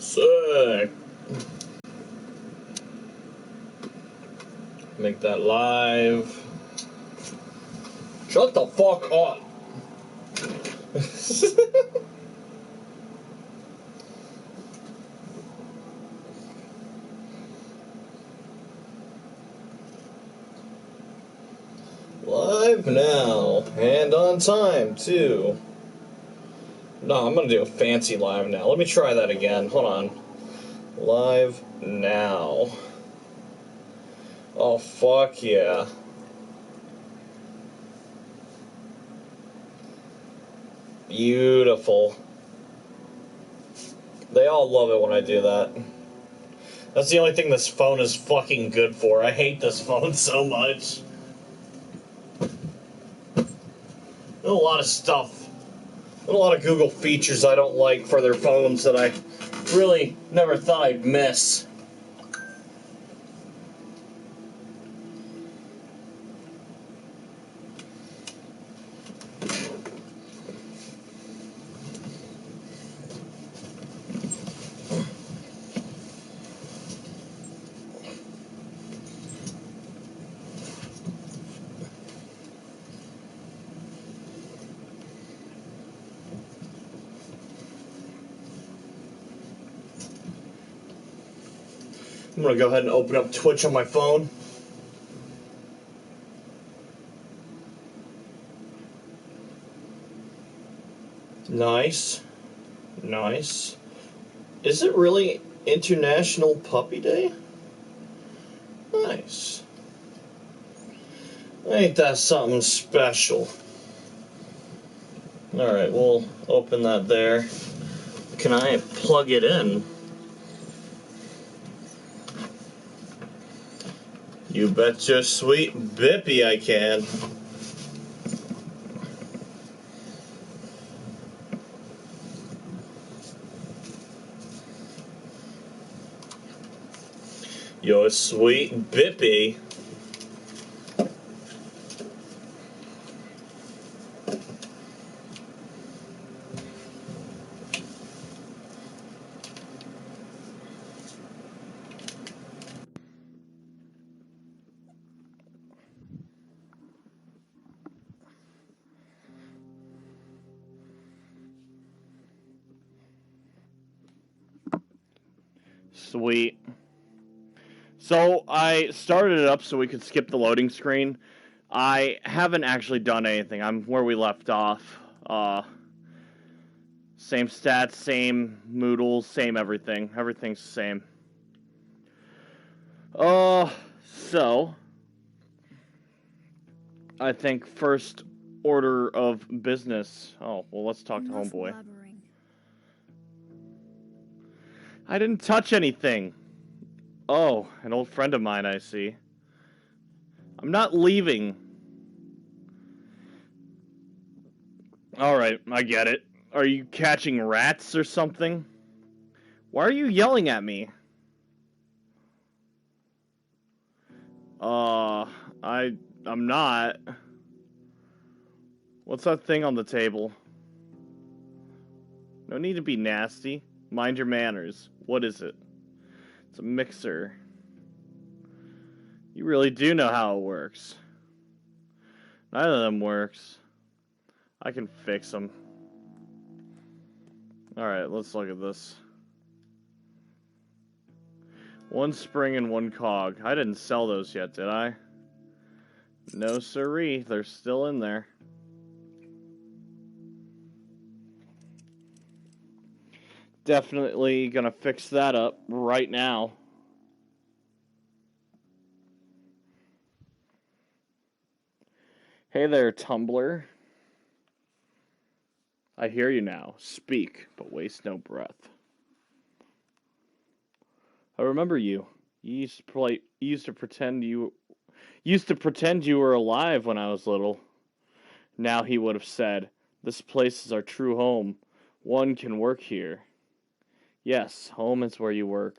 Sick. Make that live. Shut the fuck up. Live now. And on time, too. No, I'm gonna do a fancy live now. Let me try that again. Hold on. Live now. Oh, fuck yeah. Beautiful. They all love it when I do that. That's the only thing this phone is fucking good for. I hate this phone so much. There's a lot of stuff. A lot of Google features I don't like for their phones that I really never thought I'd miss. I'm gonna go ahead and open up Twitch on my phone. Nice. Nice. Is it really International Puppy Day? Nice. Ain't that something special? Alright, we'll open that there. Can I plug it in? You bet your sweet bippy I can. Your sweet bippy. Sweet. So I started it up so we could skip the loading screen. I haven't actually done anything. I'm where we left off. Same stats, same Moodles, same everything. Everything's the same. So I think first order of business. Oh, well, let's talk to Homeboy. I didn't touch anything. Oh, an old friend of mine, I see. I'm not leaving. Alright, I get it. Are you catching rats or something? Why are you yelling at me? I'm not. What's that thing on the table? No need to be nasty. Mind your manners. What is it? It's a mixer. You really do know how it works. Neither of them works. I can fix them. Alright, let's look at this. One spring and one cog. I didn't sell those yet, did I? No siree, they're still in there. Definitely gonna fix that up right now. Hey there, Tumblr. I hear you now. Speak, but waste no breath. I remember you. You used to pretend you were alive when I was little. Now he would have said, "This place is our true home. One can work here." Yes, home is where you work.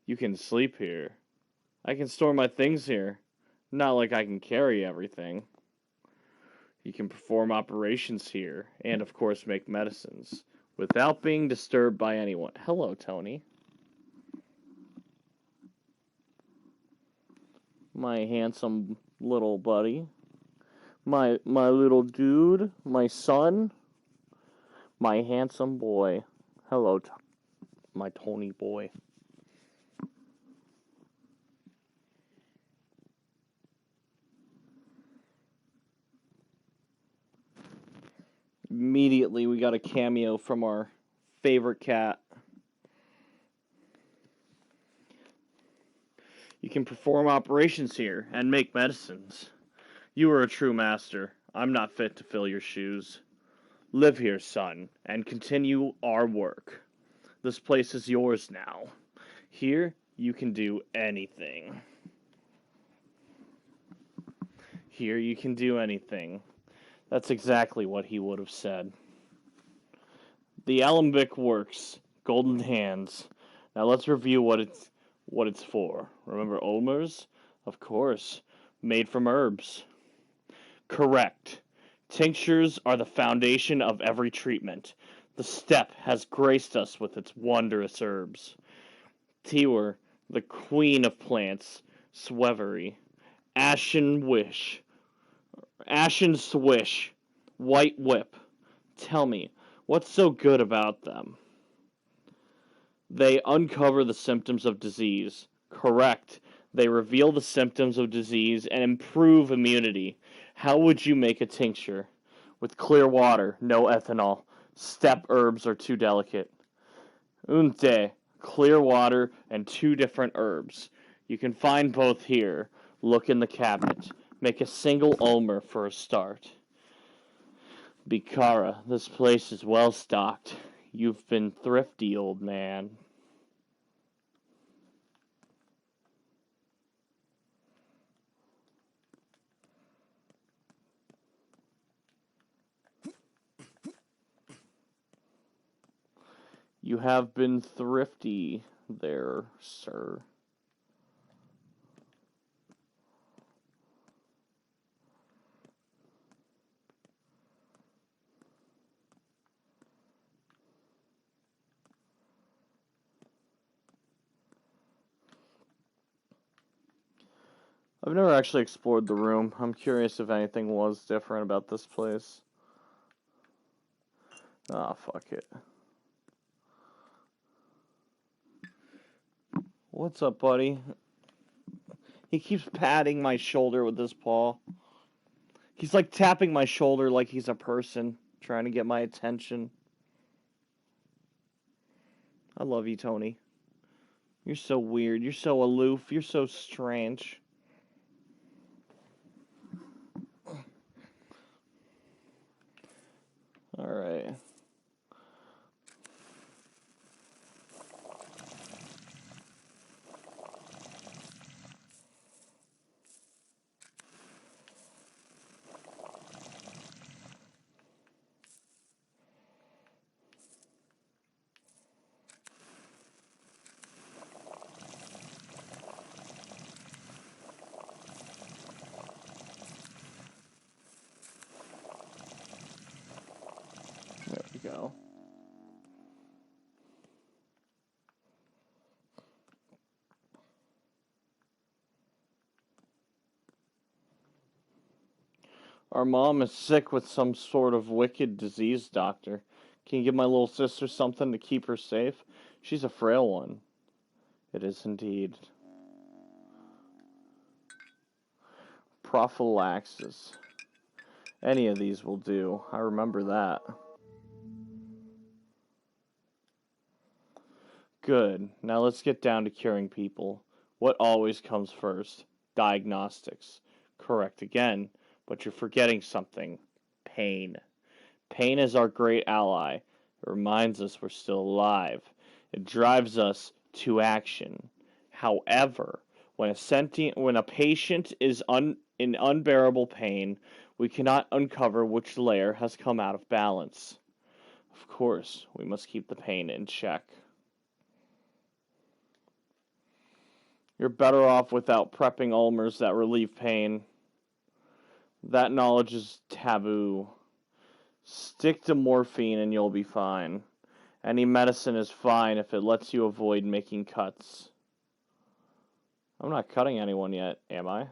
You can sleep here. I can store my things here. Not like I can carry everything. You can perform operations here, and of course make medicines, without being disturbed by anyone. Hello, Tony. My handsome little buddy. My little dude. My son. My handsome boy. Hello, my Tony boy. Immediately, we got a cameo from our favorite cat. You can perform operations here and make medicines. You are a true master. I'm not fit to fill your shoes. Live here, son, and continue our work. This place is yours now. Here, you can do anything. Here, you can do anything. That's exactly what he would have said. The alembic works. Golden hands. Now let's review what it's for. Remember Olmer's? Of course. Made from herbs. Correct. Tinctures are the foundation of every treatment. The steppe has graced us with its wondrous herbs. Tiwar, the queen of plants. Swevery. Ashen swish. White whip. Tell me, what's so good about them? They uncover the symptoms of disease. Correct. They reveal the symptoms of disease and improve immunity. How would you make a tincture? With clear water, no ethanol. Steppe herbs are too delicate. Unte, clear water and 2 different herbs. You can find both here. Look in the cabinet. Make a single ulmer for a start. Bikara, this place is well stocked. You've been thrifty, old man. You have been thrifty there, sir. I've never actually explored the room. I'm curious if anything was different about this place. Ah, fuck it. What's up, buddy? He keeps patting my shoulder with his paw. He's like tapping my shoulder like he's a person, trying to get my attention. I love you, Tony. You're so weird. You're so aloof. You're so strange. Alright. There we go. Our mom is sick with some sort of wicked disease, doctor. Can you give my little sister something to keep her safe? She's a frail one. It is indeed. Prophylaxis. Any of these will do. I remember that. Good. Now let's get down to curing people. What always comes first? Diagnostics. Correct again, but you're forgetting something. Pain. Pain is our great ally. It reminds us we're still alive. It drives us to action. However, when a patient is in unbearable pain, we cannot uncover which layer has come out of balance. Of course, we must keep the pain in check. You're better off without prepping ulmers that relieve pain. That knowledge is taboo. Stick to morphine and you'll be fine. Any medicine is fine if it lets you avoid making cuts. I'm not cutting anyone yet, am I?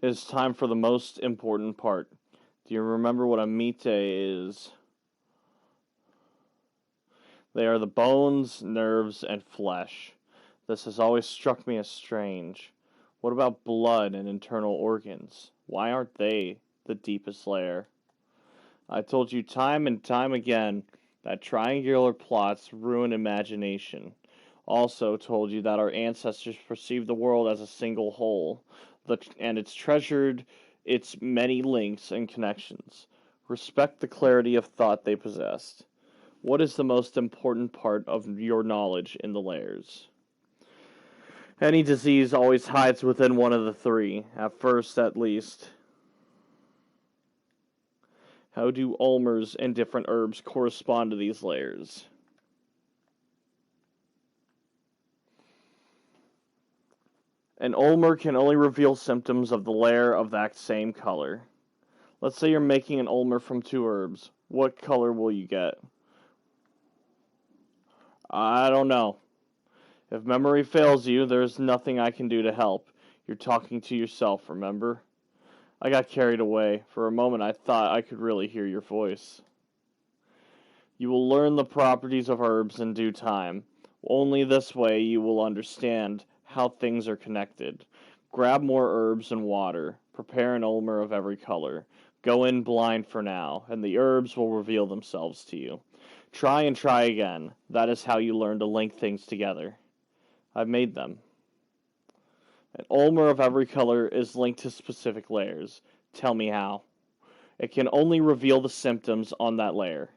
It is time for the most important part. Do you remember what a mite is? They are the bones, nerves, and flesh. This has always struck me as strange. What about blood and internal organs? Why aren't they the deepest layer? I told you time and time again that triangular plots ruin imagination. Also told you that our ancestors perceived the world as a single whole, and it's treasured its many links and connections. Respect the clarity of thought they possessed. What is the most important part of your knowledge in the layers? Any disease always hides within one of the three, at first at least. How do ulmers and different herbs correspond to these layers? An ulmer can only reveal symptoms of the layer of that same color. Let's say you're making an ulmer from 2 herbs. What color will you get? I don't know. If memory fails you, there's nothing I can do to help. You're talking to yourself, remember? I got carried away. For a moment I thought I could really hear your voice. You will learn the properties of herbs in due time. Only this way you will understand how things are connected. Grab more herbs and water. Prepare an ulmer of every color. Go in blind for now, and the herbs will reveal themselves to you. Try and try again. That is how you learn to link things together. I've made them. An ulmer of every color is linked to specific layers. Tell me how. It can only reveal the symptoms on that layer.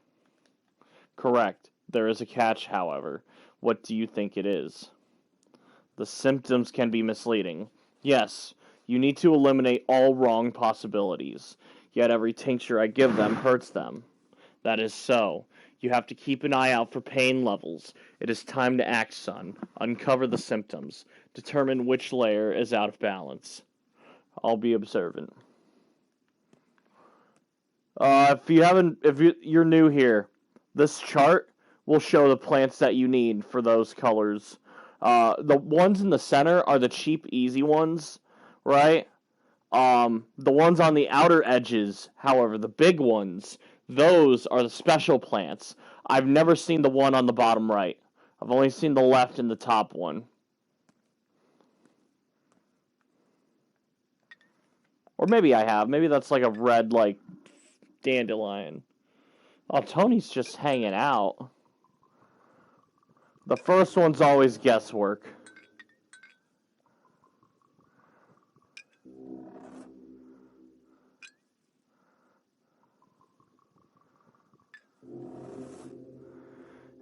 Correct. There is a catch, however. What do you think it is? The symptoms can be misleading. Yes, you need to eliminate all wrong possibilities. Yet every tincture I give them hurts them. That is so. You have to keep an eye out for pain levels. It is time to act, son. Uncover the symptoms. Determine which layer is out of balance. I'll be observant. If you're new here, this chart will show the plants that you need for those colors. The ones in the center are the cheap, easy ones, right? The ones on the outer edges, however, the big ones, those are the special plants. I've never seen the one on the bottom right. I've only seen the left and the top one. Or maybe I have. Maybe that's like a red, like, dandelion. Oh, Tony's just hanging out. The first one's always guesswork.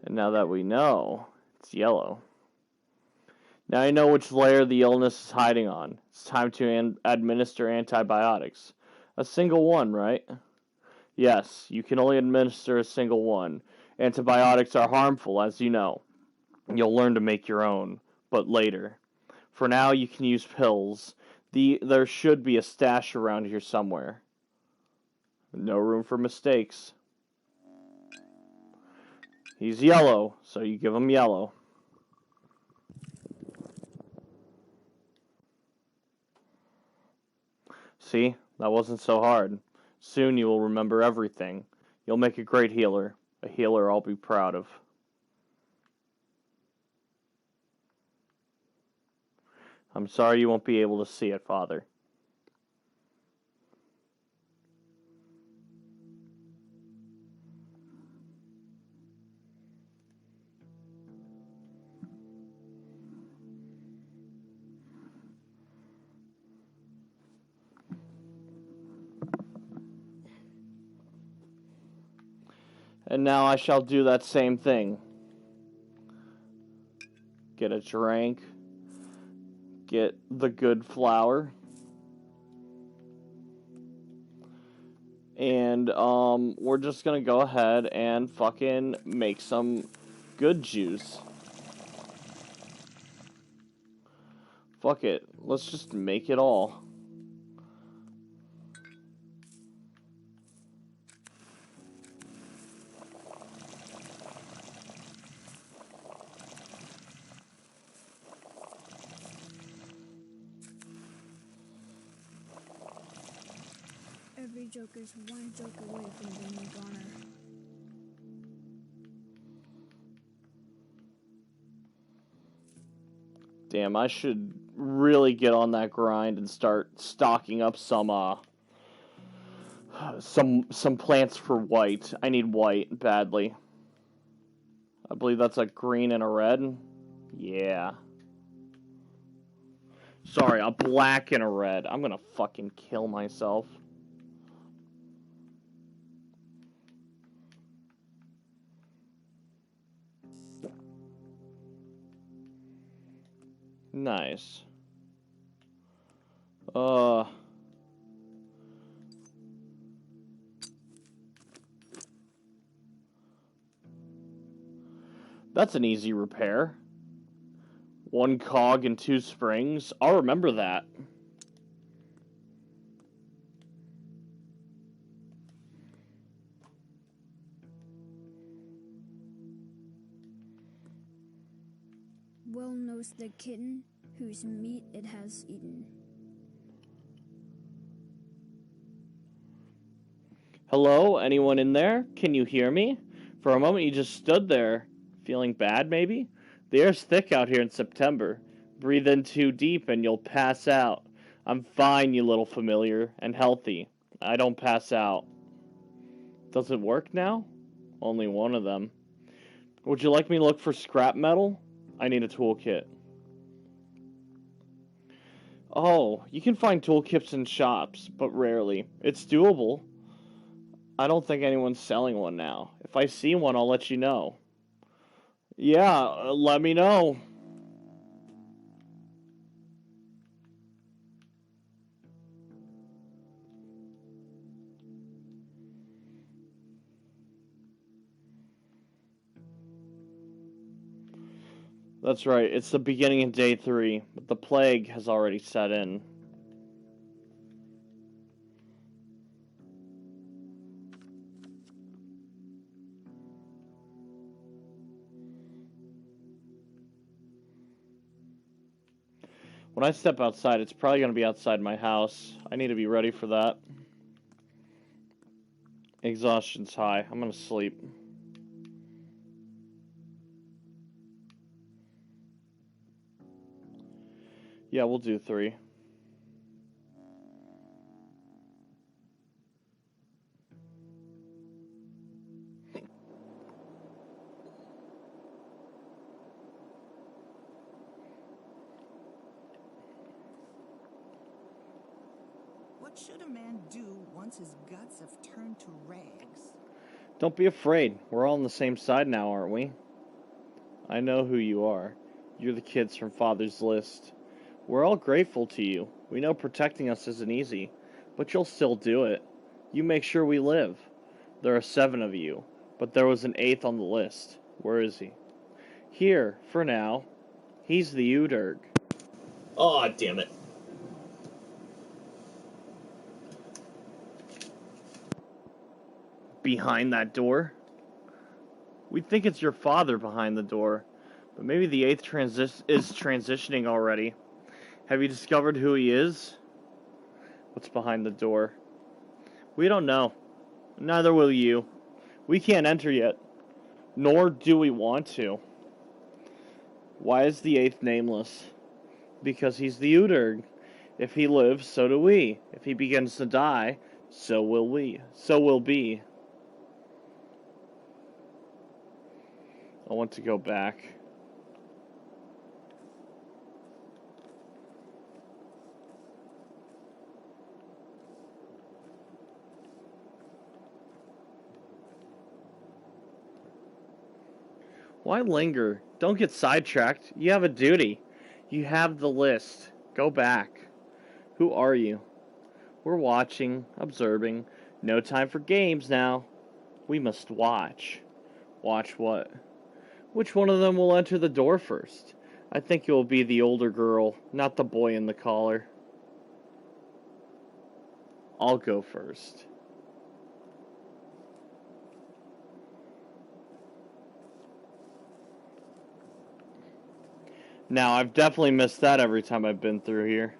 And now that we know, it's yellow. Now you know which layer the illness is hiding on. It's time to administer antibiotics. A single one, right? Yes, you can only administer a single one. Antibiotics are harmful, as you know. You'll learn to make your own, but later. For now, you can use pills. There should be a stash around here somewhere. No room for mistakes. He's yellow, so you give him yellow. See, that wasn't so hard. Soon you will remember everything. You'll make a great healer. A healer I'll be proud of. I'm sorry you won't be able to see it, Father. And now I shall do that same thing. Get a drink. Get the good flour. And, we're just gonna go ahead and fucking make some good juice. Fuck it. Let's just make it all. Every joker's one joke away from being a goner. Damn, I should really get on that grind and start stocking up some plants for white. I need white badly. I believe that's a green and a red. Yeah. Sorry, a black and a red. I'm gonna fucking kill myself. Nice. That's an easy repair. 1 cog and 2 springs. I'll remember that. Well knows the kitten whose meat it has eaten. Hello? Anyone in there? Can you hear me? For a moment you just stood there. Feeling bad, maybe? The air's thick out here in September. Breathe in too deep and you'll pass out. I'm fine, you little familiar, and healthy. I don't pass out. Does it work now? Only one of them. Would you like me to look for scrap metal? I need a toolkit. Oh, you can find toolkits in shops, but rarely. It's doable. I don't think anyone's selling one now. If I see one, I'll let you know. Yeah, let me know. That's right, it's the beginning of day 3, but the plague has already set in. When I step outside, it's probably going to be outside my house. I need to be ready for that. Exhaustion's high. I'm going to sleep. Yeah, we'll do 3. What should a man do once his guts have turned to rags? Don't be afraid. We're all on the same side now, aren't we? I know who you are. You're the kids from Father's List. We're all grateful to you. We know protecting us isn't easy, but you'll still do it. You make sure we live. There are 7 of you, but there was an 8th on the list. Where is he? Here, for now. He's the Uderg. Aw, damn it. Behind that door? We think it's your father behind the door, but maybe the 8th is transitioning already. Have you discovered who he is? What's behind the door? We don't know. Neither will you. We can't enter yet, nor do we want to. Why is the 8th nameless? Because he's the Uderg. If he lives, so do we. If he begins to die, so will we. So will be. I want to go back. Why linger? Don't get sidetracked. You have a duty. You have the list. Go back. Who are you? We're watching, observing. No time for games now. We must watch. Watch what? Which one of them will enter the door first? I think it will be the older girl, not the boy in the collar. I'll go first. Now, I've definitely missed that every time I've been through here.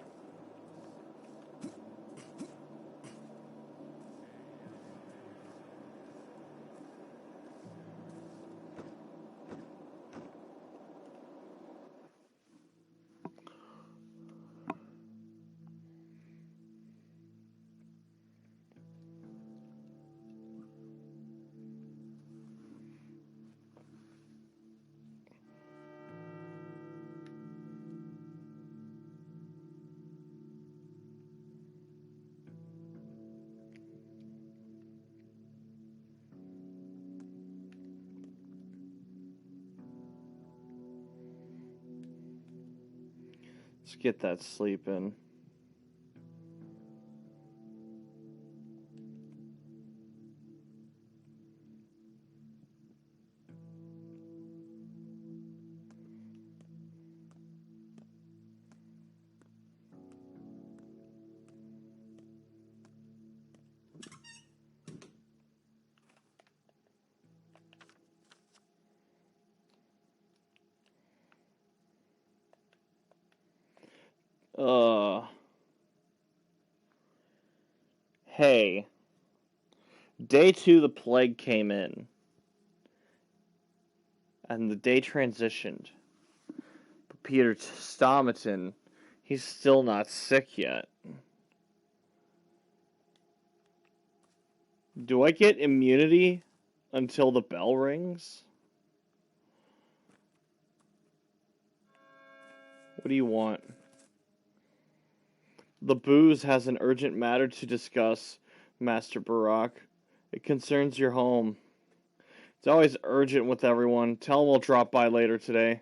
Let's get that sleep in. Hey. Day 2, the plague came in. And the day transitioned. But Peter Stomaton, he's still not sick yet. Do I get immunity until the bell rings? What do you want? The booze has an urgent matter to discuss, Master Barak. It concerns your home. It's always urgent with everyone. Tell him we'll drop by later today.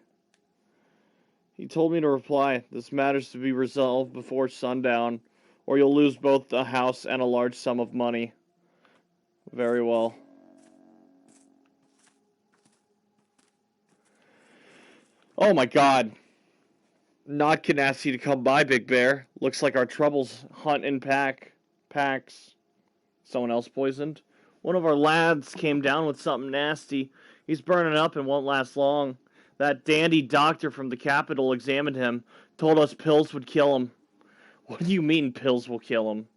He told me to reply. This matter's to be resolved before sundown, or you'll lose both the house and a large sum of money. Very well. Oh my god. Nodkin asked you to come by, Big Bear. Looks like our troubles hunt in packs. Someone else poisoned? One of our lads came down with something nasty. He's burning up and won't last long. That dandy doctor from the capital examined him, told us pills would kill him. What do you mean pills will kill him?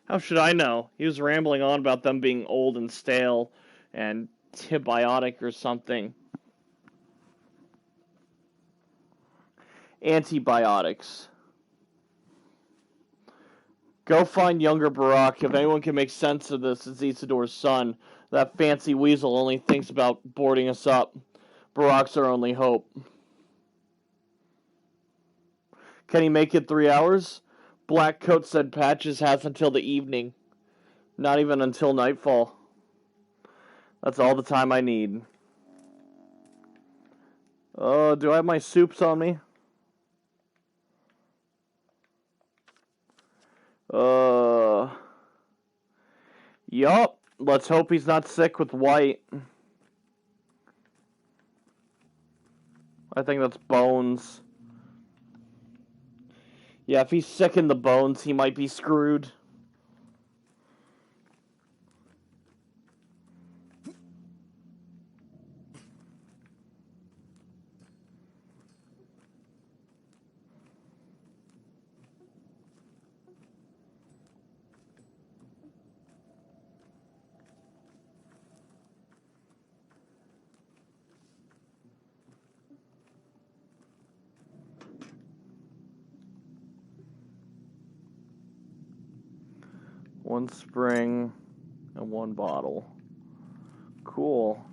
How should I know? He was rambling on about them being old and stale and antibiotic or something. Antibiotics. Go find younger Barak. If anyone can make sense of this, it's Isidor's son. That fancy weasel only thinks about boarding us up. Barak's our only hope. Can he make it 3 hours? Blackcoat said Patches has until the evening. Not even until nightfall. That's all the time I need. Do I have my soups on me? Yup. Let's hope he's not sick with White. I think that's Bones. Yeah, if he's sick in the bones, he might be screwed. One spring and one bottle. Cool.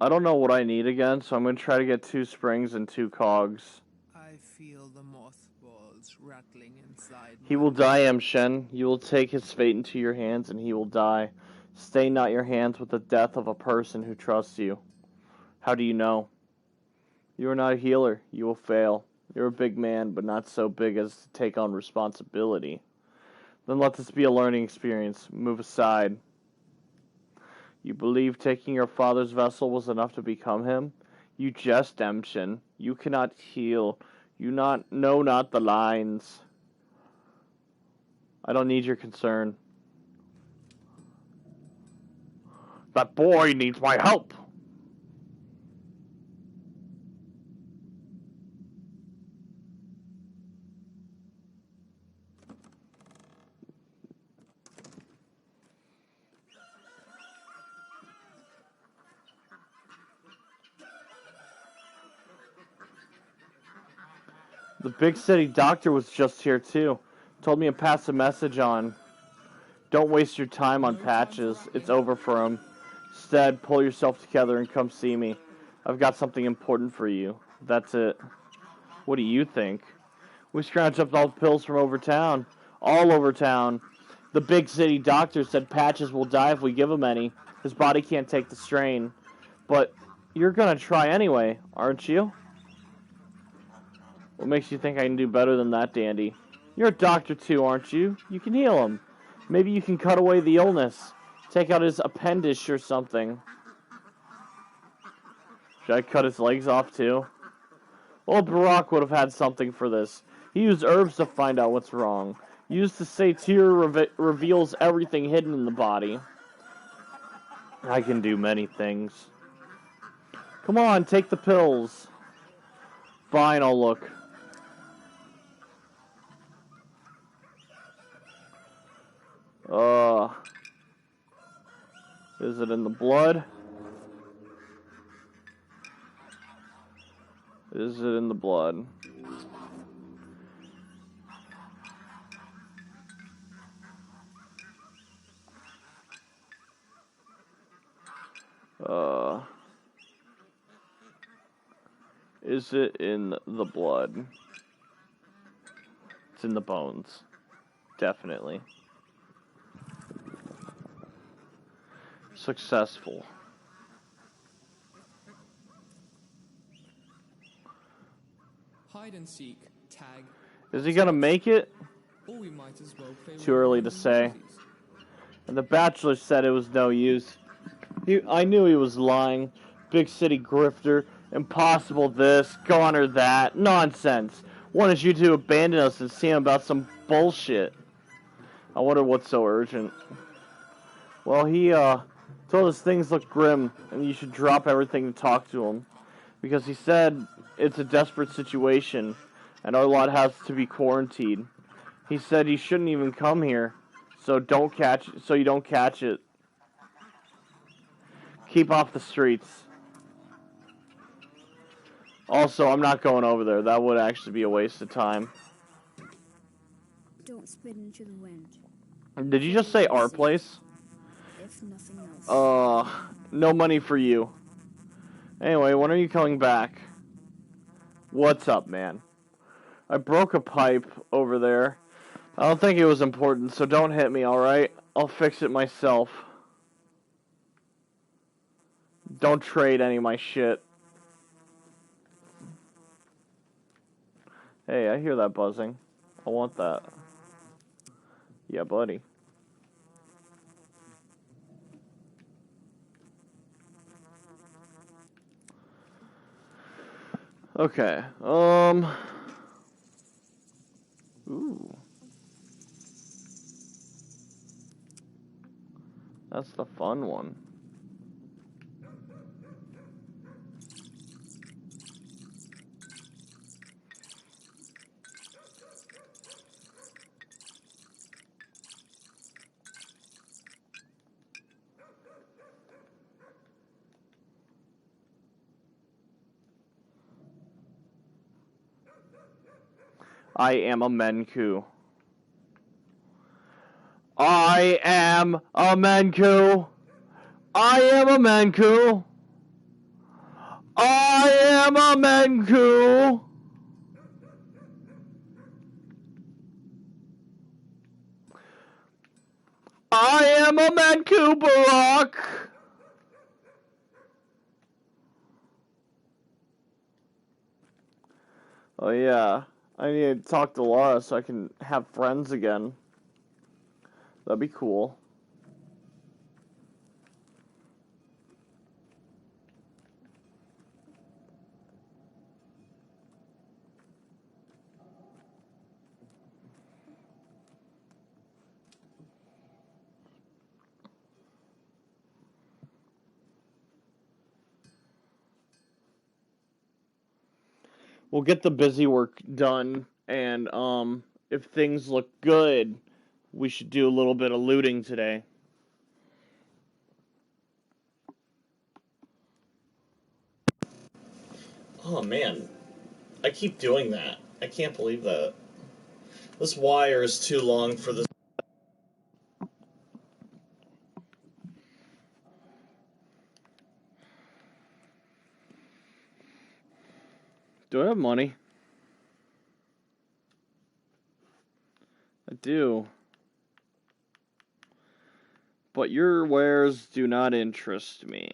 I don't know what I need again, so I'm going to try to get 2 springs and 2 cogs. I feel the mothballs rattling inside. He will die, Emshen. You will take his fate into your hands, and he will die. Stain not your hands with the death of a person who trusts you. How do you know? You are not a healer. You will fail. You're a big man, but not so big as to take on responsibility. Then let this be a learning experience. Move aside. You believe taking your father's vessel was enough to become him? You jest, Emshin. You cannot heal. You know not the lines. I don't need your concern. That boy needs my help! The big city doctor was just here too. Told me to pass a message on. Don't waste your time on Patches. It's over for him. Instead, pull yourself together and come see me. I've got something important for you. That's it. What do you think? We scrounged up all the pills from over town. All over town. The big city doctor said Patches will die if we give him any. His body can't take the strain. But you're gonna try anyway, aren't you? What makes you think I can do better than that, Dandy? You're a doctor too, aren't you? You can heal him. Maybe you can cut away the illness. Take out his appendage or something. Should I cut his legs off too? Well, Barack would have had something for this. He used herbs to find out what's wrong. He used to say tear reveals everything hidden in the body. I can do many things. Come on, take the pills. Fine, I'll look. Is it in the blood? Is it in the blood? Is it in the blood? It's in the bones. Definitely. Successful. Hide and seek, tag. Is he gonna make it? Or we might as well play Too early to say. And the Bachelor said it was no use. I knew he was lying. Big city grifter. Impossible this. Goner that. Nonsense. Wanted you to abandon us and see him about some bullshit. I wonder what's so urgent. Well, he told us things look grim and you should drop everything to talk to him. Because he said it's a desperate situation and our lot has to be quarantined. He said you shouldn't even come here, so you don't catch it. Keep off the streets. Also, I'm not going over there. That would actually be a waste of time. Don't spit into the wind. Did you just say our place? If nothing else. No money for you. Anyway, when are you coming back? What's up, man? I broke a pipe over there. I don't think it was important, so don't hit me, alright? I'll fix it myself. Don't trade any of my shit. Hey, I hear that buzzing. I want that. Yeah, buddy. Okay, Ooh. That's the fun one. I am a Menku. I am a Menku. I am a Menku. I am a Menku. I am a Menku, Barack. Oh yeah, I need to talk to Laura so I can have friends again. That'd be cool. We'll get the busy work done, and if things look good, we should do a little bit of looting today. Oh man, I keep doing that. I can't believe that. This wire is too long for this. Do I have money? I do. But your wares do not interest me.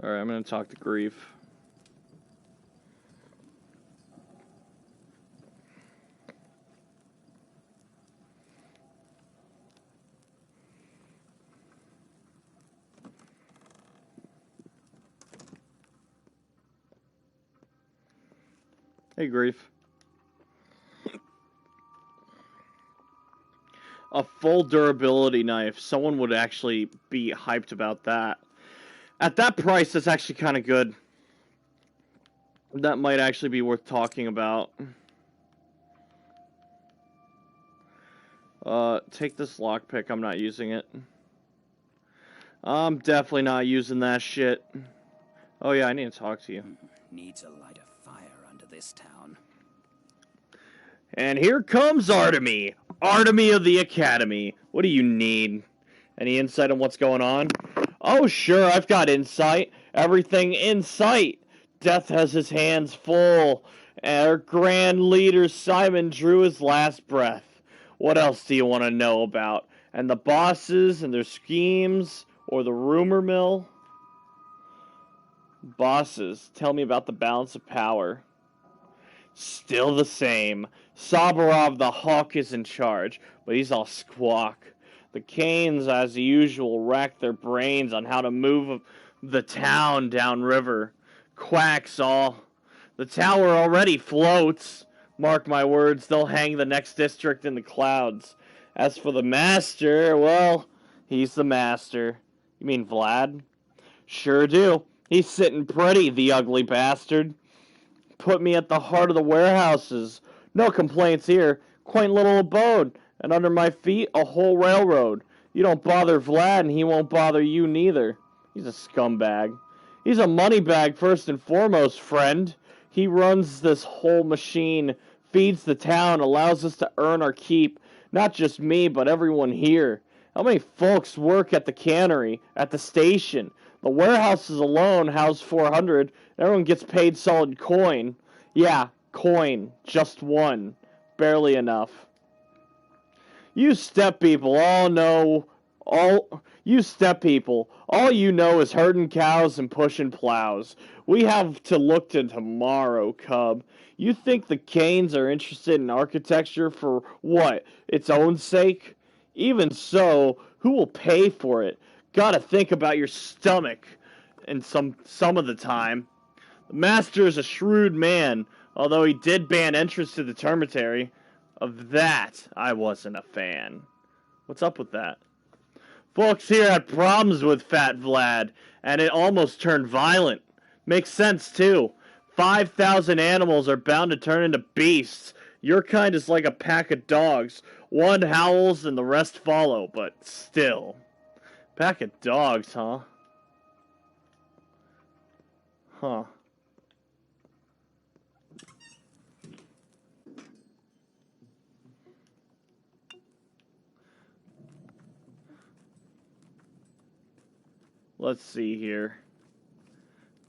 Alright, I'm gonna talk to Grief. Hey, Grief. A full durability knife. Someone would actually be hyped about that. At that price, that's actually kind of good. That might actually be worth talking about. Take this lockpick. I'm not using it. I'm definitely not using that shit. Oh yeah, I need to talk to you. Need to light a fire under this town. And here comes Artemy. Artemy of the Academy. What do you need? Any insight on what's going on? Oh, sure, I've got insight. Everything in sight. Death has his hands full. Our grand leader Simon drew his last breath. What else do you want to know about? And the bosses and their schemes? Or the rumor mill? Bosses, tell me about the balance of power. Still the same. Sabarov the Hawk is in charge, but he's all squawk. The Canes, as usual, rack their brains on how to move the town downriver. Quacks all. The tower already floats. Mark my words, they'll hang the next district in the clouds. As for the master, well, he's the master. You mean Vlad? Sure do. He's sitting pretty, the ugly bastard. Put me at the heart of the warehouses. No complaints here. Quaint little abode. And under my feet, a whole railroad. You don't bother Vlad, and he won't bother you neither. He's a scumbag. He's a money bag first and foremost, friend. He runs this whole machine, feeds the town, allows us to earn our keep. Not just me, but everyone here. How many folks work at the cannery, at the station? The warehouses alone house 400. Everyone gets paid solid coin. Yeah, coin. Just one. Barely enough. You steppe people all you know is herding cows and pushing plows. We have to look to tomorrow, cub. You think the Canes are interested in architecture for what? Its own sake? Even so, who will pay for it? Gotta think about your stomach and some of the time. The master is a shrewd man, although he did ban entrance to the termitary. Of that, I wasn't a fan. What's up with that? Folks here had problems with Fat Vlad, and it almost turned violent. Makes sense, too. 5,000 animals are bound to turn into beasts. Your kind is like a pack of dogs. One howls and the rest follow, but still. Pack of dogs, huh? Huh. Let's see here.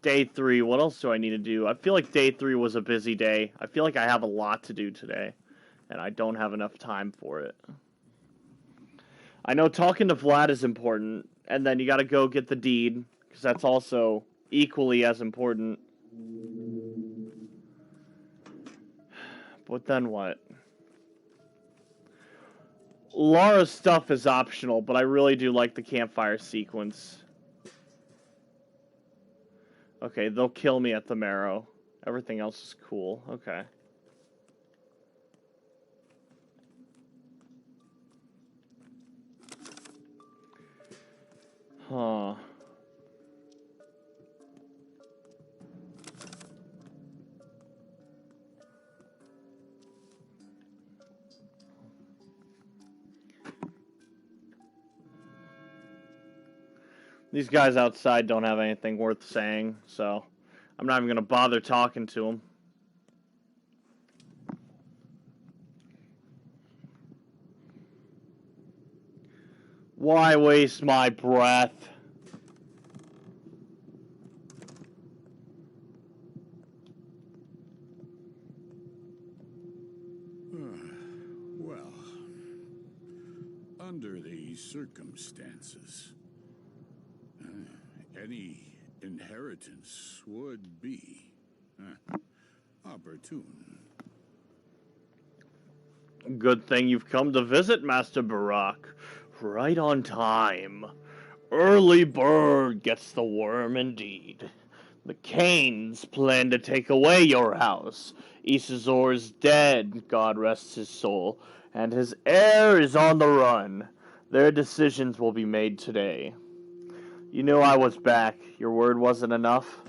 Day 3, what else do I need to do? I feel like day 3 was a busy day. I feel like I have a lot to do today, and I don't have enough time for it. I know talking to Vlad is important, and then you gotta go get the deed, because that's also equally as important. But then what? Laura's stuff is optional, but I really do like the campfire sequence. Okay, they'll kill me at the marrow. Everything else is cool. Okay. Huh. These guys outside don't have anything worth saying, so I'm not even going to bother talking to them. Why waste my breath? Well, under these circumstances, any inheritance would be opportune. Good thing you've come to visit, Master Barak. Right on time. Early bird gets the worm indeed. The Canes plan to take away your house. Isizor's dead, God rest his soul, and his heir is on the run. Their decisions will be made today. You knew I was back. Your word wasn't enough?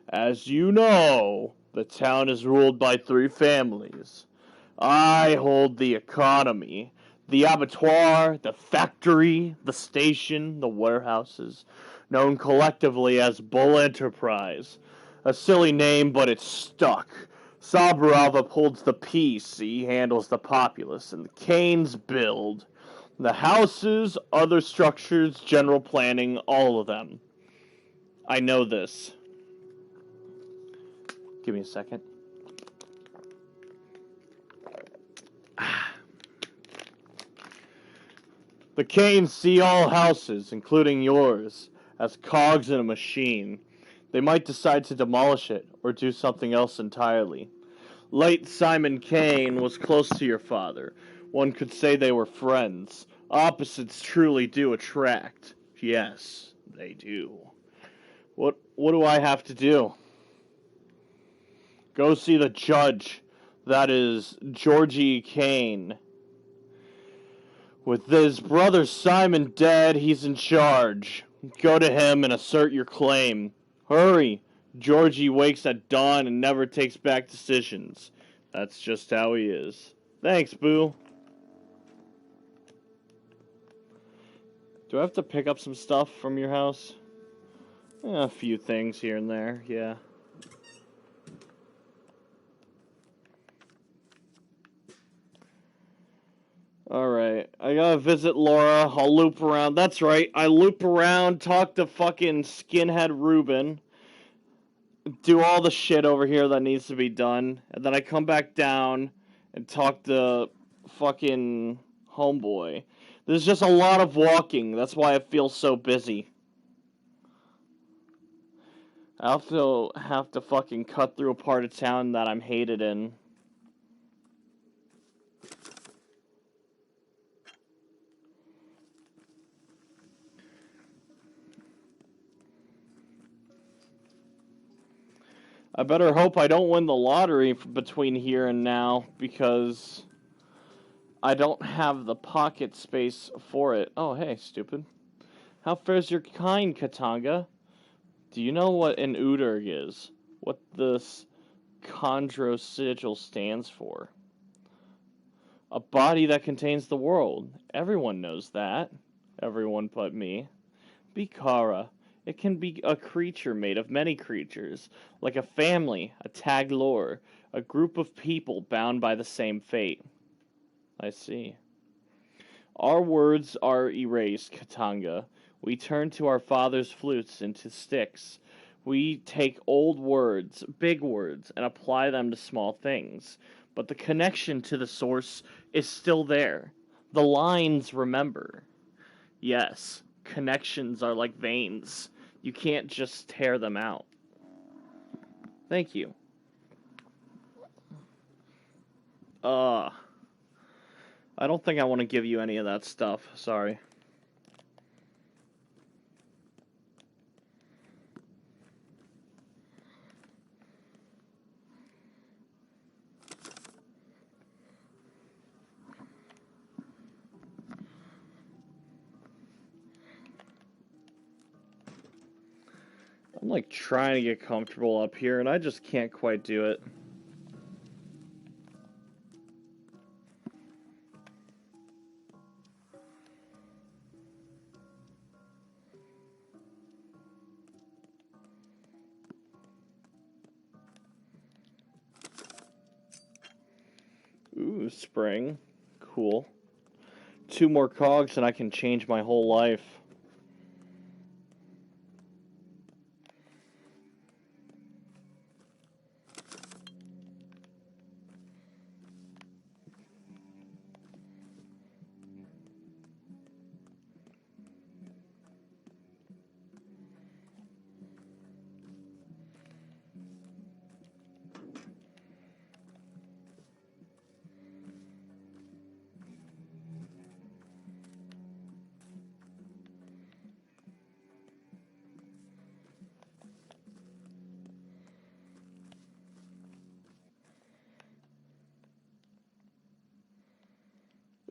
As you know, the town is ruled by 3 families. I hold the economy, the abattoir, the factory, the station, the warehouses, known collectively as Bull Enterprise. A silly name, but it's stuck. Saburov upholds the peace, he handles the populace, and the Canes build. The houses, other structures, general planning, all of them. I know this. Give me a second. The Canes see all houses, including yours, as cogs in a machine. They might decide to demolish it, or do something else entirely. Late Simon Kane was close to your father. One could say they were friends. Opposites truly do attract. Yes, they do. What do I have to do? Go see the judge. That is Georgie Kane. With his brother Simon dead, he's in charge. Go to him and assert your claim. Hurry! Georgie wakes at dawn and never takes back decisions. That's just how he is. Thanks, Boo. Do I have to pick up some stuff from your house? A few things here and there, yeah. Alright, I gotta visit Laura. I'll loop around. That's right, I loop around, talk to fucking Skinhead Ruben, do all the shit over here that needs to be done, and then I come back down and talk to fucking Homeboy. There's just a lot of walking. That's why I feel so busy. I also have to fucking cut through a part of town that I'm hated in. I better hope I don't win the lottery between here and now, because I don't have the pocket space for it. Oh, hey, stupid. How fares your kind, Katanga? Do you know what an Udurg is? What this Chondro sigil stands for? A body that contains the world. Everyone knows that. Everyone but me. Bikara. It can be a creature made of many creatures, like a family, a tag lore, a group of people bound by the same fate. I see. Our words are erased, Katanga. We turn to our father's flutes into sticks. We take old words, big words, and apply them to small things. But the connection to the source is still there. The lines remember. Yes, connections are like veins. You can't just tear them out. Thank you. I don't think I want to give you any of that stuff. Sorry. I'm like trying to get comfortable up here and I just can't quite do it. Ooh, spring. Cool. 2 more cogs and I can change my whole life.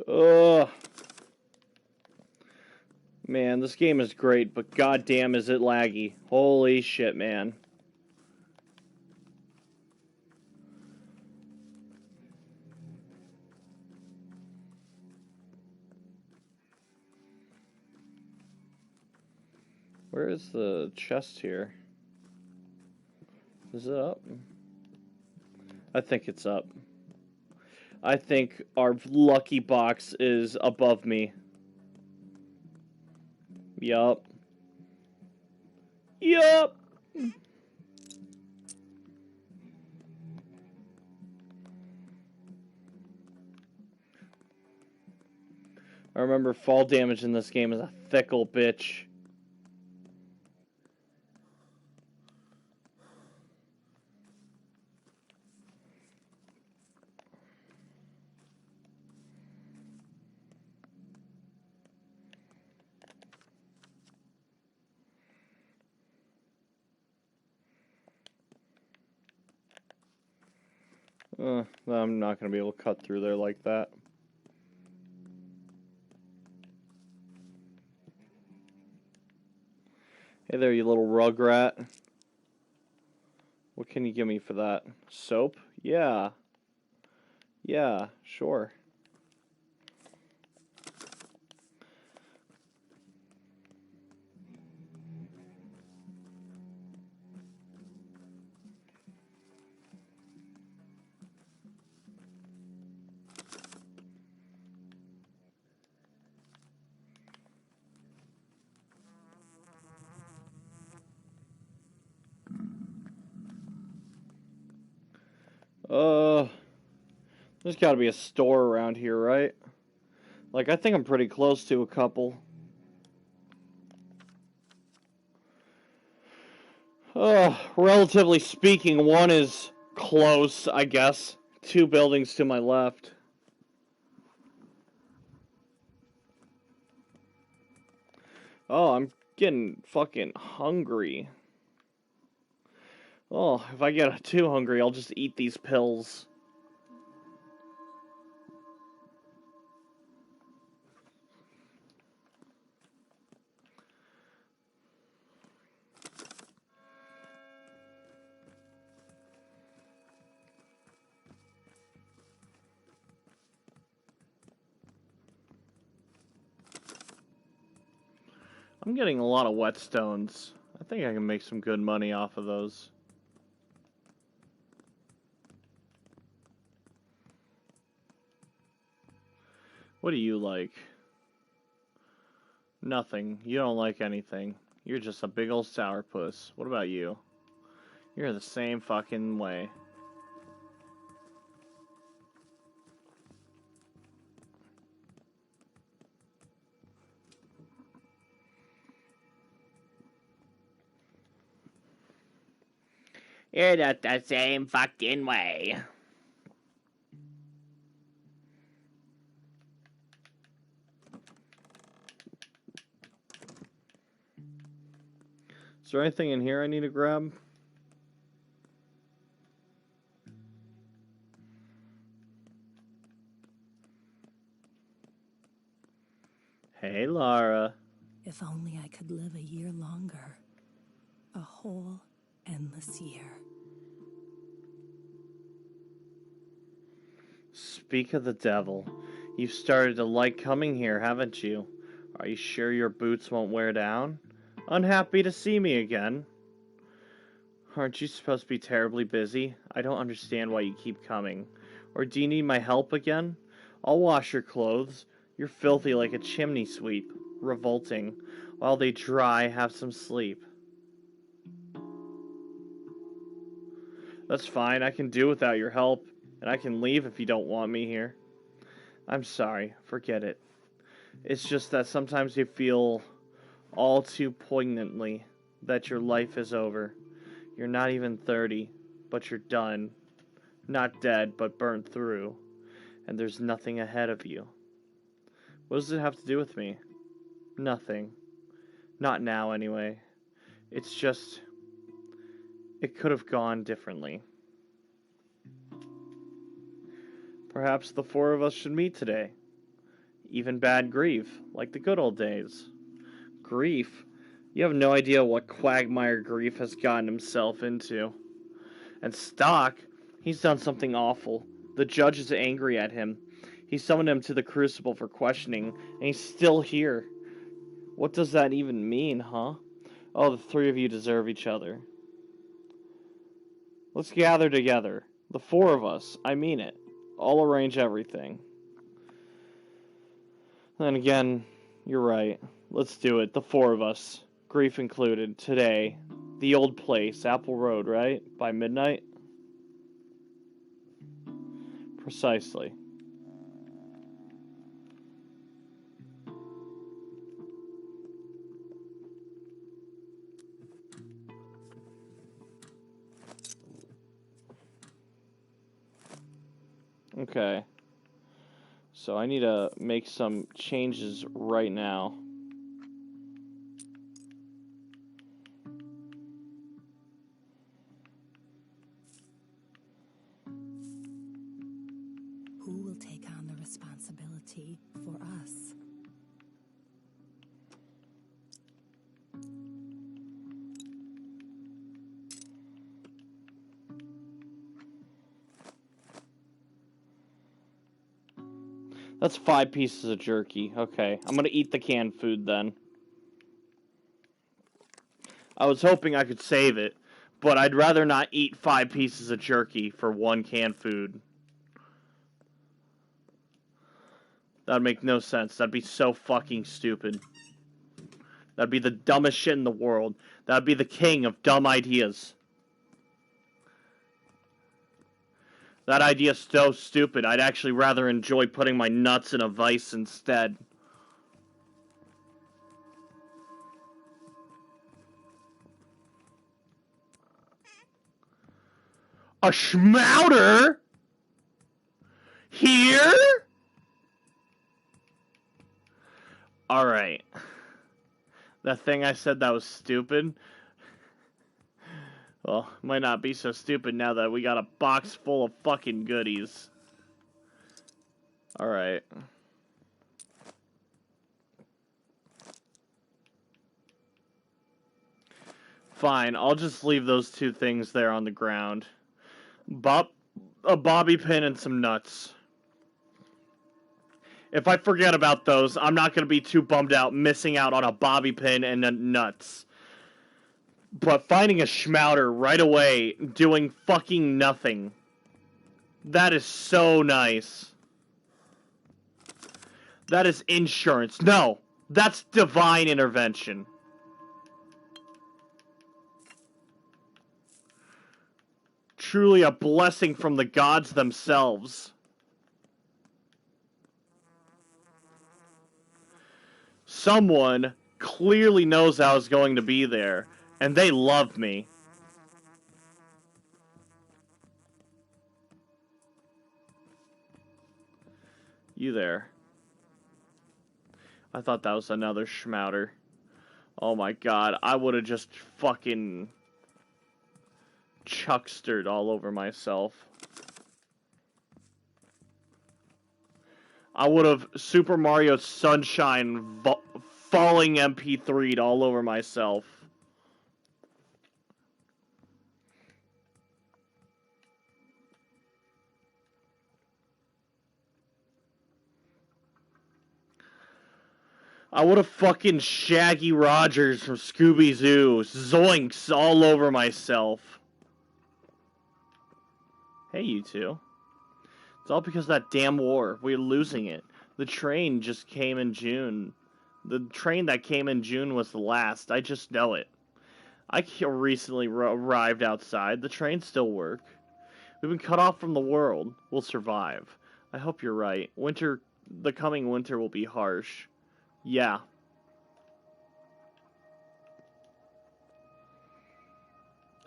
Ugh. Man, this game is great, but goddamn is it laggy. Holy shit, man. Where is the chest here? Is it up? I think it's up. I think our lucky box is above me. Yup. Yup! I remember fall damage in this game is a fickle bitch. I'm not going to be able to cut through there like that. Hey there, you little rugrat. What can you give me for that? Soap? Yeah. Yeah, sure. There's gotta be a store around here, right? Like, I think I'm pretty close to a couple. Relatively speaking, one is close, I guess. 2 buildings to my left. Oh, I'm getting fucking hungry. Oh, if I get too hungry, I'll just eat these pills. I'm getting a lot of whetstones. I think I can make some good money off of those. What do you like? Nothing. You don't like anything. You're just a big old sourpuss. What about you? You're the same fucking way. You're not the same fucking way. Is there anything in here I need to grab? Hey, Lara. If only I could live a year longer. A whole endless year. Speak of the devil. You've started to like coming here, haven't you? Are you sure your boots won't wear down? Unhappy to see me again. Aren't you supposed to be terribly busy? I don't understand why you keep coming. Or do you need my help again? I'll wash your clothes. You're filthy like a chimney sweep. Revolting. While they dry, have some sleep. That's fine, I can do without your help, and I can leave if you don't want me here. I'm sorry, forget it. It's just that sometimes you feel all too poignantly that your life is over. You're not even 30, but you're done. Not dead, but burnt through. And there's nothing ahead of you. What does it have to do with me? Nothing. Not now, anyway. It's just... it could have gone differently. Perhaps the four of us should meet today. Even bad grief, like the good old days. Grief? You have no idea what quagmire Grief has gotten himself into. And Stock, he's done something awful. The judge is angry at him. He summoned him to the crucible for questioning, and he's still here. What does that even mean, huh? Oh, the three of you deserve each other. Let's gather together. The four of us, I mean it. I'll arrange everything. Then again, you're right. Let's do it, the four of us. Grief included, today. The old place, Apple Road, right? By midnight? Precisely. Okay. So I need to make some changes right now. Who will take on the responsibility for us? That's 5 pieces of jerky. Okay, I'm gonna eat the canned food then. I was hoping I could save it, but I'd rather not eat 5 pieces of jerky for 1 canned food. That'd make no sense. That'd be so fucking stupid. That'd be the dumbest shit in the world. That'd be the king of dumb ideas. That idea's so stupid, I'd actually rather enjoy putting my nuts in a vice instead. A schmouter? Here? Alright. That thing I said that was stupid. Well, might not be so stupid now that we got a box full of fucking goodies. Alright. Fine, I'll just leave those 2 things there on the ground. A bobby pin and some nuts. If I forget about those, I'm not going to be too bummed out missing out on a bobby pin and nuts. But finding a schmouter right away, doing fucking nothing. That is so nice. That is insurance. No, that's divine intervention. Truly a blessing from the gods themselves. Someone clearly knows I was going to be there, and they love me. You there. I thought that was another schmouter. Oh my god, I would have just fucking chuckstered all over myself. I would have Super Mario Sunshine falling MP3'd all over myself. I would have fucking Shaggy Rogers from Scooby-Doo zoinks all over myself. Hey, you two. It's all because of that damn war. We're losing it. The train just came in June. The train that came in June was the last. I just know it. I recently arrived outside. The trains still work. We've been cut off from the world. We'll survive. I hope you're right. The coming winter will be harsh. Yeah.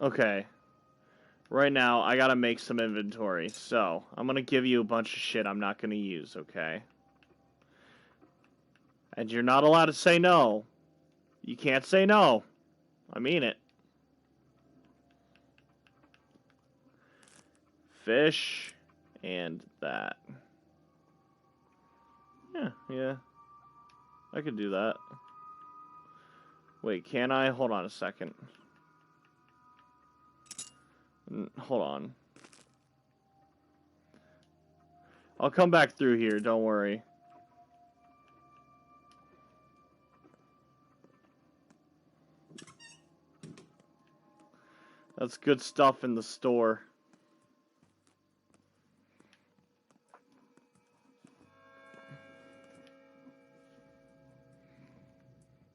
Okay. Right now, I gotta make some inventory. So, I'm gonna give you a bunch of shit I'm not gonna use, okay? And you're not allowed to say no. You can't say no. I mean it. Fish. And that. Yeah. I could do that. Wait, can I? Hold on a second. Hold on. I'll come back through here, don't worry. That's good stuff in the store.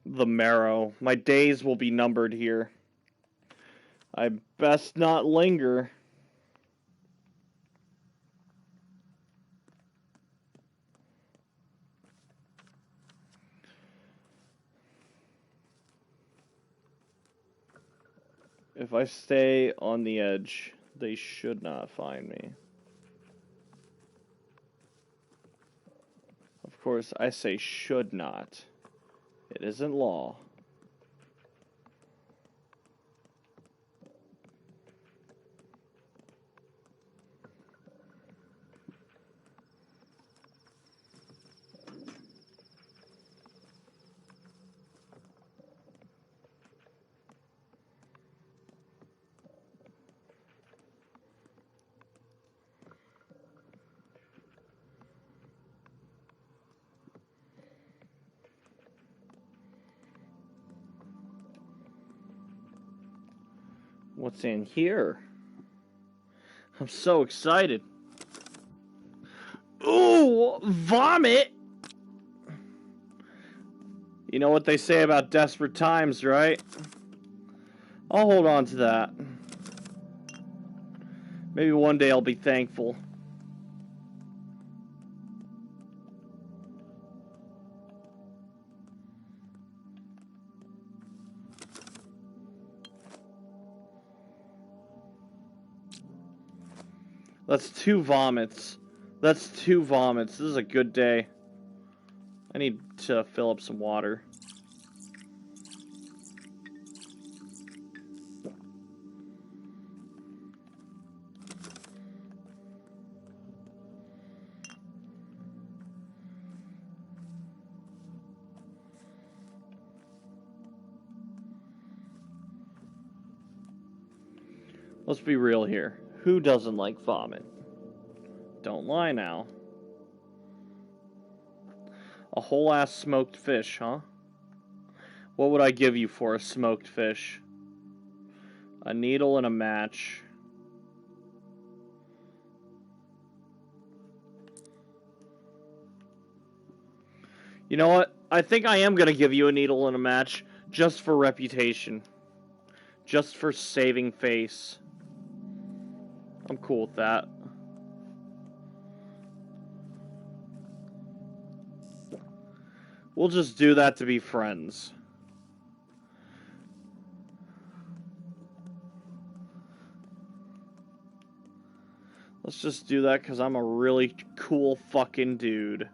The marrow. My days will be numbered here. I best not linger. If I stay on the edge, they should not find me. Of course, I say should not. It isn't law. What's in here? I'm so excited. Ooh, vomit! You know what they say about desperate times, right? I'll hold on to that. Maybe one day I'll be thankful. That's 2 vomits. That's 2 vomits. This is a good day. I need to fill up some water. Let's be real here. Who doesn't like vomit? Don't lie now. A whole ass smoked fish, huh? What would I give you for a smoked fish? A needle and a match. You know what? I think I am going to give you a needle and a match just for reputation. Just for saving face. I'm cool with that. We'll just do that to be friends. Let's just do that because I'm a really cool fucking dude.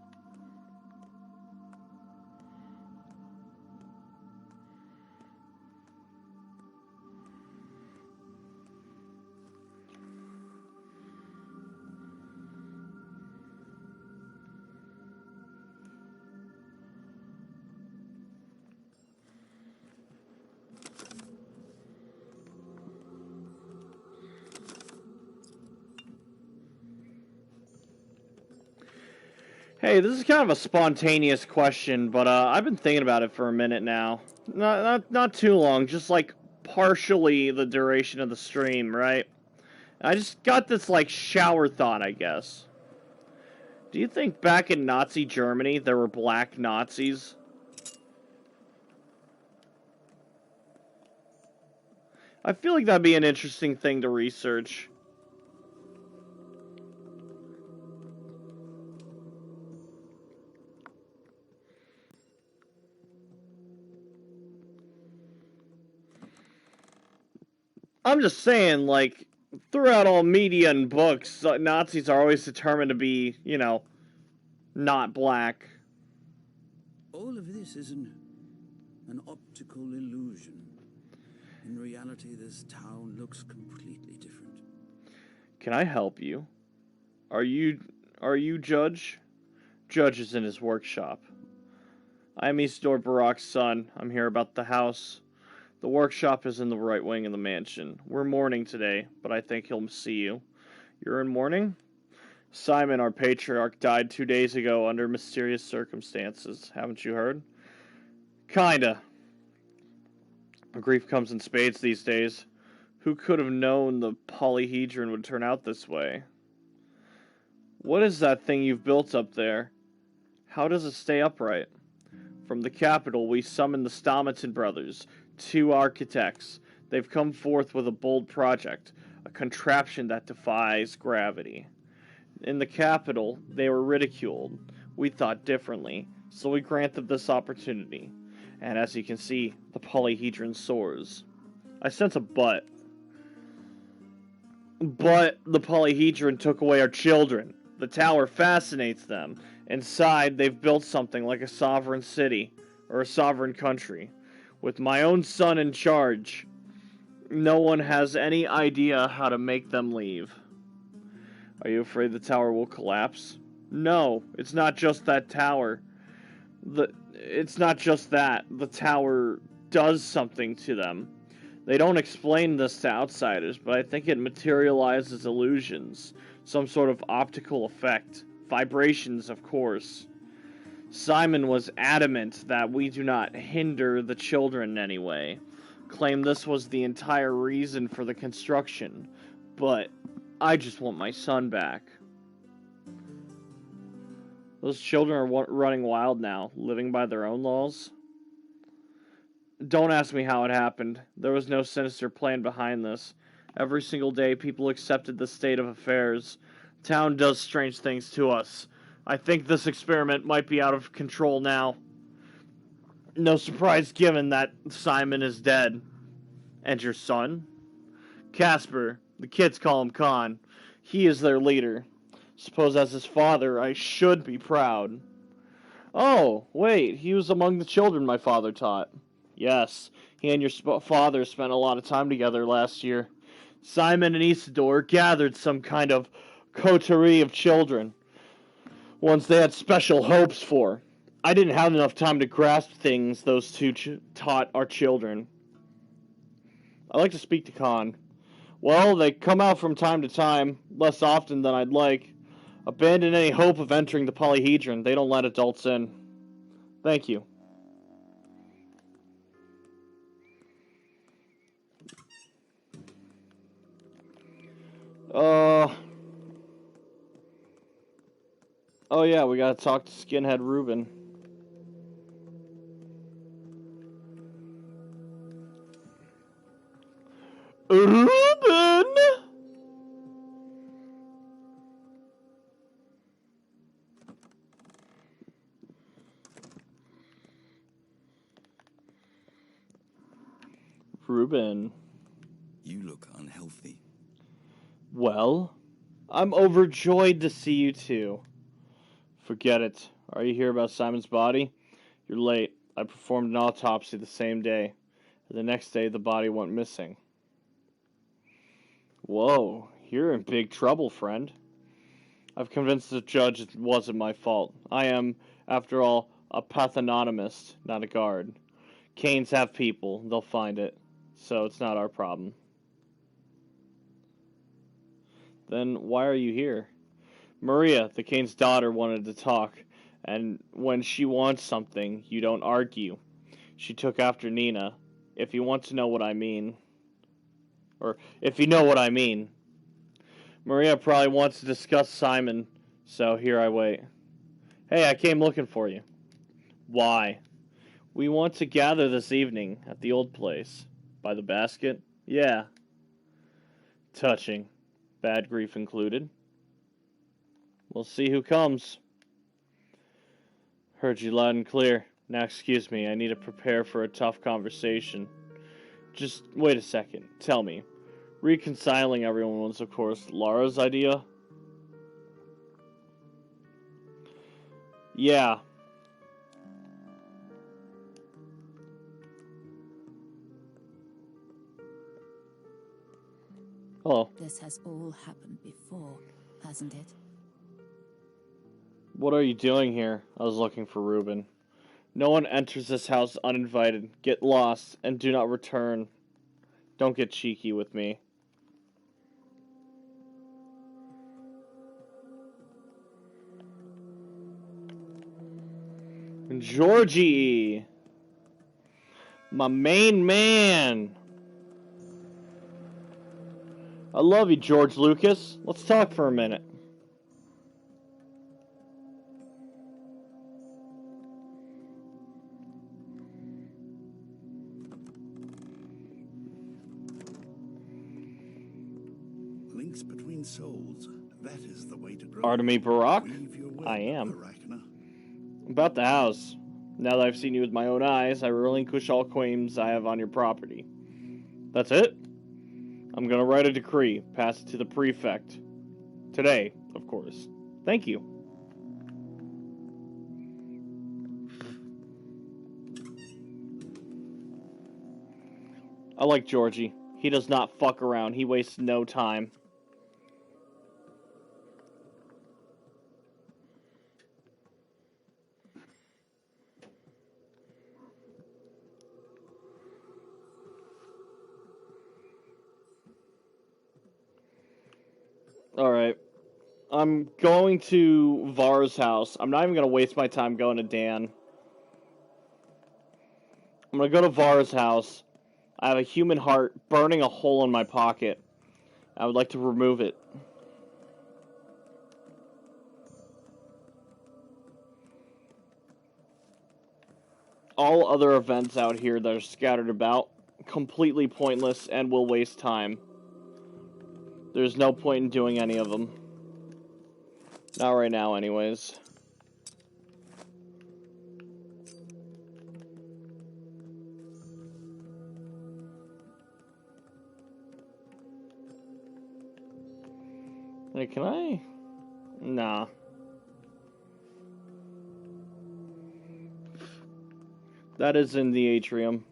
Hey, this is kind of a spontaneous question, but I've been thinking about it for a minute now. Not too long, just like partially the duration of the stream, right? I just got this like shower thought, I guess. Do you think back in Nazi Germany there were black Nazis? I feel like that'd be an interesting thing to research. I'm just saying, like, throughout all media and books, Nazis are always determined to be, you know, not black. All of this is an optical illusion. In reality, this town looks completely different. Can I help you? Are you Judge? Judge is in his workshop. I'm Isidore Barak's son. I'm here about the house. The workshop is in the right wing of the mansion. We're mourning today, but I think he'll see you. You're in mourning? Simon, our patriarch, died 2 days ago under mysterious circumstances. Haven't you heard? Kinda. Grief comes in spades these days. Who could have known the polyhedron would turn out this way? What is that thing you've built up there? How does it stay upright? From the capital, we summon the Stomaton brothers, 2 architects. They've come forth with a bold project, a contraption that defies gravity. In the capital, they were ridiculed. We thought differently, so we granted this opportunity. And as you can see, the polyhedron soars. I sense a but. But the polyhedron took away our children. The tower fascinates them. Inside, they've built something like a sovereign city, or a sovereign country. With my own son in charge, no one has any idea how to make them leave. Are you afraid the tower will collapse? No, it's not just that tower. It's not just that. The tower does something to them. They don't explain this to outsiders, but I think it materializes illusions. Some sort of optical effect. Vibrations, of course. Simon was adamant that we do not hinder the children in any way. Claimed this was the entire reason for the construction. But I just want my son back. Those children are running wild now, living by their own laws. Don't ask me how it happened. There was no sinister plan behind this. Every single day, people accepted the state of affairs. Town does strange things to us. I think this experiment might be out of control now. No surprise given that Simon is dead. And your son? Casper. The kids call him Khan. He is their leader. Suppose as his father, I should be proud. Oh, wait, he was among the children my father taught. Yes, he and your father spent a lot of time together last year. Simon and Isidore gathered some kind of coterie of children, ones they had special hopes for. I didn't have enough time to grasp things those two taught our children. I like to speak to Khan. Well, they come out from time to time, less often than I'd like. Abandon any hope of entering the polyhedron. They don't let adults in. Thank you. Oh yeah, we gotta talk to Skinhead Ruben. Ruben! Ruben. You look unhealthy. Well, I'm overjoyed to see you too. Forget it. Are you here about Simon's body? You're late. I performed an autopsy the same day. The next day, the body went missing. Whoa, you're in big trouble, friend. I've convinced the judge it wasn't my fault. I am, after all, a pathonomist, not a guard. Canes have people. They'll find it. So it's not our problem. Then why are you here? Maria, the Cane's daughter, wanted to talk, and when she wants something, you don't argue. She took after Nina. If you want to know what I mean, or if you know what I mean. Maria probably wants to discuss Simon, so here I wait. Hey, I came looking for you. Why? We want to gather this evening at the old place. By the basket? Yeah. Touching. Bad grief included. We'll see who comes. Heard you loud and clear. Now excuse me, I need to prepare for a tough conversation. Just wait a second. Tell me. Reconciling everyone was, of course, Lara's idea? Yeah. Hello. This has all happened before, hasn't it? What are you doing here? I was looking for Reuben. No one enters this house uninvited. Get lost and do not return. Don't get cheeky with me. Georgie! My main man! I love you, George Lucas. Let's talk for a minute. Links between souls. That is the way to grow. Artemy Barak? Weave your web, I am. Arachna. About the house. Now that I've seen you with my own eyes, I relinquish all claims I have on your property. That's it? I'm gonna write a decree, pass it to the prefect. Today, of course. Thank you. I like Georgie. He does not fuck around. He wastes no time. Alright. I'm going to Var's house. I'm not even going to waste my time going to Dan. I'm going to go to Var's house. I have a human heart burning a hole in my pocket. I would like to remove it. All other events out here that are scattered about, completely pointless and will waste time. There's no point in doing any of them. Not right now, anyways. Hey, can I? Nah. That is in the atrium.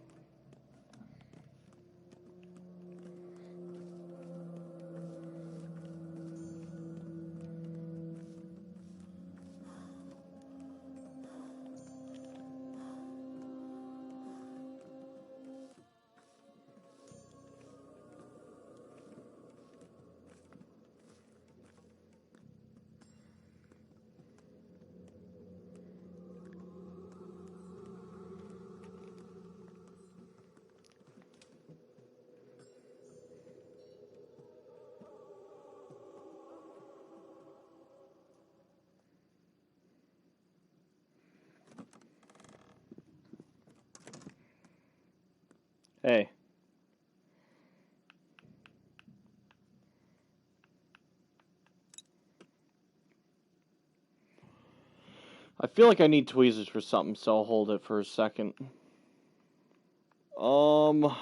Hey. I feel like I need tweezers for something, so I'll hold it for a second. Bum.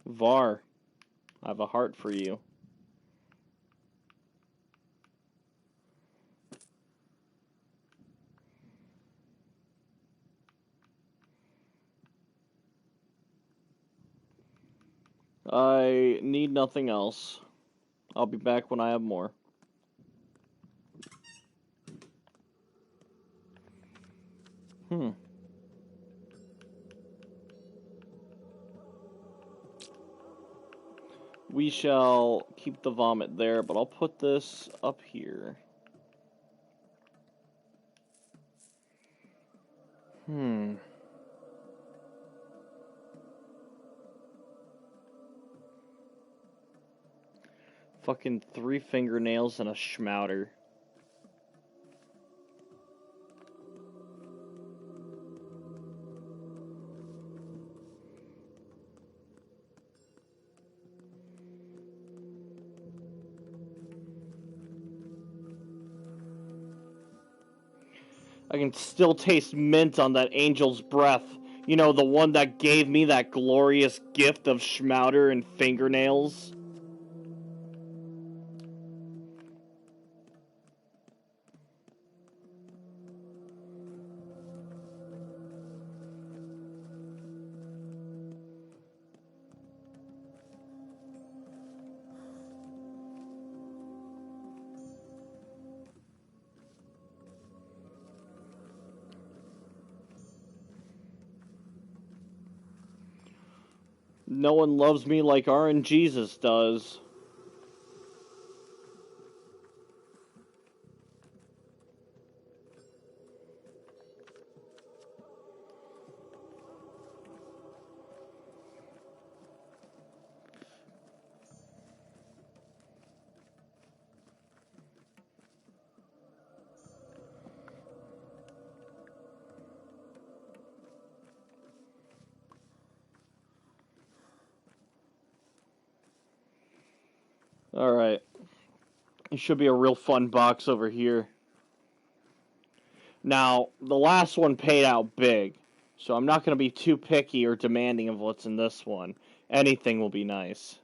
Var, I have a heart for you. I need nothing else. I'll be back when I have more. We shall keep the vomit there, but I'll put this up here. Fucking 3 fingernails and a schmouter. I can still taste mint on that angel's breath. You know, the one that gave me that glorious gift of schmouter and fingernails. No one loves me like RNGesus does. Alright. It should be a real fun box over here. Now, the last one paid out big, so I'm not going to be too picky or demanding of what's in this one. Anything will be nice.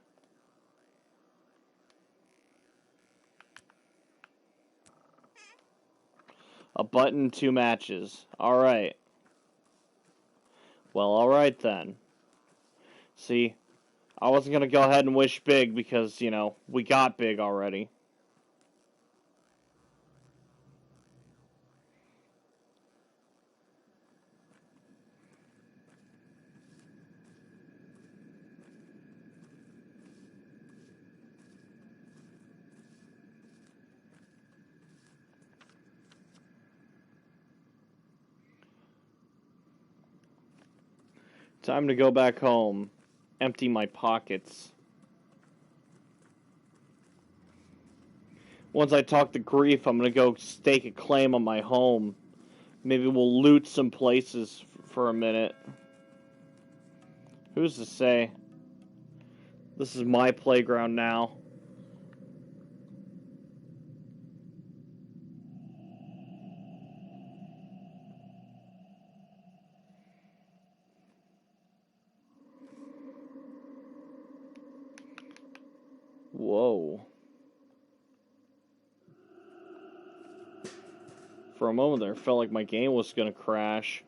A button, 2 matches. Alright. Well, alright then. See, I wasn't going to go ahead and wish big because, you know, we got big already. Time to go back home. Empty my pockets. Once I talk to Grief, I'm going to go stake a claim on my home. Maybe we'll loot some places for a minute. Who's to say? This is my playground now. Whoa. For a moment there, it felt like my game was going to crash.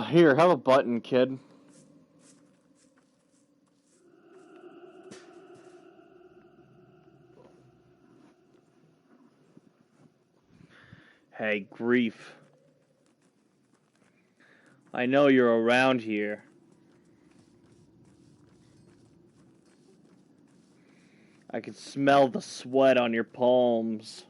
Here, have a button, kid. Hey, Grief. I know you're around here. I can smell the sweat on your palms.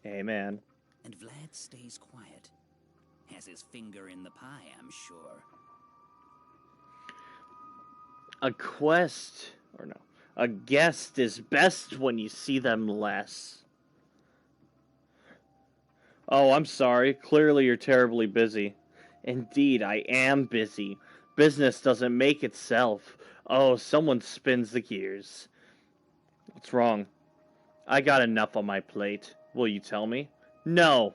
Amen. And Vlad stays quiet. Has his finger in the pie, I'm sure. A guest is best when you see them less. Oh, I'm sorry. Clearly you're terribly busy. Indeed, I am busy. Business doesn't make itself. Oh, someone spins the gears. What's wrong? I got enough on my plate. Will you tell me? No.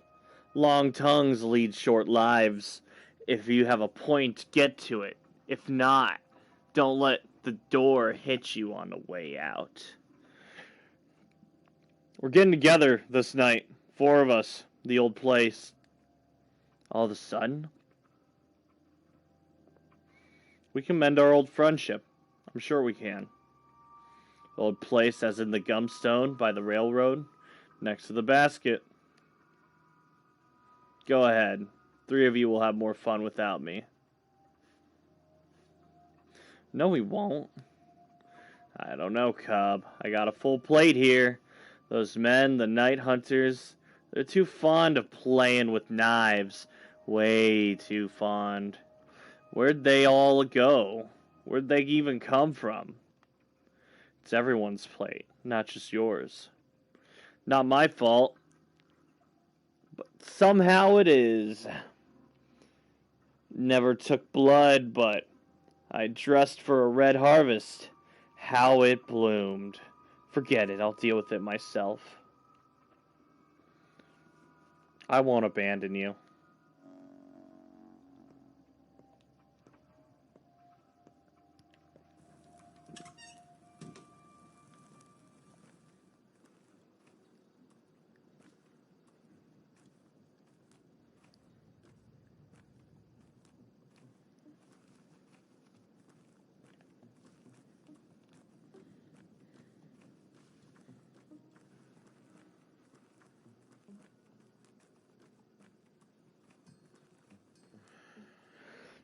Long tongues lead short lives. If you have a point, get to it. If not, don't let the door hit you on the way out. We're getting together this night. 4 of us. The old place. All of a sudden, we can mend our old friendship. I'm sure we can. The old place as in the gumstone by the railroad, next to the basket. Go ahead. 3 of you will have more fun without me. No, we won't. I don't know, Cub. I got a full plate here. Those men, the night hunters, they're too fond of playing with knives. Way too fond. Where'd they all go? Where'd they even come from? It's everyone's plate, not just yours. Not my fault. But somehow it is. Never took blood, but I dressed for a red harvest. How it bloomed. Forget it, I'll deal with it myself. I won't abandon you.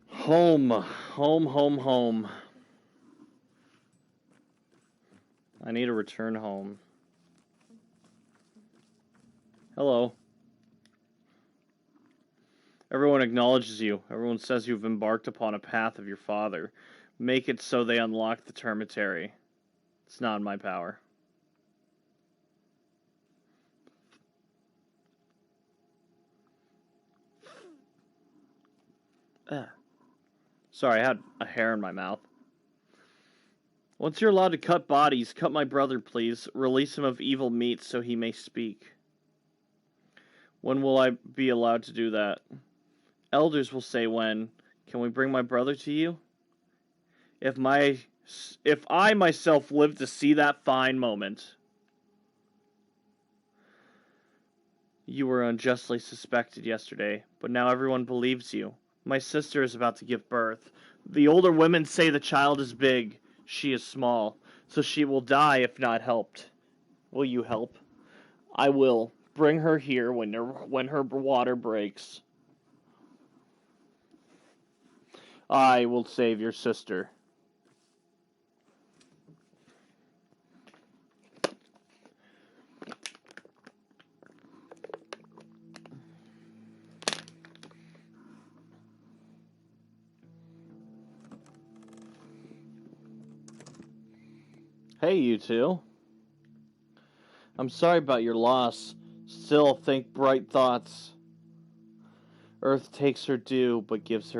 Home. Home, home, home. I need to return home. Hello. Everyone acknowledges you. Everyone says you've embarked upon a path of your father. Make it so they unlock the termitary. It's not in my power. Sorry, I had a hair in my mouth. Once you're allowed to cut bodies, cut my brother, please. Release him of evil meat so he may speak. When will I be allowed to do that? Elders will say when. Can we bring my brother to you? If I myself live to see that fine moment. You were unjustly suspected yesterday, but now everyone believes you. My sister is about to give birth. The older women say the child is big. She is small, so she will die if not helped. Will you help? I will. Bring her here when her water breaks. I will save your sister. Hey, you two. I'm sorry about your loss. Still think bright thoughts. Earth takes her due, but gives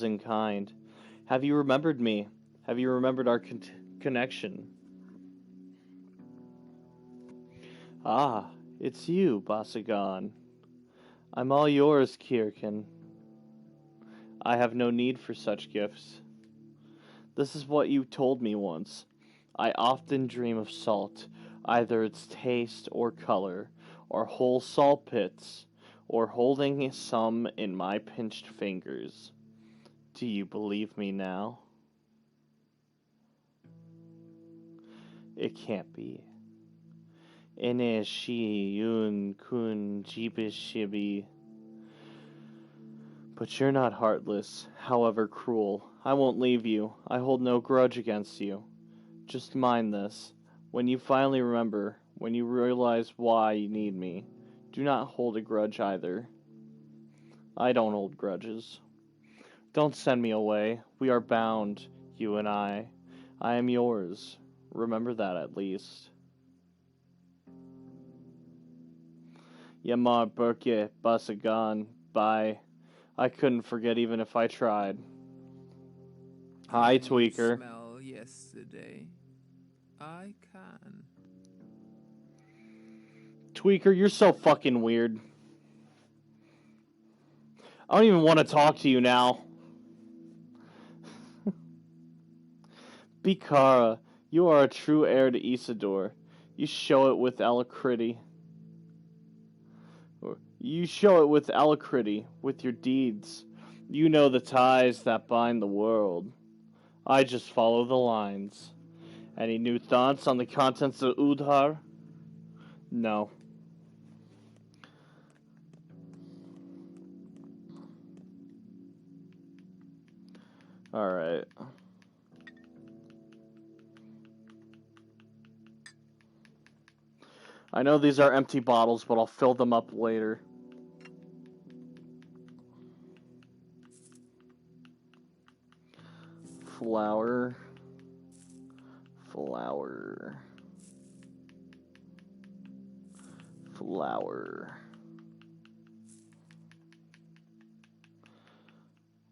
in kind. Have you remembered me? Have you remembered our connection? Ah, it's you, Basagan. I'm all yours, Kirkin. I have no need for such gifts. This is what you told me once. I often dream of salt, either its taste or color, or whole salt pits, or holding some in my pinched fingers. Do you believe me now? It can't be. Ine shi yun kun jibishibi. But you're not heartless, however cruel. I won't leave you. I hold no grudge against you. Just mind this. When you finally remember, when you realize why you need me, Do not hold a grudge either. I don't hold grudges. Don't send me away. We are bound, you and I. I am yours. Remember that at least. Yamar Burke Basagan. Bye. I couldn't forget even if I tried. Hi, Can you Tweaker. smell yesterday? I can. Tweaker, you're so fucking weird. I don't even want to talk to you now. Bikara, you are a true heir to Isidore. You show it with alacrity. You show it with alacrity, with your deeds. You know the ties that bind the world. I just follow the lines. Any new thoughts on the contents of Udhar? No. Alright. I know these are empty bottles, but I'll fill them up later. Flour. Flour. Flour.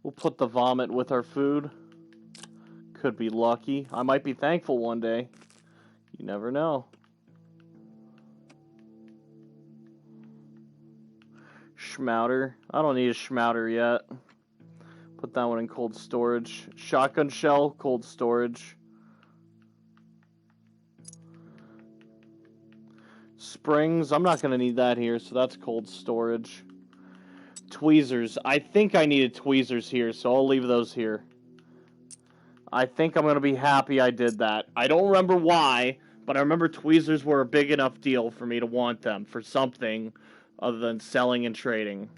We'll put the vomit with our food. Could be lucky. I might be thankful one day. You never know. Schmouter. I don't need a schmouter yet. Put that one in cold storage. Shotgun shell, cold storage. Springs. I'm not going to need that here, so that's cold storage. Tweezers. I think I needed tweezers here, so I'll leave those here. I think I'm going to be happy I did that. I don't remember why, but I remember tweezers were a big enough deal for me to want them for something other than selling and trading.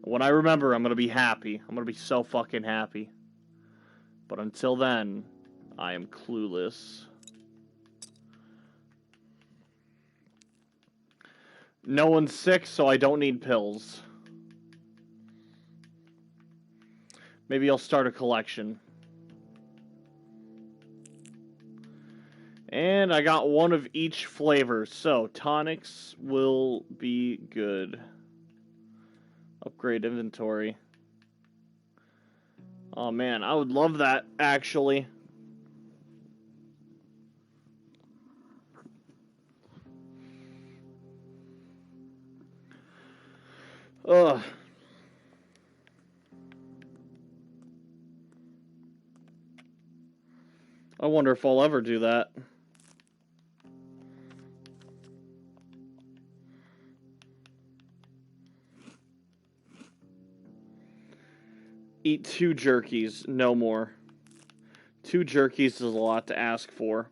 When I remember, I'm going to be happy. I'm going to be so fucking happy. But until then, I am clueless. No one's sick, so I don't need pills. Maybe I'll start a collection. And I got one of each flavor, so tonics will be good. Upgrade inventory. Oh man, I would love that, actually. Ugh. I wonder if I'll ever do that. Eat 2 jerkies, no more. 2 jerkies is a lot to ask for.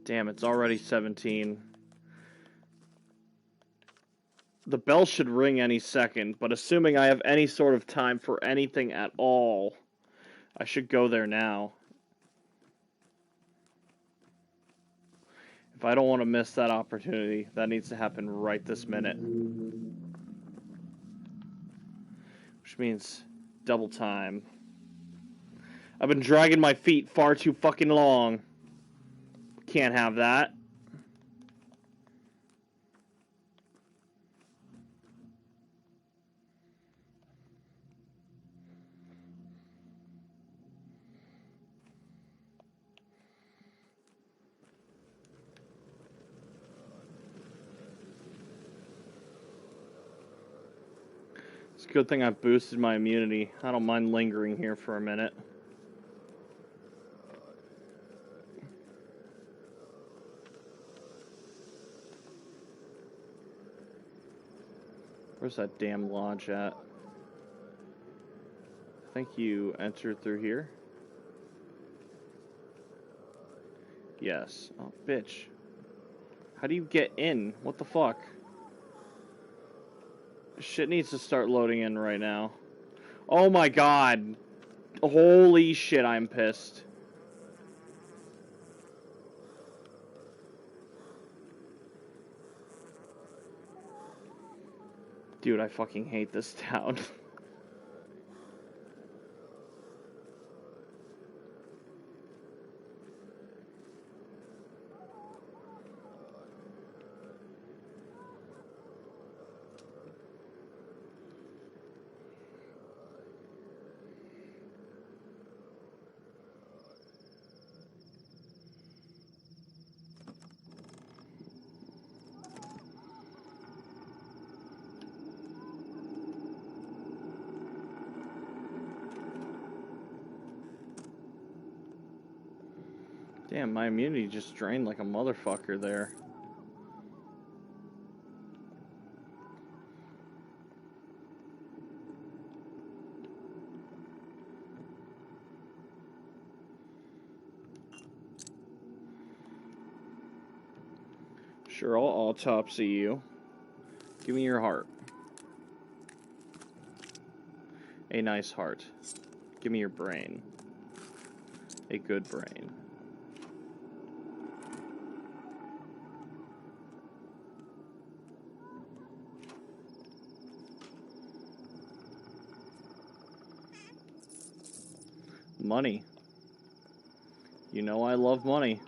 Damn, it's already 17. The bell should ring any second, but assuming I have any sort of time for anything at all, I should go there now. If I don't want to miss that opportunity, that needs to happen right this minute. Which means double time. I've been dragging my feet far too fucking long. Can't have that. It's a good thing I've boosted my immunity. I don't mind lingering here for a minute. Where's that damn lodge at? I think you entered through here. Yes. Oh, bitch. How do you get in? What the fuck? Shit needs to start loading in right now. Oh my god. Holy shit, I'm pissed. Dude, I fucking hate this town. Damn, my immunity just drained like a motherfucker there. Sure, I'll autopsy you. Give me your heart. A nice heart. Give me your brain. A good brain. Money. You know I love money.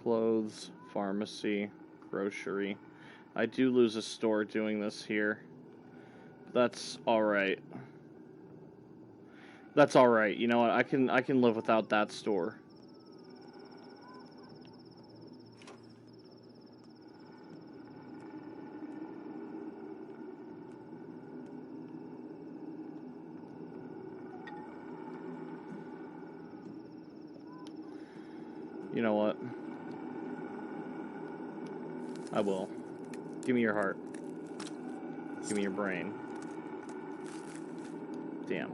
Clothes, pharmacy, grocery. I do lose a store doing this here. That's alright. That's alright. You know what? I can live without that store. You know what? I will. Give me your heart. Give me your brain. Damn.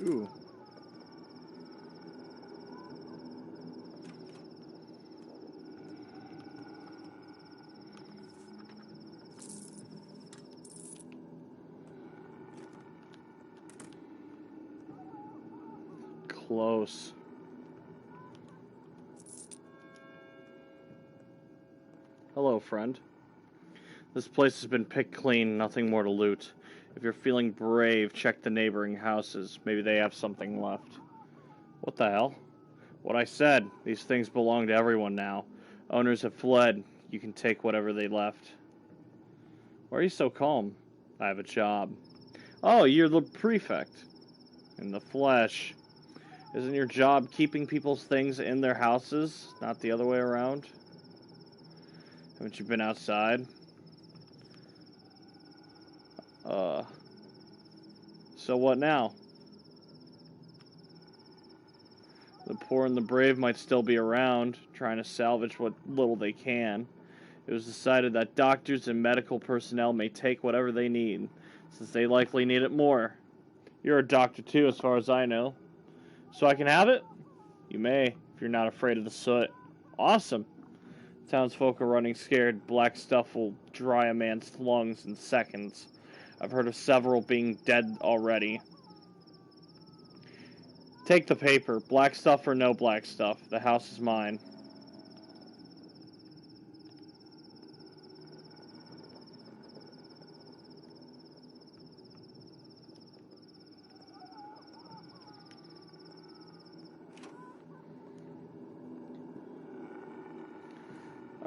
Ooh. Close. Hello, friend. This place has been picked clean, nothing more to loot. If you're feeling brave, check the neighboring houses. Maybe they have something left. What the hell? What I said. These things belong to everyone now. Owners have fled. You can take whatever they left. Why are you so calm? I have a job. Oh, you're the prefect. In the flesh. Isn't your job keeping people's things in their houses, not the other way around? Haven't you been outside? So what now? The poor and the brave might still be around, trying to salvage what little they can. It was decided that doctors and medical personnel may take whatever they need, since they likely need it more. You're a doctor too, as far as I know. So I can have it? You may, if you're not afraid of the soot. Awesome. Townsfolk are running scared. Black stuff will dry a man's lungs in seconds. I've heard of several being dead already. Take the paper. Black stuff or no black stuff. The house is mine.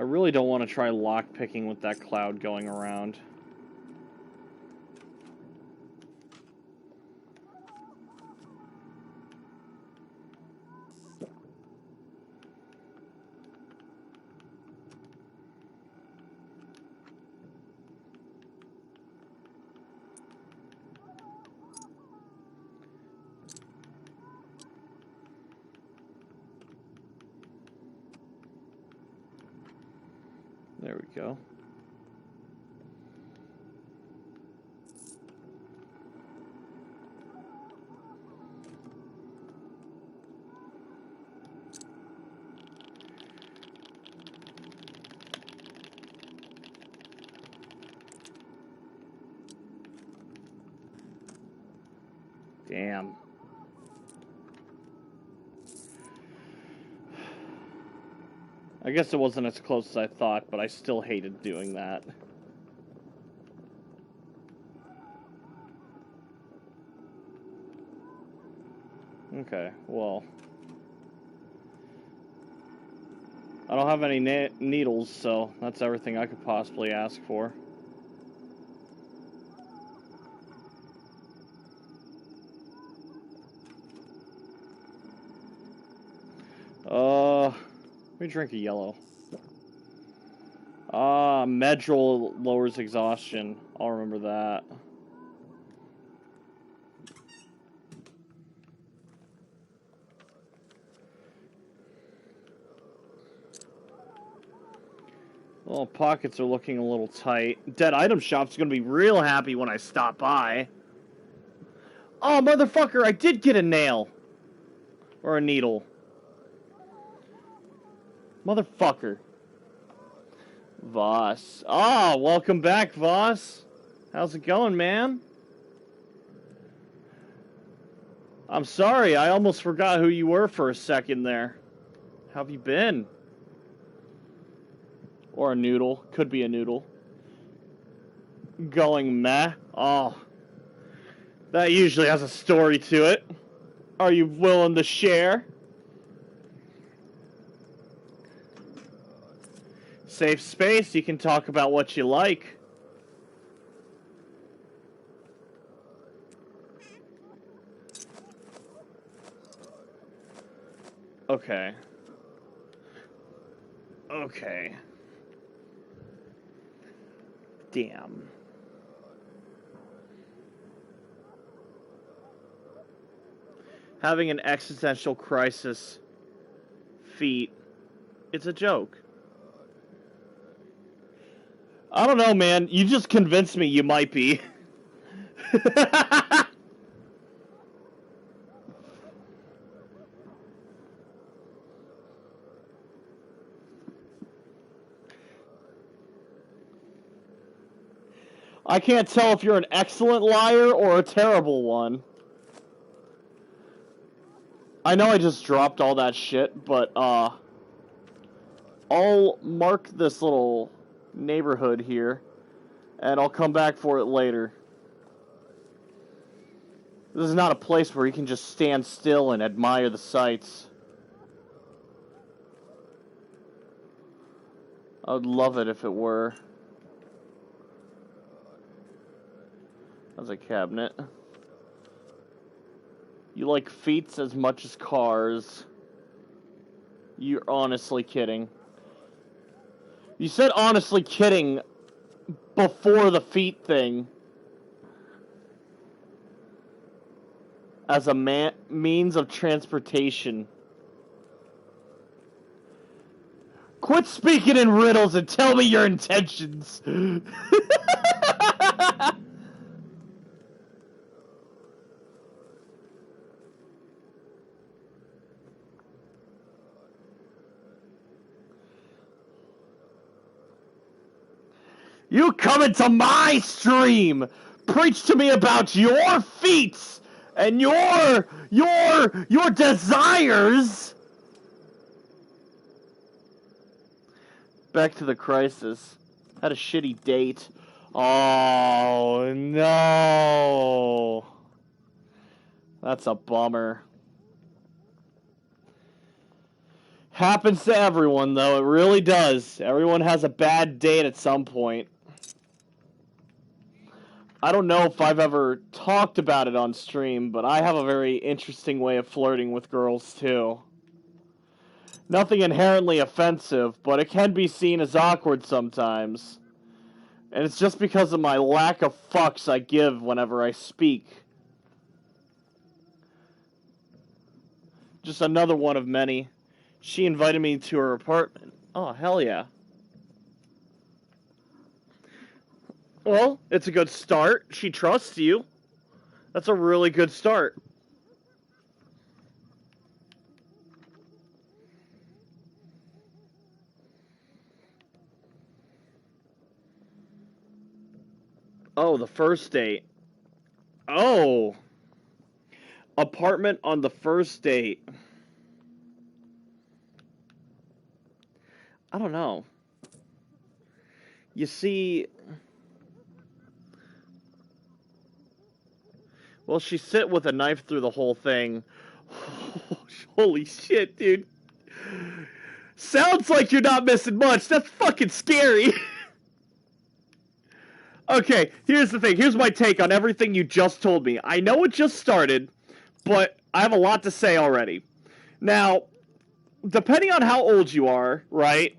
really don't want to try lockpicking with that cloud going around. There we go. Damn. I guess it wasn't as close as I thought, but I still hated doing that. Okay, well. I don't have any needles, so that's everything I could possibly ask for. Let me drink a yellow. Medrol lowers exhaustion. I'll remember that. Well, pockets are looking a little tight. Dead Item Shop's gonna be real happy when I stop by. Oh, motherfucker, I did get a nail. Or a needle. Motherfucker. Voss. Ah, welcome back, Voss. How's it going, man? I'm sorry, I almost forgot who you were for a second there. How have you been? Or a noodle. Could be a noodle. Going meh. Oh. That usually has a story to it. Are you willing to share? Safe space, you can talk about what you like. Okay. Okay. Damn. Having an existential crisis feat, it's a joke. I don't know, man. You just convinced me you might be. I can't tell if you're an excellent liar or a terrible one. I know I just dropped all that shit, but, I'll mark this little neighborhood here, and I'll come back for it later. This is not a place where you can just stand still and admire the sights. I would love it if it were. That's a cabinet. You like feats as much as cars. You're honestly kidding. You said honestly kidding before the feet thing. As a means of transportation. Quit speaking in riddles and tell me your intentions. You come into my stream, preach to me about your feats and your desires. Back to the crisis. Had a shitty date. Oh no. That's a bummer. Happens to everyone, though. It really does. Everyone has a bad date at some point. I don't know if I've ever talked about it on stream, but I have a very interesting way of flirting with girls, too. Nothing inherently offensive, but it can be seen as awkward sometimes. And it's just because of my lack of fucks I give whenever I speak. Just another one of many. She invited me to her apartment. Oh, hell yeah. Well, it's a good start. She trusts you. That's a really good start. Oh, the first date. Oh. Apartment on the first date. I don't know. You see... Well, she sit with a knife through the whole thing. Holy shit, dude. Sounds like you're not missing much. That's fucking scary. Okay, here's the thing. Here's my take on everything you just told me. I know it just started, but I have a lot to say already. Now, depending on how old you are, right?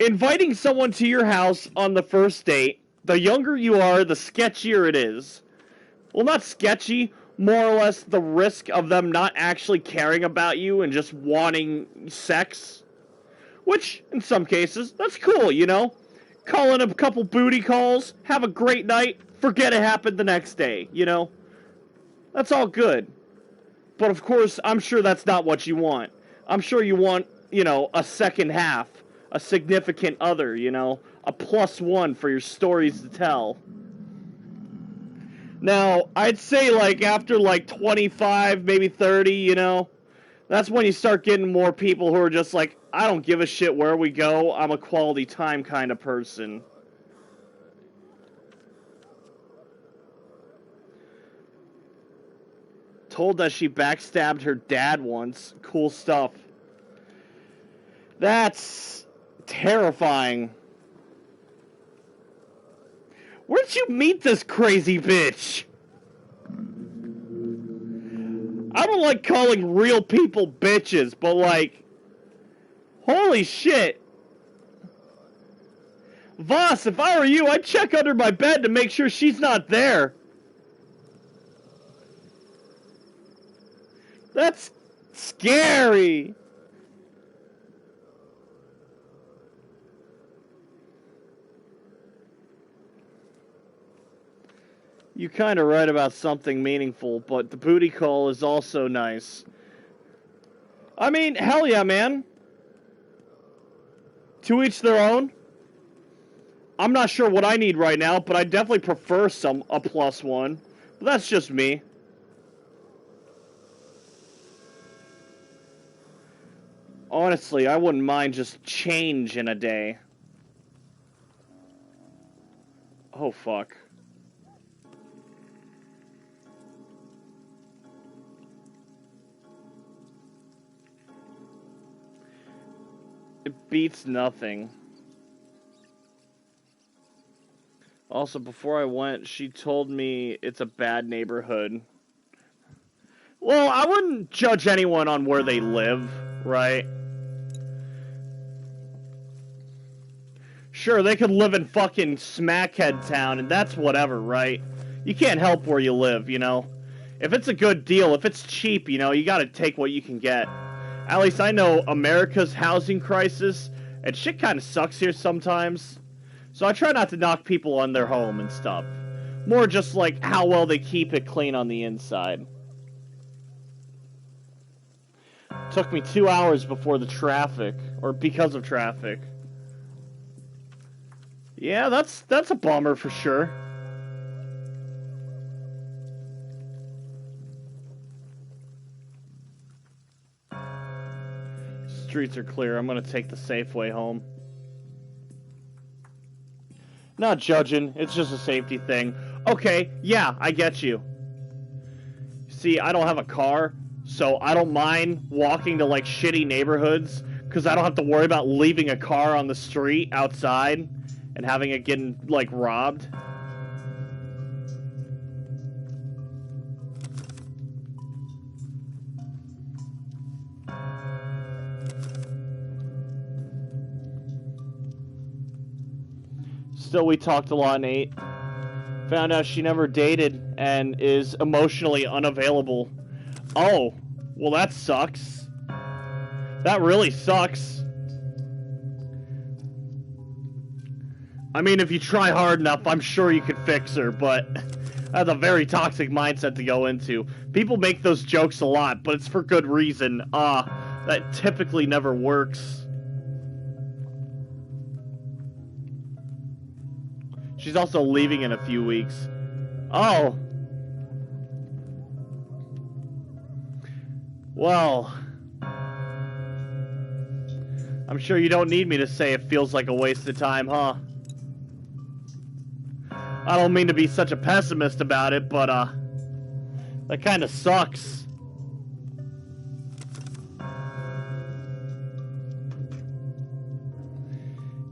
Inviting someone to your house on the first date, the younger you are, the sketchier it is. Well, not sketchy, more or less the risk of them not actually caring about you and just wanting sex. Which, in some cases, that's cool, you know? Call in a couple booty calls, have a great night, forget it happened the next day, you know? That's all good. But of course, I'm sure that's not what you want. I'm sure you want, you know, a second half, a significant other, you know? A +1 for your stories to tell. Now, I'd say, like, after, like, 25, maybe 30, you know, that's when you start getting more people who are just like, I don't give a shit where we go, I'm a quality time kind of person. Told that she backstabbed her dad once. Cool stuff. That's terrifying. Where'd you meet this crazy bitch? I don't like calling real people bitches, but like, holy shit. Voss, if I were you, I'd check under my bed to make sure she's not there. That's scary. You kind of right about something meaningful, but the booty call is also nice. I mean, hell yeah, man. To each their own. I'm not sure what I need right now, but I definitely prefer a +1. But that's just me. Honestly, I wouldn't mind just change in a day. Oh, fuck. It beats nothing. Also, before I went, she told me it's a bad neighborhood. Well, I wouldn't judge anyone on where they live, right? Sure, they could live in fucking Smackhead Town, and that's whatever, right? You can't help where you live, you know? If it's a good deal, if it's cheap, you know, you gotta take what you can get. At least I know America's housing crisis, and shit kinda sucks here sometimes. So I try not to knock people on their home and stuff. More just like how well they keep it clean on the inside. Took me 2 hours before the traffic, or because of traffic. Yeah, that's a bummer for sure. Streets are clear. I'm gonna take the safe way home. Not judging, it's just a safety thing. Okay, yeah, I get you. See, I don't have a car, so I don't mind walking to, like, shitty neighborhoods, because I don't have to worry about leaving a car on the street outside and having it getting, like, robbed. Still, we talked a lot, Nate. Found out she never dated and is emotionally unavailable. Oh, well, that sucks. That really sucks. I mean, if you try hard enough, I'm sure you could fix her, but that's a very toxic mindset to go into. People make those jokes a lot, but it's for good reason. That typically never works. She's also leaving in a few weeks. Oh. Well. I'm sure you don't need me to say it feels like a waste of time, huh? I don't mean to be such a pessimist about it, but, that kind of sucks.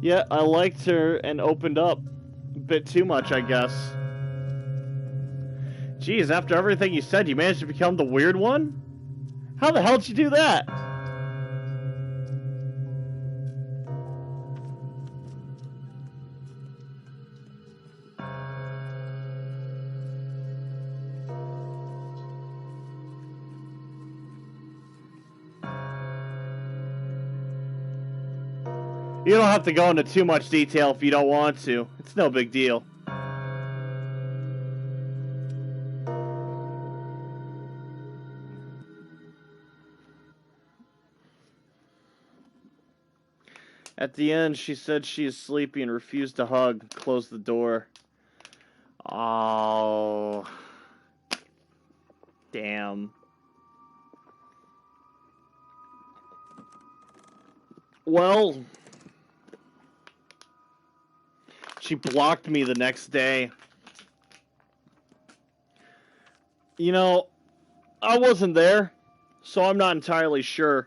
Yeah, I liked her and opened up a bit too much, I guess. Geez, after everything you said, you managed to become the weird one? How the hell did you do that? You don't have to go into too much detail if you don't want to. It's no big deal. At the end, she said she is sleepy and refused to hug, closed the door. Oh. Damn. Well, she blocked me the next day. You know, I wasn't there, so I'm not entirely sure.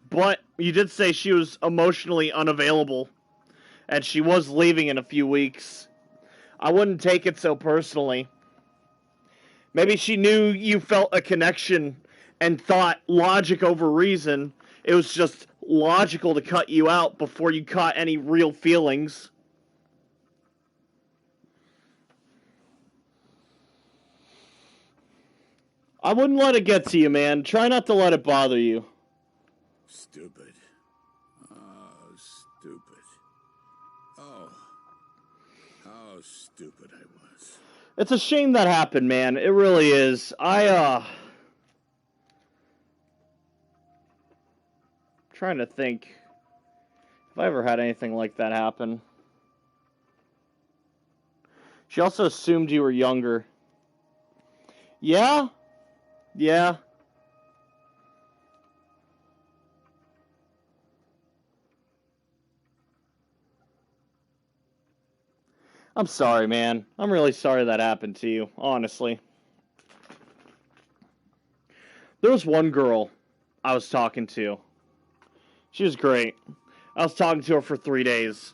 But you did say she was emotionally unavailable, and she was leaving in a few weeks. I wouldn't take it so personally. Maybe she knew you felt a connection and thought logic over reason. It was just logical to cut you out before you caught any real feelings. I wouldn't let it get to you, man. Try not to let it bother you. Stupid. Oh, stupid. Oh, how stupid I was. It's a shame that happened, man. It really is. Trying to think if I ever had anything like that happen. She also assumed you were younger. Yeah? Yeah. I'm sorry, man. I'm really sorry that happened to you, honestly. There was one girl I was talking to. She was great. I was talking to her for 3 days.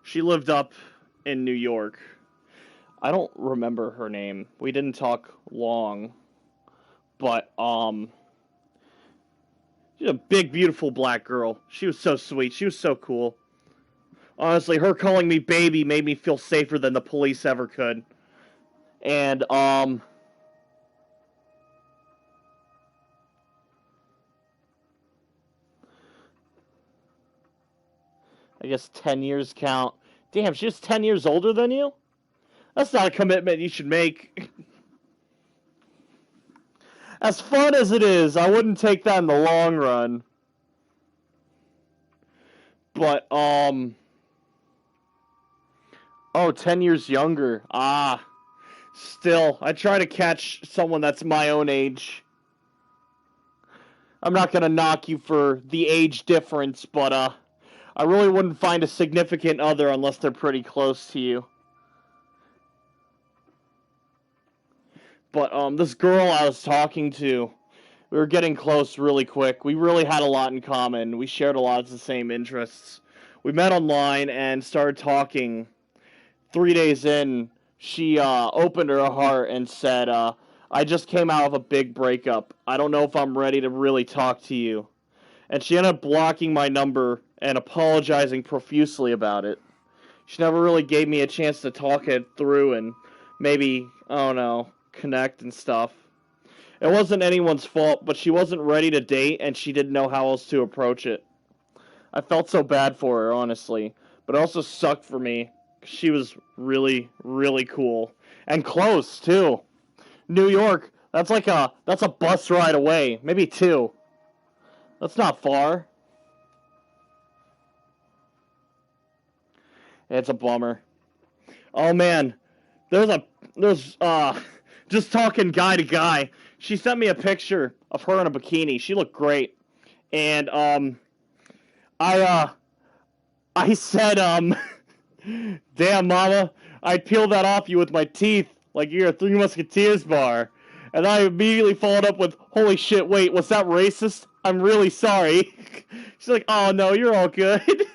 She lived up in New York. I don't remember her name. We didn't talk long. But, she's a big, beautiful black girl. She was so sweet. She was so cool. Honestly, her calling me baby made me feel safer than the police ever could. And, I guess 10 years count. Damn, she's 10 years older than you? That's not a commitment you should make. As fun as it is, I wouldn't take that in the long run. But, oh, 10 years younger. Still, I try to catch someone that's my own age. I'm not gonna knock you for the age difference, but, I really wouldn't find a significant other unless they're pretty close to you. But, this girl I was talking to, We were getting close really quick. We really had a lot in common. We shared a lot of the same interests. We met online and started talking. 3 days in, she opened her heart and said, I just came out of a big breakup. I don't know if I'm ready to really talk to you. And she ended up blocking my number and apologizing profusely about it. She never really gave me a chance to talk it through and maybe, I don't know, connect and stuff. It wasn't anyone's fault, but she wasn't ready to date and she didn't know how else to approach it. I felt so bad for her, honestly, but it also sucked for me. She was really, really cool. And close, too. New York, that's a bus ride away. Maybe 2. That's not far. It's a bummer. Oh man, there's just talking guy to guy. She sent me a picture of her in a bikini. She looked great. And I said damn mama, I'd peel that off you with my teeth like you're a Three Musketeers bar. And I immediately followed up with, holy shit, wait, was that racist? I'm really sorry. She's like, oh no, you're all good.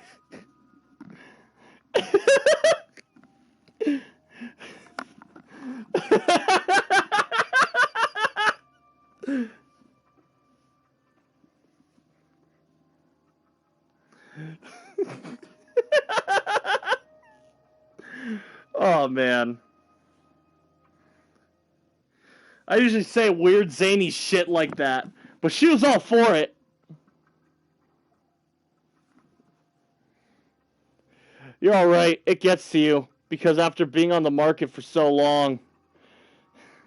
Oh man. I usually say weird zany shit like that, but she was all for it. You're alright, it gets to you, because after being on the market for so long.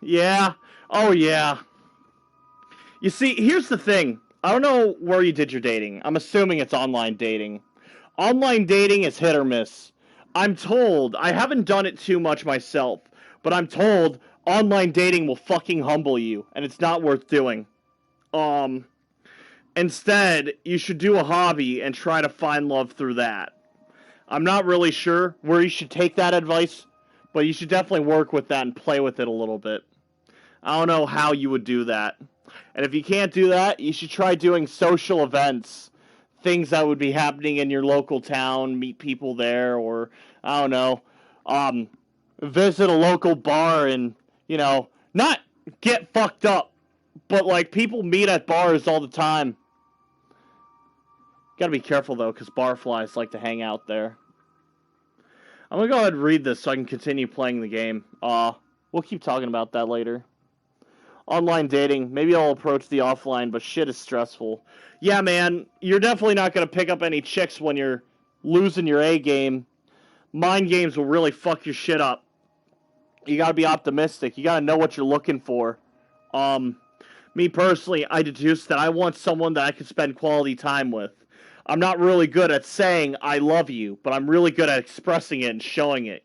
Yeah, oh yeah. You see, here's the thing. I don't know where you did your dating. I'm assuming it's online dating. Online dating is hit or miss. I'm told, I haven't done it too much myself, but I'm told online dating will fucking humble you, and it's not worth doing. Instead, you should do a hobby and try to find love through that. I'm not really sure where you should take that advice, but you should definitely work with that and play with it a little bit. I don't know how you would do that. And if you can't do that, you should try doing social events. Things that would be happening in your local town, meet people there, or, I don't know, visit a local bar and, not get fucked up, but, like, people meet at bars all the time. Gotta be careful, though, because barflies like to hang out there. I'm gonna go ahead and read this so I can continue playing the game. We'll keep talking about that later. Online dating. Maybe I'll approach the offline, but shit is stressful. Yeah, man, you're definitely not gonna pick up any chicks when you're losing your A game. Mind games will really fuck your shit up. You gotta be optimistic. You gotta know what you're looking for. Me personally, I deduce that I want someone that I can spend quality time with. I'm not really good at saying I love you, but I'm really good at expressing it and showing it,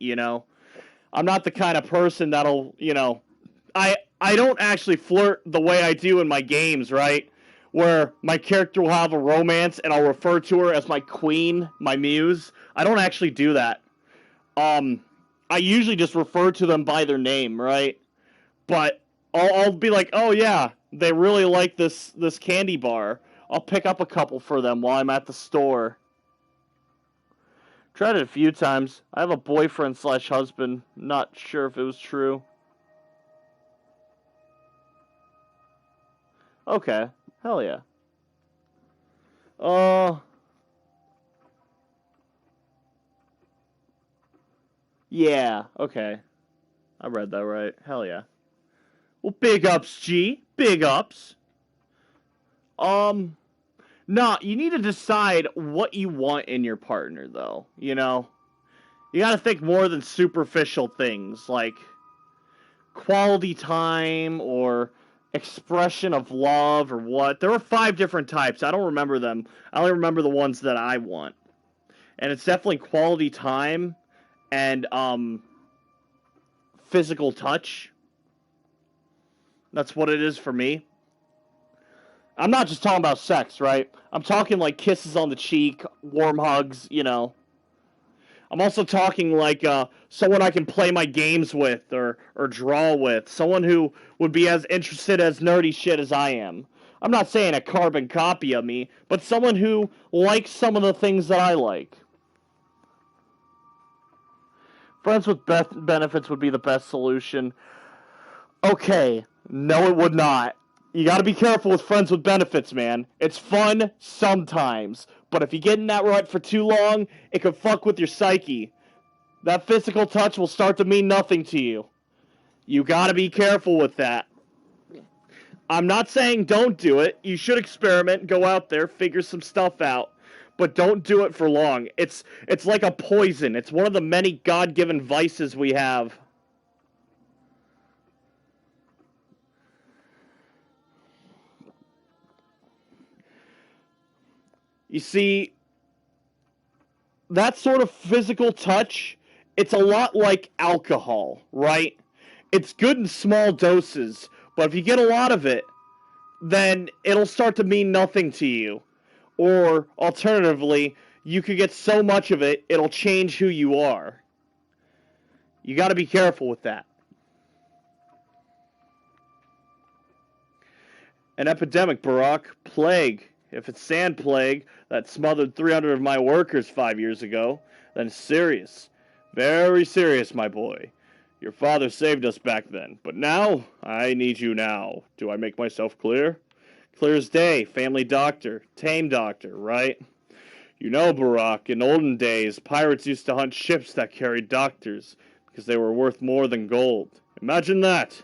I'm not the kind of person that'll, I don't actually flirt the way I do in my games, right? Where my character will have a romance and I'll refer to her as my queen, my muse. I don't actually do that. I usually just refer to them by their name, right? But I'll be like, oh yeah, they really like this candy bar. I'll pick up a couple for them while I'm at the store. Tried it a few times. I have a boyfriend/husband. Not sure if it was true. Okay. Hell yeah. Yeah. Okay. I read that right. Hell yeah. Well, big ups, G. Big ups. Nah, you need to decide what you want in your partner, though. You gotta think more than superficial things, like quality time or expression of love or what. There are 5 different types. I don't remember them. I only remember the ones that I want. And it's definitely quality time and, physical touch. That's what it is for me. I'm not just talking about sex, right? I'm talking like kisses on the cheek, warm hugs, I'm also talking like someone I can play my games with or draw with. Someone who would be as interested as nerdy shit as I am. I'm not saying a carbon copy of me, but someone who likes some of the things that I like. Friends with benefits would be the best solution. Okay, no it would not. You gotta be careful with friends with benefits, man. It's fun sometimes, but if you get in that rut for too long, it could fuck with your psyche. That physical touch will start to mean nothing to you. You gotta be careful with that. I'm not saying don't do it. You should experiment, go out there, figure some stuff out. But don't do it for long. It's like a poison. It's one of the many God-given vices we have. You see, that sort of physical touch, it's a lot like alcohol, right? It's good in small doses, but if you get a lot of it, then it'll start to mean nothing to you. Or, alternatively, you could get so much of it, it'll change who you are. You gotta be careful with that. An epidemic, Barack. Plague. If it's sand plague that smothered 300 of my workers 5 years ago, then it's serious. Very serious, my boy. Your father saved us back then, but now, I need you now. Do I make myself clear? Clear as day, family doctor, tame doctor, right? You know, Barack, in olden days, pirates used to hunt ships that carried doctors, because they were worth more than gold. Imagine that!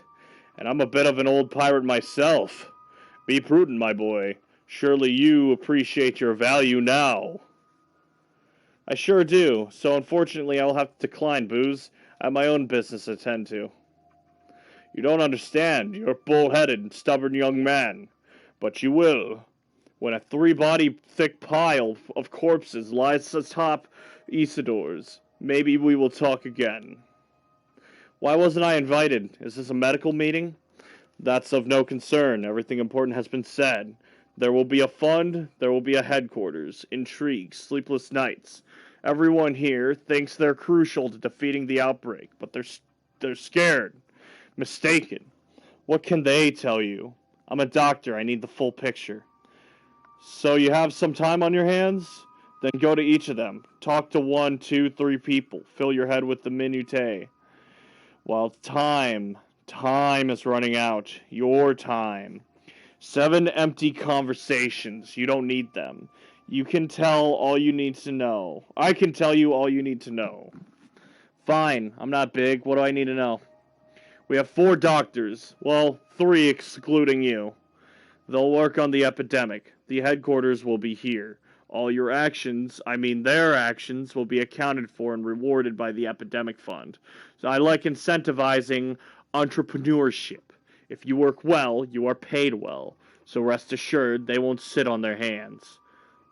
And I'm a bit of an old pirate myself. Be prudent, my boy. Surely you appreciate your value now. I sure do, so unfortunately I'll have to decline, Booze. I have my own business to attend to. You don't understand. You're a bull-headed and stubborn young man. But you will. When a 3-body thick pile of corpses lies atop Isidore's, maybe we will talk again. Why wasn't I invited? Is this a medical meeting? That's of no concern. Everything important has been said. There will be a fund, there will be a headquarters, intrigue, sleepless nights. Everyone here thinks they're crucial to defeating the outbreak, but they're scared, mistaken. What can they tell you? I'm a doctor, I need the full picture. So you have some time on your hands? Then go to each of them. Talk to 1, 2, 3 people. Fill your head with the minutiae. While time is running out. Your time. 7 empty conversations. You don't need them. You can tell all you need to know. I can tell you all you need to know. Fine. I'm not big. What do I need to know? We have 4 doctors. Well, 3 excluding you. They'll work on the epidemic. The headquarters will be here. All your actions, their actions, will be accounted for and rewarded by the epidemic fund. So I like incentivizing entrepreneurship. If you work well, you are paid well. So rest assured, they won't sit on their hands.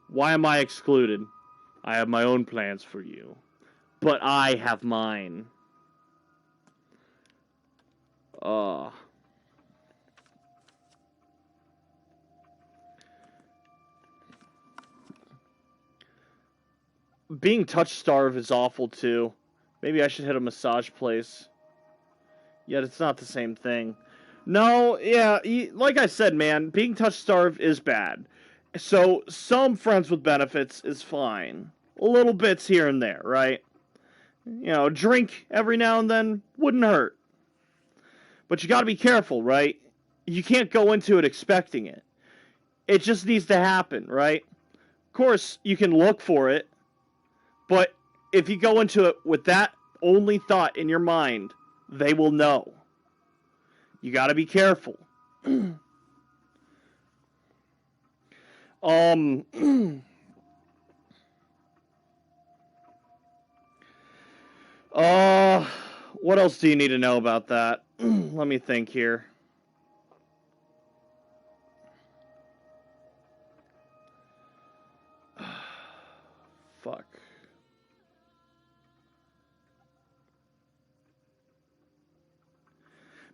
Why am I excluded? I have my own plans for you. But I have mine. Being touch-starved is awful, too. Maybe I should hit a massage place. Yet it's not the same thing. No, yeah, like I said, man, being touch-starved is bad. So, some friends with benefits is fine. Little bits here and there, right? You know, drink every now and then wouldn't hurt. But you gotta be careful, right? You can't go into it expecting it. It just needs to happen, right? Of course, you can look for it. But if you go into it with that only thought in your mind, they will know. You gotta be careful. What else do you need to know about that? Let me think here. Fuck.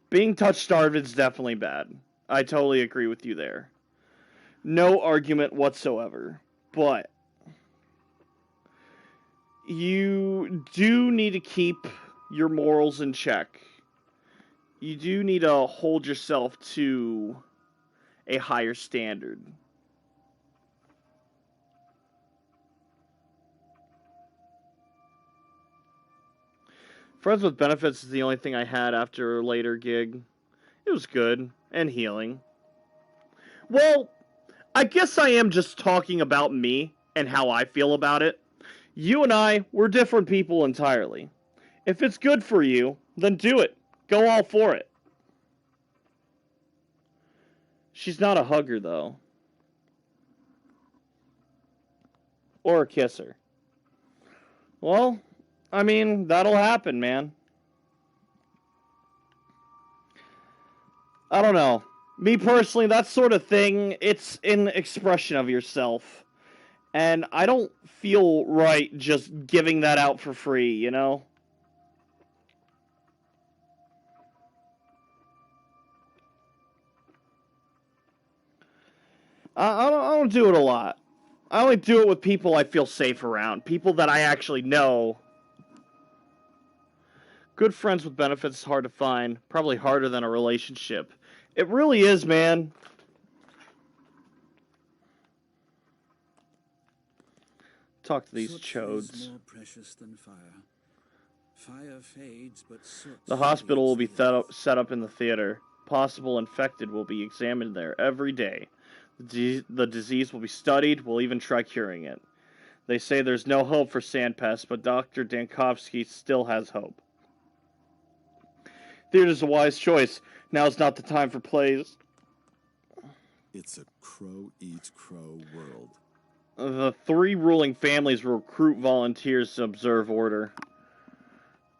Being touch-starved is definitely bad. I totally agree with you there. No argument whatsoever. But you do need to keep your morals in check. You do need to hold yourself to a higher standard. Friends with Benefits is the only thing I had after a later gig. It was good and healing. Well, I guess I am just talking about me and how I feel about it. You and I, we're different people entirely. If it's good for you, then do it. Go all for it. She's not a hugger, though. Or a kisser. Well, I mean, that'll happen, man. I don't know. Me personally, that sort of thing, it's an expression of yourself. And I don't feel right just giving that out for free, you know? I don't do it a lot. I only do it with people I feel safe around. People that I actually know. Good friends with benefits is hard to find. Probably harder than a relationship. It really is, man. Talk to these Soot chodes. is more precious than fire. Fire fades, but soot The hospital will be feeds the earth. set up in the theater. Possible infected will be examined there every day. The disease will be studied. We'll even try curing it. They say there's no hope for Sandpest, but Dr. Dankovsky still has hope. Theater's a wise choice. Now's not the time for plays. It's a crow eats crow world. The 3 ruling families will recruit volunteers to observe order.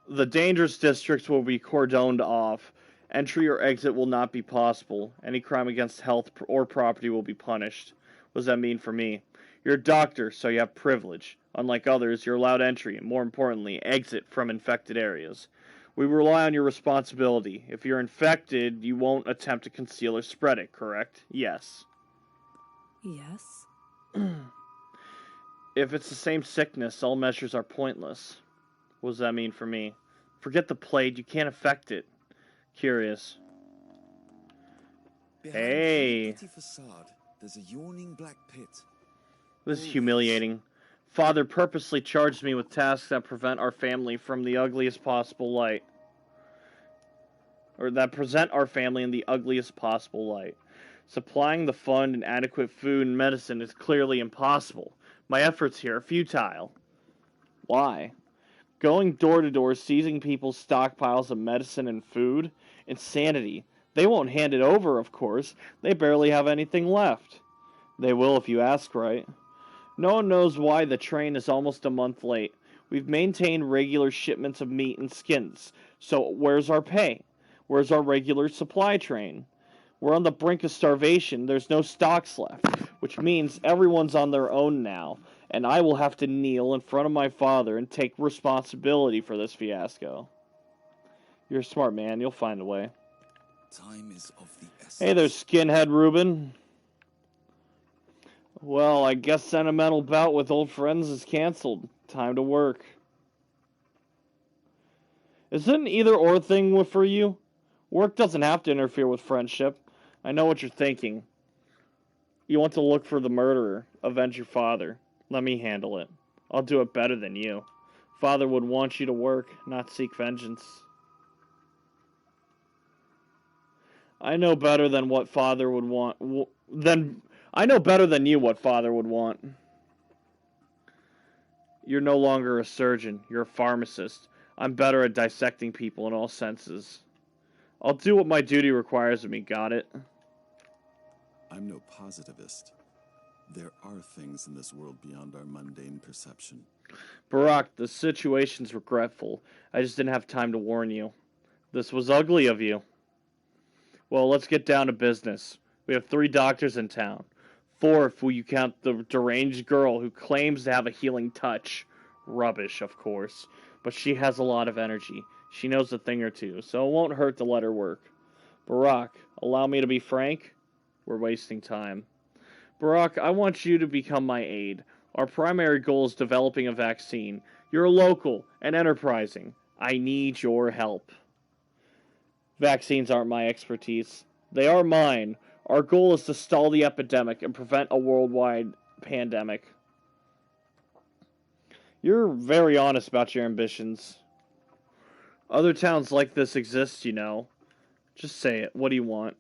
The dangerous districts will be cordoned off. Entry or exit will not be possible. Any crime against health or property will be punished. What does that mean for me? You're a doctor, so you have privilege. Unlike others, you're allowed entry, and more importantly, exit from infected areas. We rely on your responsibility. If you're infected, you won't attempt to conceal or spread it, correct? Yes. Yes? If it's the same sickness, all measures are pointless. What does that mean for me? Forget the plague, you can't affect it. Curious. Behind Hey. the pretty facade, there's a yawning black pit. This is humiliating. Father purposely charged me with tasks that prevent our family from the ugliest possible light. Or that present our family in the ugliest possible light. Supplying the fund and adequate food and medicine is clearly impossible. My efforts here are futile. Why? Going door to door, seizing people's stockpiles of medicine and food? Insanity. They won't hand it over, of course. They barely have anything left. They will if you ask right. No one knows why the train is almost a month late. We've maintained regular shipments of meat and skins. So where's our pay? Where's our regular supply train? We're on the brink of starvation. There's no stocks left, which means everyone's on their own now, and I will have to kneel in front of my father and take responsibility for this fiasco. You're a smart man. You'll find a way. Time is of the essence. Hey there, skinhead Reuben. Well, I guess sentimental bout with old friends is canceled. Time to work. Is it an either-or thing for you? Work doesn't have to interfere with friendship. I know what you're thinking. You want to look for the murderer, avenge your father. Let me handle it. I'll do it better than you. Father would want you to work, not seek vengeance. I know better than what father would want. I know better than you what father would want. You're no longer a surgeon. You're a pharmacist. I'm better at dissecting people in all senses. I'll do what my duty requires of me, got it? I'm no positivist. There are things in this world beyond our mundane perception. Barack, the situation's regretful. I just didn't have time to warn you. This was ugly of you. Well, let's get down to business. We have 3 doctors in town. 4 if you count the deranged girl who claims to have a healing touch. Rubbish, of course. But she has a lot of energy. She knows a thing or two, so it won't hurt to let her work. Barack, allow me to be frank. We're wasting time. Barack, I want you to become my aide. Our primary goal is developing a vaccine. You're local and enterprising. I need your help. Vaccines aren't my expertise. They are mine. Our goal is to stall the epidemic and prevent a worldwide pandemic. You're very honest about your ambitions. Other towns like this exist, you know. Just say it. What do you want?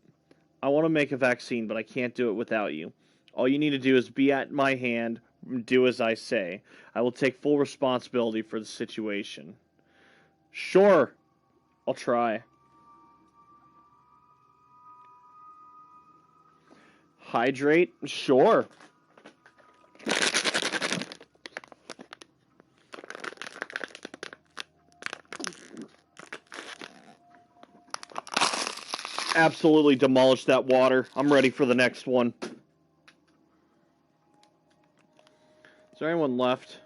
I want to make a vaccine, but I can't do it without you. All you need to do is be at my hand and do as I say. I will take full responsibility for the situation. Sure. I'll try. Hydrate? Sure. Absolutely demolish that water. I'm ready for the next one. Is there anyone left?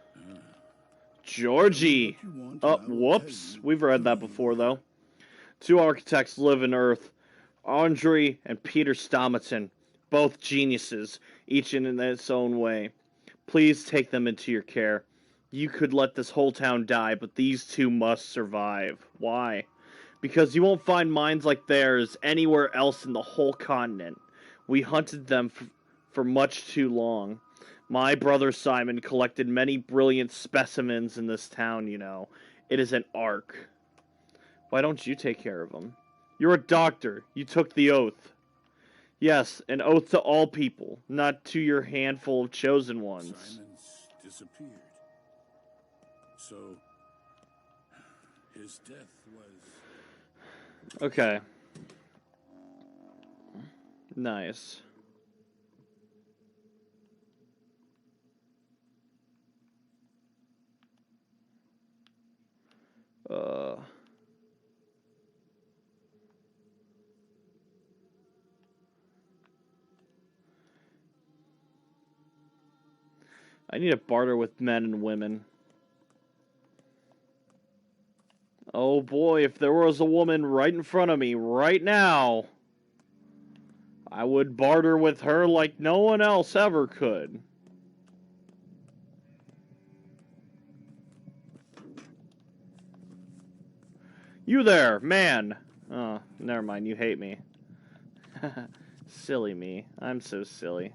Georgie! Oh, whoops. We've read that before, though. Two architects live in Earth. Andre and Peter Stomaton. Both geniuses, each in its own way. Please take them into your care. You could let this whole town die, but these two must survive. Why? Because you won't find minds like theirs anywhere else in the whole continent. We hunted them for much too long. My brother Simon collected many brilliant specimens in this town, you know. It is an ark. Why don't you take care of them? You're a doctor. You took the oath. Yes, an oath to all people, not to your handful of chosen ones. Simon's disappeared. So, his death was... Okay. Nice. I need to barter with men and women. Oh boy, if there was a woman right in front of me right now, I would barter with her like no one else ever could. You there, man! Oh, never mind, you hate me. Silly me. I'm so silly.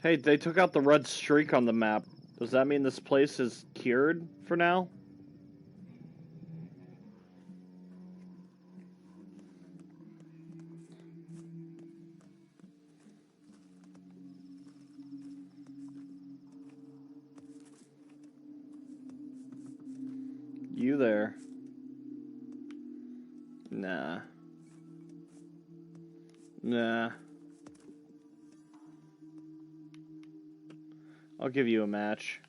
Hey, they took out the red streak on the map. Does that mean this place is cured for now? You there? Nah. Nah. I'll give you a match.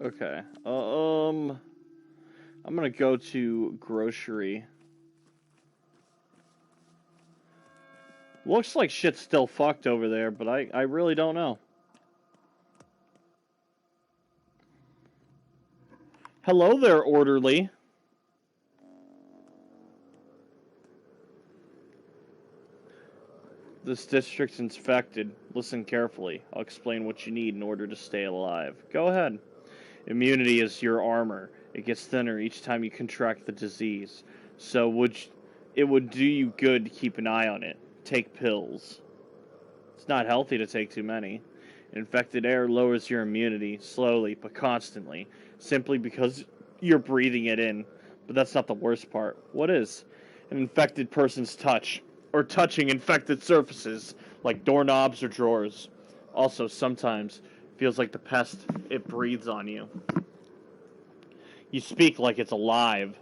Okay. I'm gonna go to grocery. Looks like shit's still fucked over there, but I really don't know. Hello there, orderly. This district's infected. Listen carefully. I'll explain what you need in order to stay alive. Go ahead. Immunity is your armor. It gets thinner each time you contract the disease. So it would do you good to keep an eye on it. Take pills. It's not healthy to take too many. Infected air lowers your immunity, slowly but constantly, simply because you're breathing it in. But that's not the worst part. What is? An infected person's touch, or touching infected surfaces, like doorknobs or drawers. Also, sometimes, feels like the pest, it breathes on you. You speak like it's alive.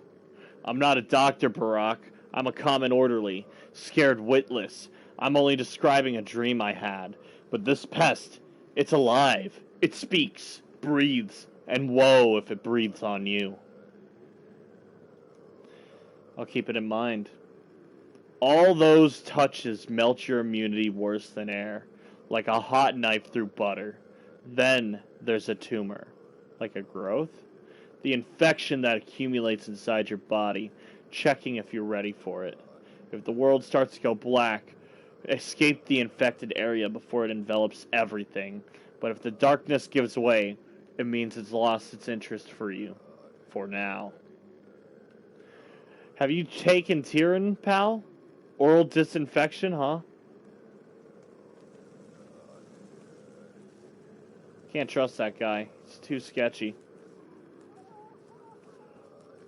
I'm not a doctor, Barack. I'm a common orderly, scared witless. I'm only describing a dream I had. But this pest, it's alive. It speaks, breathes, and woe if it breathes on you. I'll keep it in mind. All those touches melt your immunity worse than air, like a hot knife through butter. Then there's a tumor, like a growth. The infection that accumulates inside your body, checking if you're ready for it. If the world starts to go black, escape the infected area before it envelops everything. But if the darkness gives way, it means it's lost its interest for you. For now. Have you taken Tyrann, pal? Oral disinfection, huh? Can't trust that guy. It's too sketchy.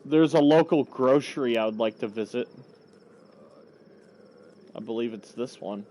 There's a local grocery I would like to visit. I believe it's this one.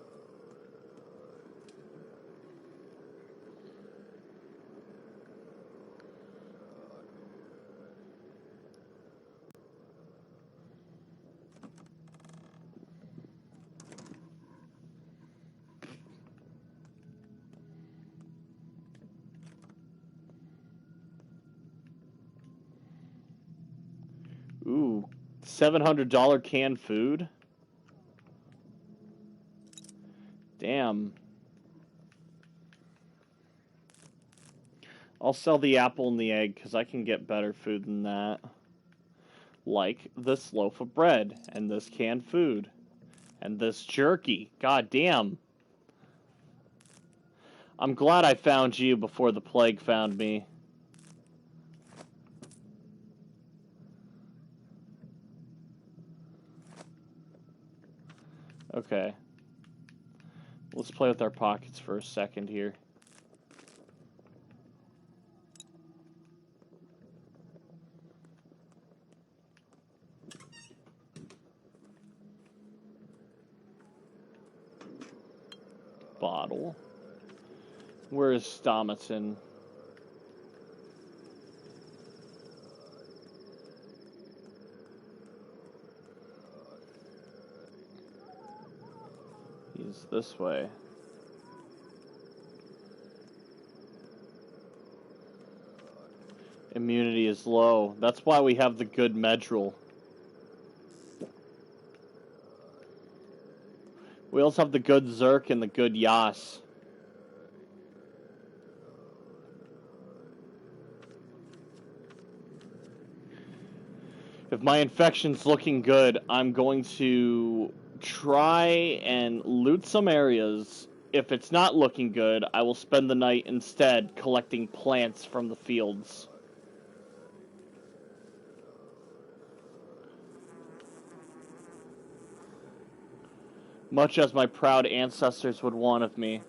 Ooh, $700 canned food? Damn. I'll sell the apple and the egg because I can get better food than that. Like this loaf of bread, and this canned food, and this jerky. God damn. I'm glad I found you before the plague found me. Okay. Let's play with our pockets for a second here. Bottle. Where is Stomaton? He's this way. Immunity is low. That's why we have the good Medril. We also have the good Zerk and the good Yas. If my infection's looking good, I'm going to try and loot some areas. If it's not looking good, I will spend the night instead collecting plants from the fields. Much as my proud ancestors would want of me.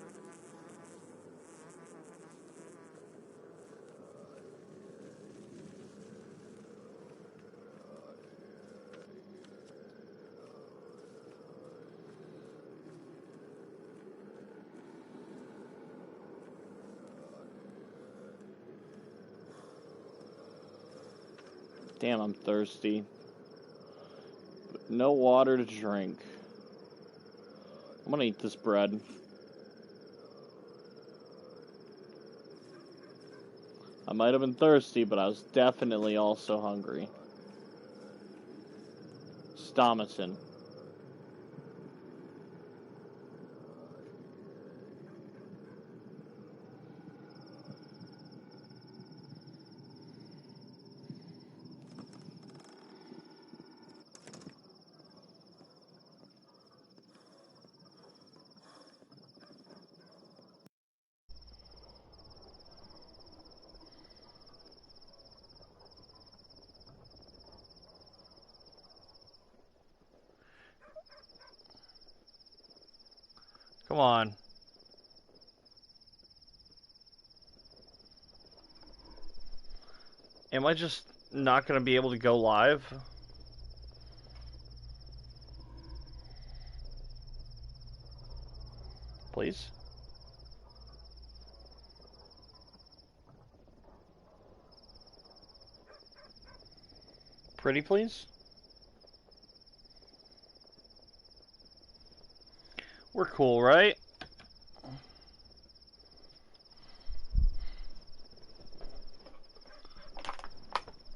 Damn, I'm thirsty. But no water to drink. I'm gonna eat this bread. I might have been thirsty, but I was definitely also hungry. Stomaton. Come on. Am I just not going to be able to go live? Please? Pretty please? We're cool, right?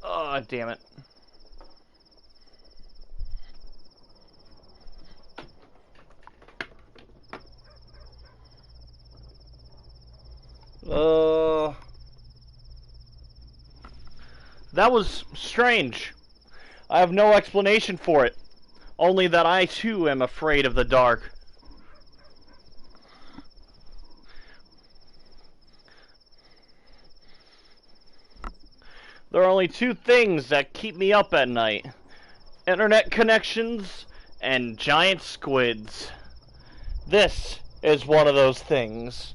Oh, damn it. That was strange. I have no explanation for it. Only that I too am afraid of the dark. There are only two things that keep me up at night: internet connections and giant squids. This is one of those things.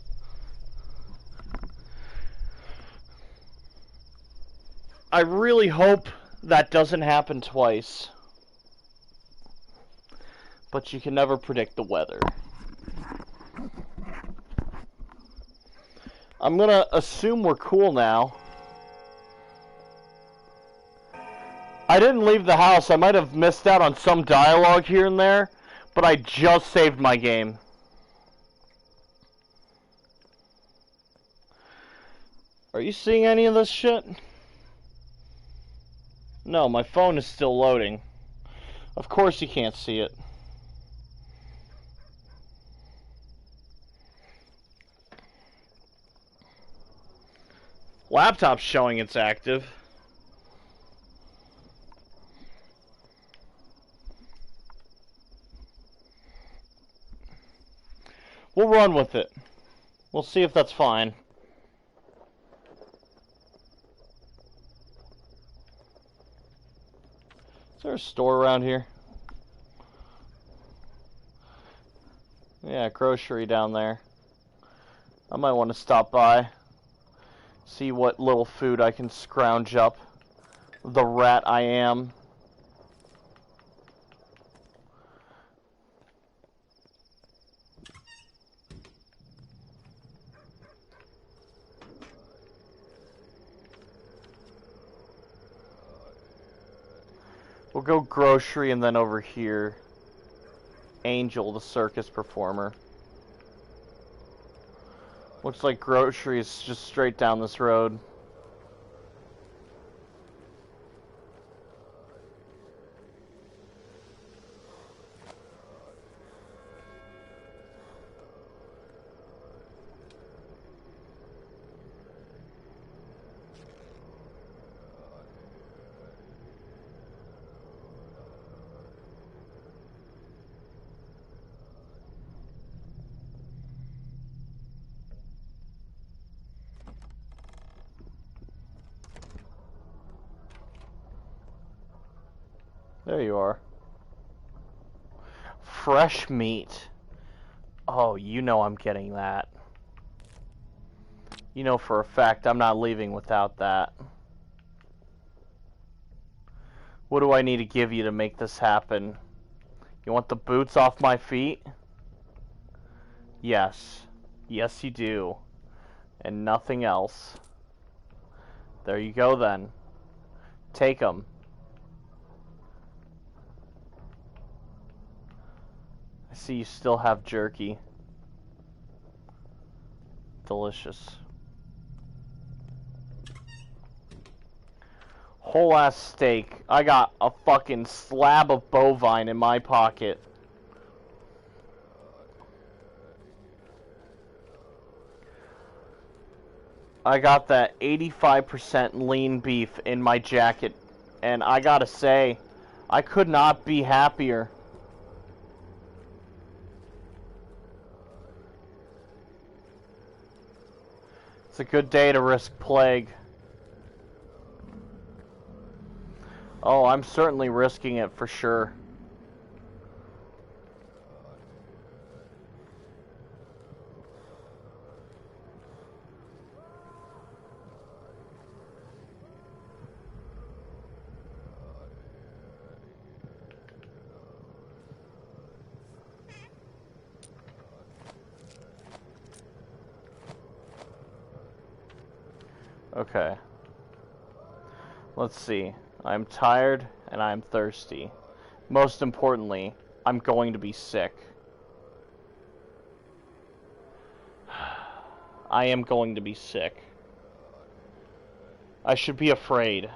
I really hope that doesn't happen twice. But you can never predict the weather. I'm gonna assume we're cool now. I didn't leave the house. I might have missed out on some dialogue here and there, but I just saved my game. Are you seeing any of this shit? No, my phone is still loading. Of course you can't see it. Laptop's showing it's active. We'll run with it. We'll see if that's fine. Is there a store around here? Yeah, grocery down there. I might want to stop by. See what little food I can scrounge up. The rat I am. We'll go grocery and then over here. Angel, the circus performer. Looks like grocery is just straight down this road. There you are. Fresh meat. Oh, you know I'm getting that. You know for a fact I'm not leaving without that. What do I need to give you to make this happen? You want the boots off my feet? Yes. Yes, you do. And nothing else. There you go then. Take them. I see you still have jerky. Delicious. Whole ass steak. I got a fucking slab of bovine in my pocket. I got that 85% lean beef in my jacket, and I gotta say, I could not be happier. It's a good day to risk plague. Oh, I'm certainly risking it for sure. Okay. Let's see. I'm tired and I'm thirsty. Most importantly, I'm going to be sick. I am going to be sick. I should be afraid.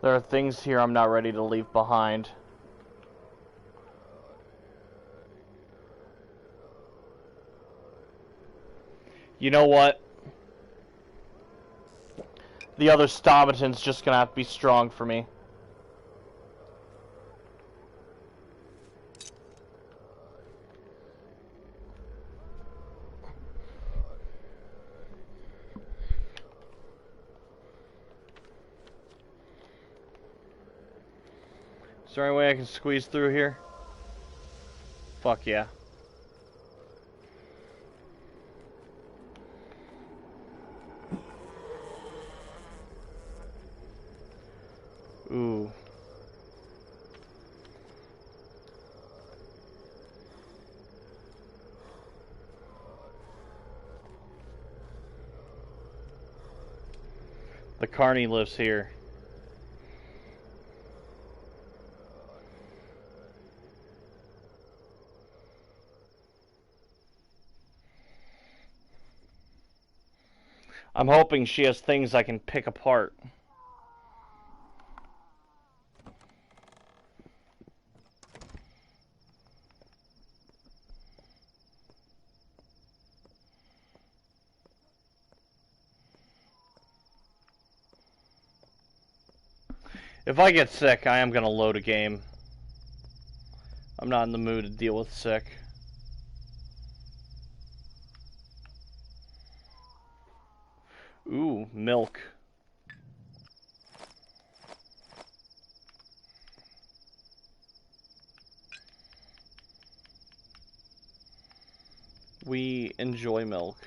There are things here I'm not ready to leave behind. You know what? The other Stomaton's just gonna have to be strong for me. Is there any way I can squeeze through here? Fuck yeah. Ooh. The Carney lives here. I'm hoping she has things I can pick apart. If I get sick, I am gonna load a game. I'm not in the mood to deal with sick. Ooh, milk. We enjoy milk.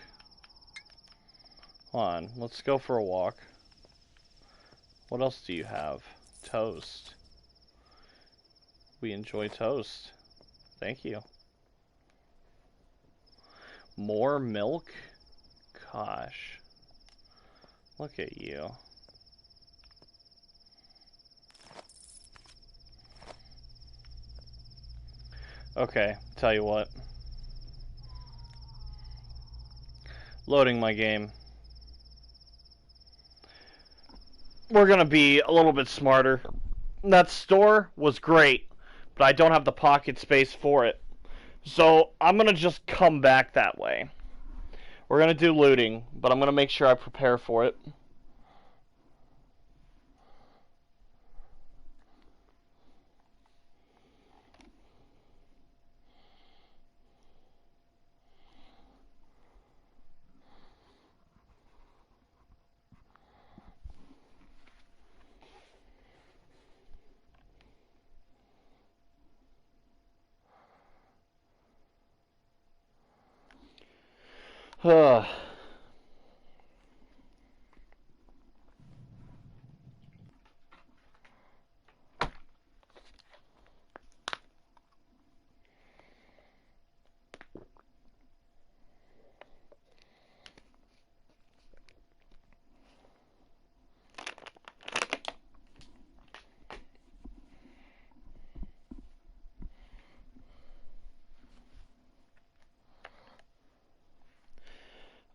Hold on, let's go for a walk. What else do you have? Toast. We enjoy toast. Thank you. More milk? Gosh. Look at you. Okay, tell you what. Loading my game. We're gonna be a little bit smarter. That store was great, but I don't have the pocket space for it. So I'm gonna just come back that way. We're gonna do looting, but I'm gonna make sure I prepare for it.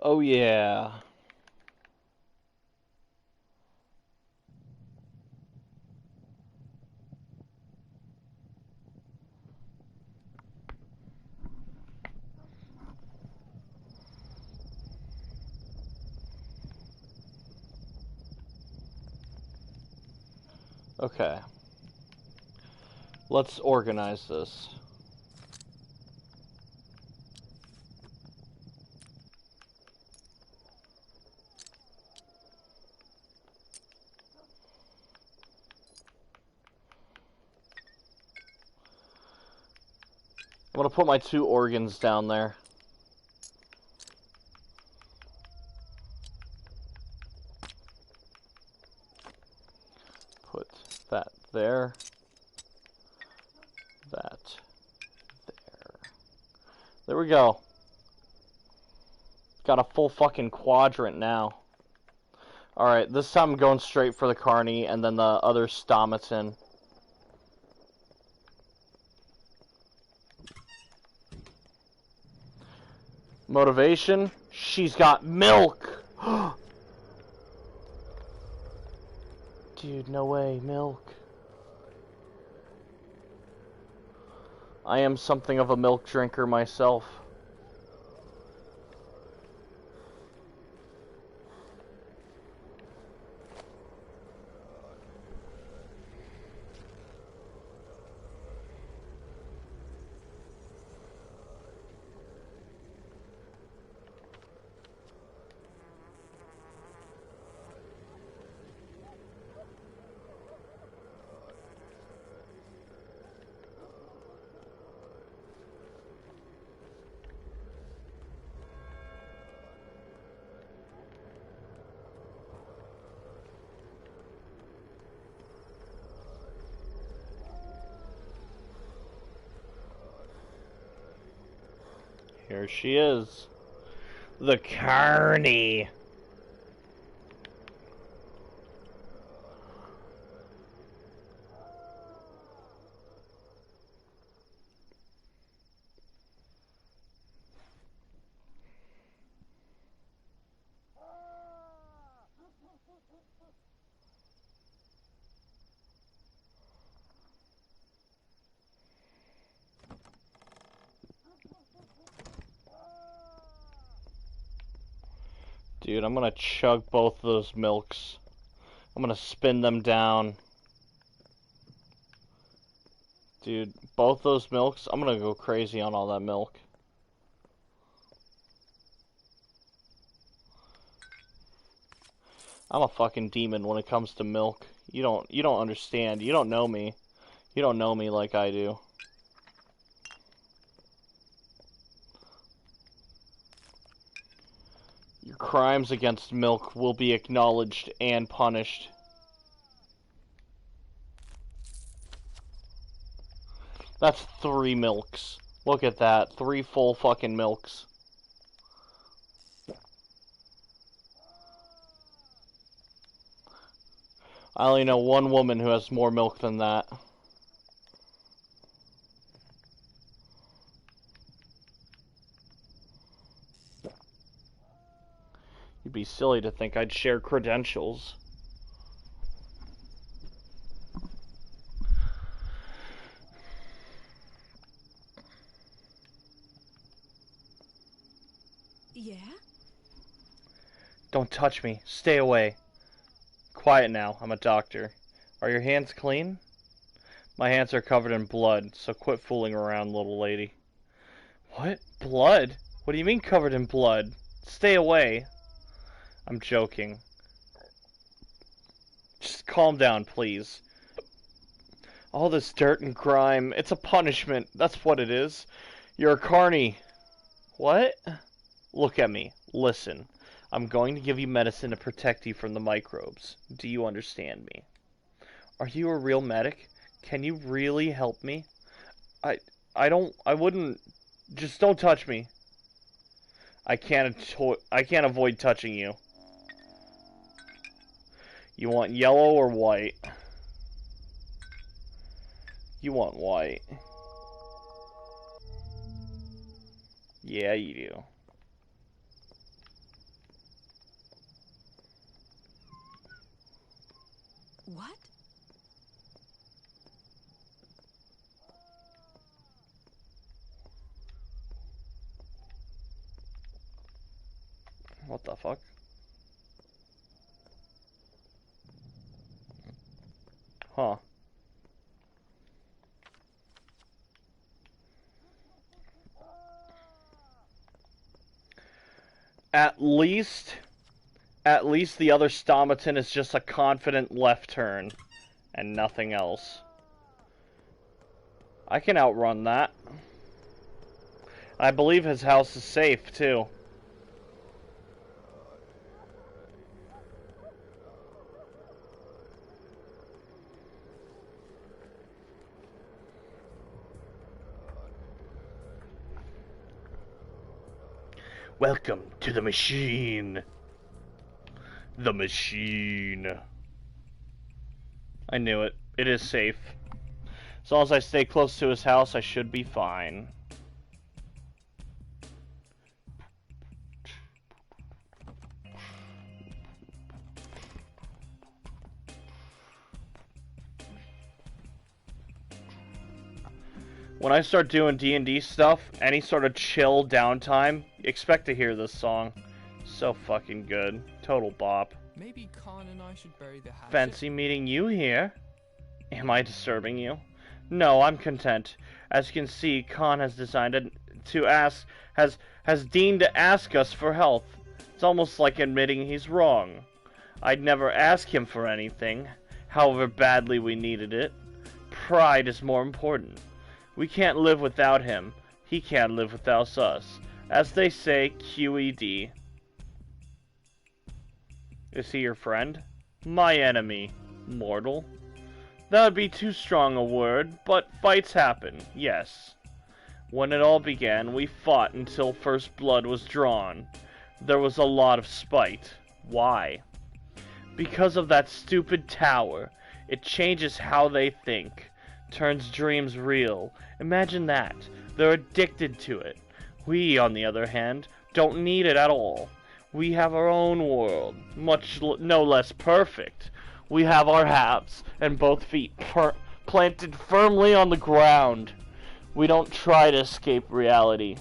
Oh yeah. Okay. Let's organize this. I'm gonna put my 2 organs down there. Put that there. That there. There we go. Got a full fucking quadrant now. Alright, this time I'm going straight for the Carney and then the other Stomaton. Motivation? She's got milk! Dude, no way. Milk. I am something of a milk drinker myself. Here she is. The Carney. Dude, I'm gonna chug both of those milks. I'm gonna spin them down. Dude, both those milks, I'm gonna go crazy on all that milk. I'm a fucking demon when it comes to milk. You don't understand. You don't know me. You don't know me like I do. Your crimes against milk will be acknowledged and punished. That's 3 milks. Look at that. 3 full fucking milks. I only know one woman who has more milk than that. You'd be silly to think I'd share credentials. Yeah? Don't touch me. Stay away. Quiet now. I'm a doctor. Are your hands clean? My hands are covered in blood, so quit fooling around, little lady. What? Blood? What do you mean covered in blood? Stay away. I'm joking. Just calm down, please. All this dirt and grime, it's a punishment. That's what it is. You're a carny. What? Look at me. Listen. I'm going to give you medicine to protect you from the microbes. Do you understand me? Are you a real medic? Can you really help me? I wouldn't. Just don't touch me. I can't avoid touching you. You want yellow or white? You want white. Yeah, you do. What? What the fuck? Huh. At least the other Stomaton is just a confident left turn and nothing else. I can outrun that. I believe his house is safe too. Welcome to the machine. The machine. I knew it. It is safe. As long as I stay close to his house, I should be fine. When I start doing D&D stuff, any sort of chill downtime, expect to hear this song. So fucking good. Total bop. Maybe Khan and I should bury the hatchet. Fancy meeting you here. Am I disturbing you? No, I'm content. As you can see, Khan has decided to ask, has deigned to ask us for help. It's almost like admitting he's wrong. I'd never ask him for anything, however badly we needed it. Pride is more important. We can't live without him. He can't live without us. As they say, QED. Is he your friend? My enemy, mortal. That would be too strong a word, but fights happen, yes. When it all began, we fought until first blood was drawn. There was a lot of spite. Why? Because of that stupid tower. It changes how they think. Turns dreams real. Imagine that. They're addicted to it. We, on the other hand, don't need it at all. We have our own world, no less perfect. We have our halves, and both feet planted firmly on the ground. We don't try to escape reality.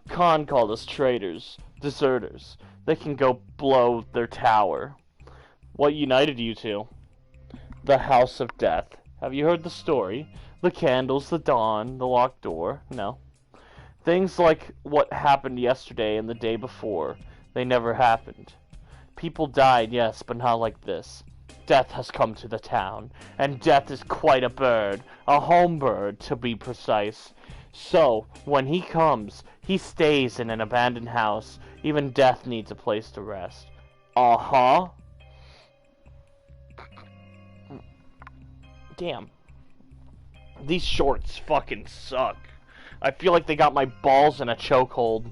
Khan called us traitors, deserters. They can go blow their tower. What united you two? The House of Death. Have you heard the story? The candles, the dawn, the locked door? No. Things like what happened yesterday and the day before, they never happened. People died, yes, but not like this. Death has come to the town, and death is quite a bird, a home bird to be precise. So, when he comes, he stays in an abandoned house. Even death needs a place to rest. Uh-huh. Damn. These shorts fucking suck. I feel like they got my balls in a chokehold.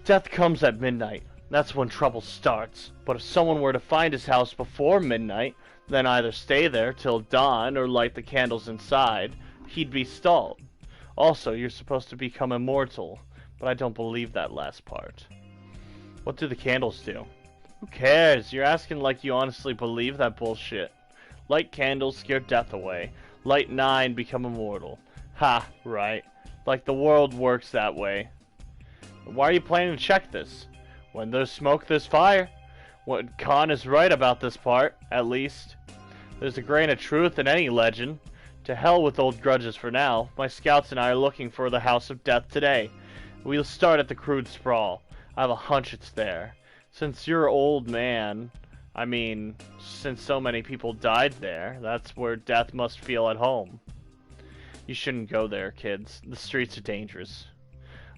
Death comes at midnight. That's when trouble starts. But if someone were to find his house before midnight, then either stay there till dawn or light the candles inside, he'd be stalled. Also, you're supposed to become immortal, but I don't believe that last part. What do the candles do? Who cares? You're asking like you honestly believe that bullshit. Light candles scare death away. Light 9, become immortal. Ha, right. Like the world works that way. Why are you planning to check this? When there's smoke, there's fire. What Khan is right about this part, at least. There's a grain of truth in any legend. To hell with old grudges for now. My scouts and I are looking for the House of Death today. We'll start at the crude sprawl. I have a hunch it's there. Since you're old man, since so many people died there, that's where death must feel at home. You shouldn't go there, kids. The streets are dangerous.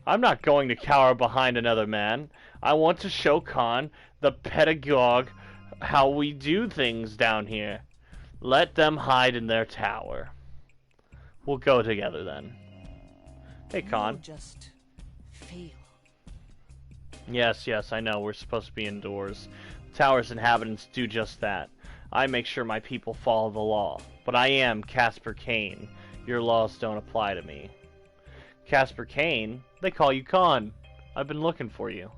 I'm not going to cower behind another man. I want to show Khan, the pedagogue, how we do things down here. Let them hide in their tower. We'll go together then. Hey, Khan. Just feel. Yes, I know. We're supposed to be indoors. The tower's inhabitants do just that. I make sure my people follow the law. But I am Casper Kane. Your laws don't apply to me. Casper Kane? They call you Khan. I've been looking for you.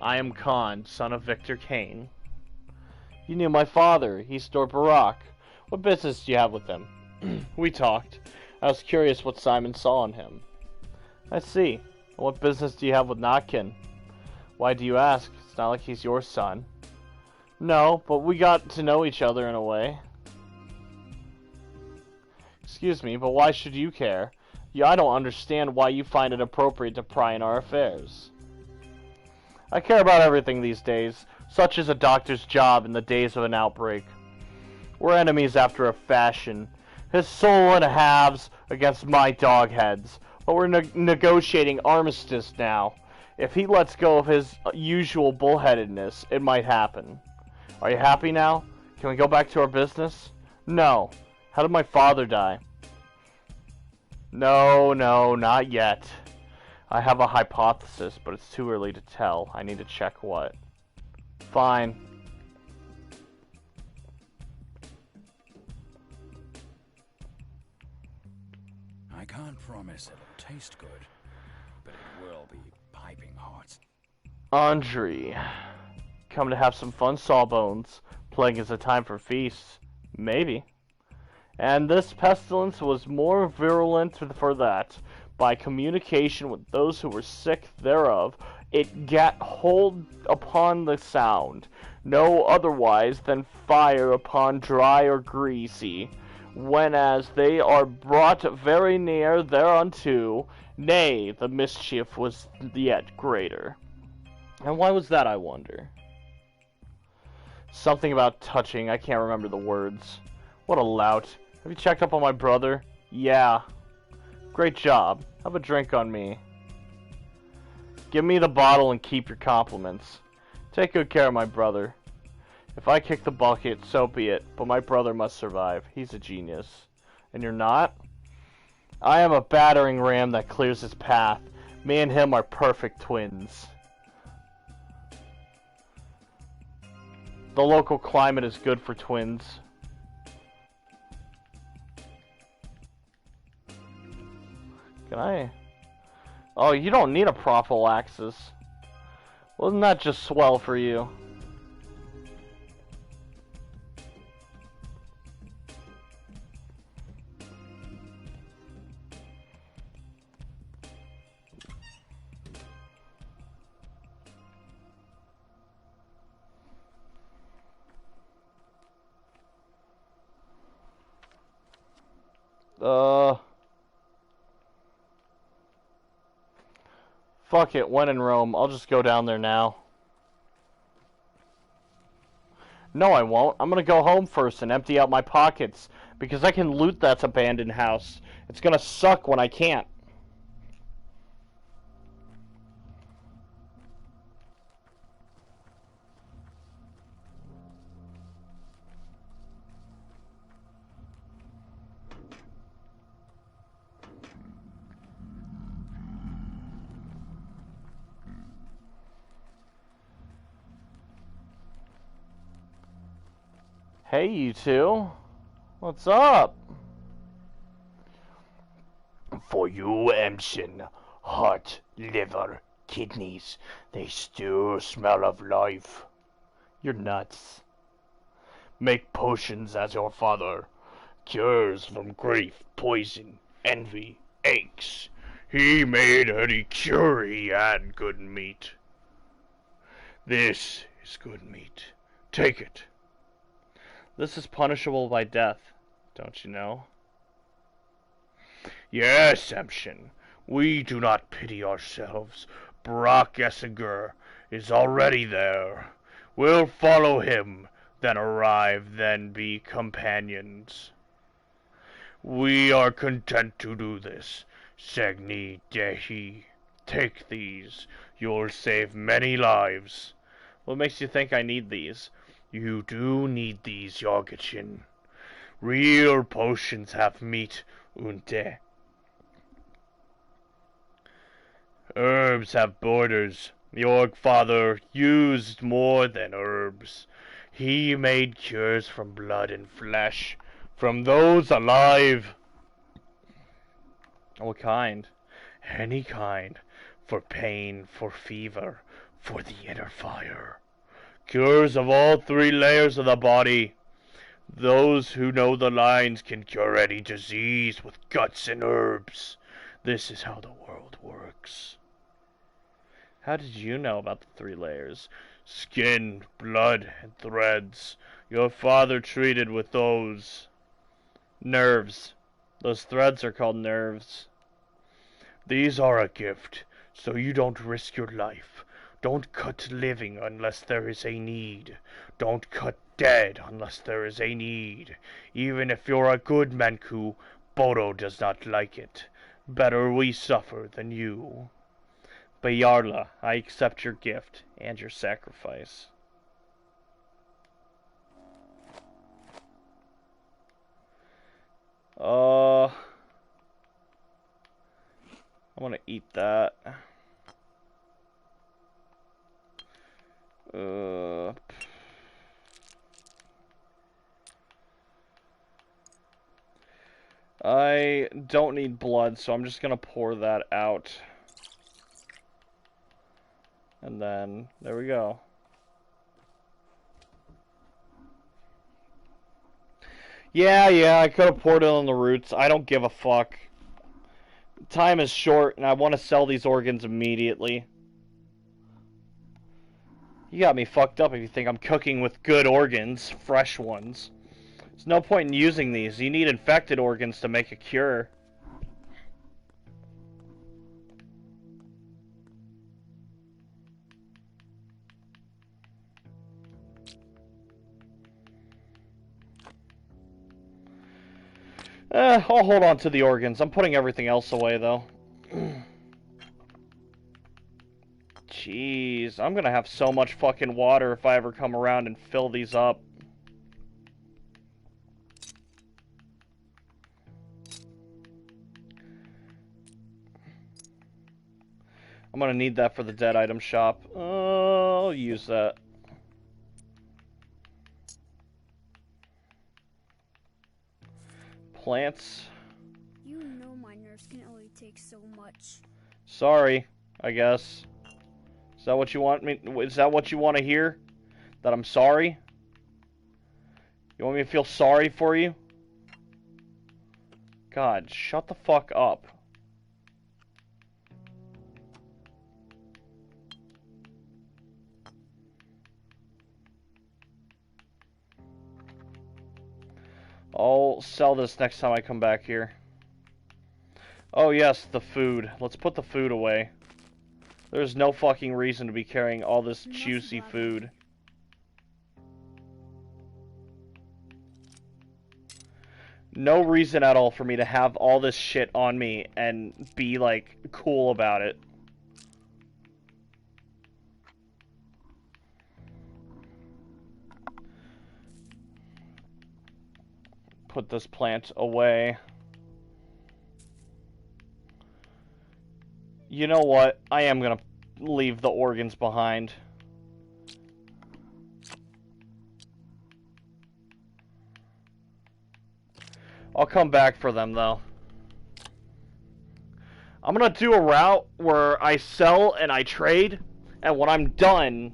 I am Khan, son of Victor Kane. You knew my father. He stored Barack. What business do you have with him? We talked. I was curious what Simon saw in him. I see. What business do you have with Notkin? Why do you ask? It's not like he's your son. No, but we got to know each other in a way. Excuse me, but why should you care? I don't understand why you find it appropriate to pry in our affairs. I care about everything these days. Such is a doctor's job in the days of an outbreak. We're enemies after a fashion. His soul in halves against my dog heads. But we're negotiating armistice now. If he lets go of his usual bullheadedness, it might happen. Are you happy now? Can we go back to our business? No. How did my father die? No, not yet. I have a hypothesis, but it's too early to tell. I need to check what. Fine. I can't promise it'll taste good, but it will be piping hot. Andre. Come to have some fun, Sawbones. Playing is a time for feasts. Maybe. And this pestilence was more virulent for that. By communication with those who were sick thereof, it gat hold upon the sound, no otherwise than fire upon dry or greasy, whenas they are brought very near thereunto, nay, the mischief was yet greater. And why was that, I wonder? Something about touching, I can't remember the words. What a lout. Have you checked up on my brother? Yeah. Great job. Have a drink on me. Give me the bottle and keep your compliments. Take good care of my brother. If I kick the bucket, so be it, but my brother must survive. He's a genius. And you're not? I am a battering ram that clears his path. Me and him are perfect twins. The local climate is good for twins. Can I? Oh, you don't need a prophylaxis. Wasn't that just swell for you? Fuck it, when in Rome, I'll just go down there now. No, I won't. I'm gonna go home first and empty out my pockets, because I can loot that abandoned house. It's gonna suck when I can't. Hey, you two. What's up? For you, Emshin. Heart, liver, kidneys. They still smell of life. You're nuts. Make potions as your father. Cures from grief, poison, envy, aches. He made any cure he had good meat. This is good meat. Take it. This is punishable by death, don't you know? Yes, Emshin. We do not pity ourselves. Brock Essinger is already there. We'll follow him, then arrive, then be companions. We are content to do this. Segni Dehi. Take these. You'll save many lives. What makes you think I need these? You do need these, Yorgichin. Real potions have meat, Unte. Herbs have borders. Your father used more than herbs. He made cures from blood and flesh, from those alive. What kind? Any kind. For pain, for fever, for the inner fire. Cures of all three layers of the body. Those who know the lines can cure any disease with guts and herbs. This is how the world works. How did you know about the three layers? Skin, blood, and threads. Your father treated with those. Nerves. Those threads are called nerves. These are a gift, so you don't risk your life. Don't cut living unless there is a need. Don't cut dead unless there is a need. Even if you're a good Manku, Bodo does not like it. Better we suffer than you. Bayarla, I accept your gift and your sacrifice. I'm gonna eat that. I don't need blood, so I'm just gonna pour that out. And then, there we go. Yeah, I could have poured it on the roots. I don't give a fuck. Time is short, and I want to sell these organs immediately. You got me fucked up if you think I'm cooking with good organs, fresh ones. There's no point in using these. You need infected organs to make a cure. I'll hold on to the organs. I'm putting everything else away, though. Jeez, I'm gonna have so much fucking water if I ever come around and fill these up. I'm gonna need that for the dead item shop. I'll use that. Plants. You know my nerves can only take so much. Sorry, I guess. Is that what you want me? Is that what you want to hear? That I'm sorry? You want me to feel sorry for you? God, shut the fuck up. I'll sell this next time I come back here. Oh yes, the food. Let's put the food away. There's no fucking reason to be carrying all this juicy food. No reason at all for me to have all this shit on me and be, like, cool about it. Put this plant away. You know what? I am gonna leave the organs behind. I'll come back for them, though. I'm gonna do a route where I sell and I trade, and when I'm done,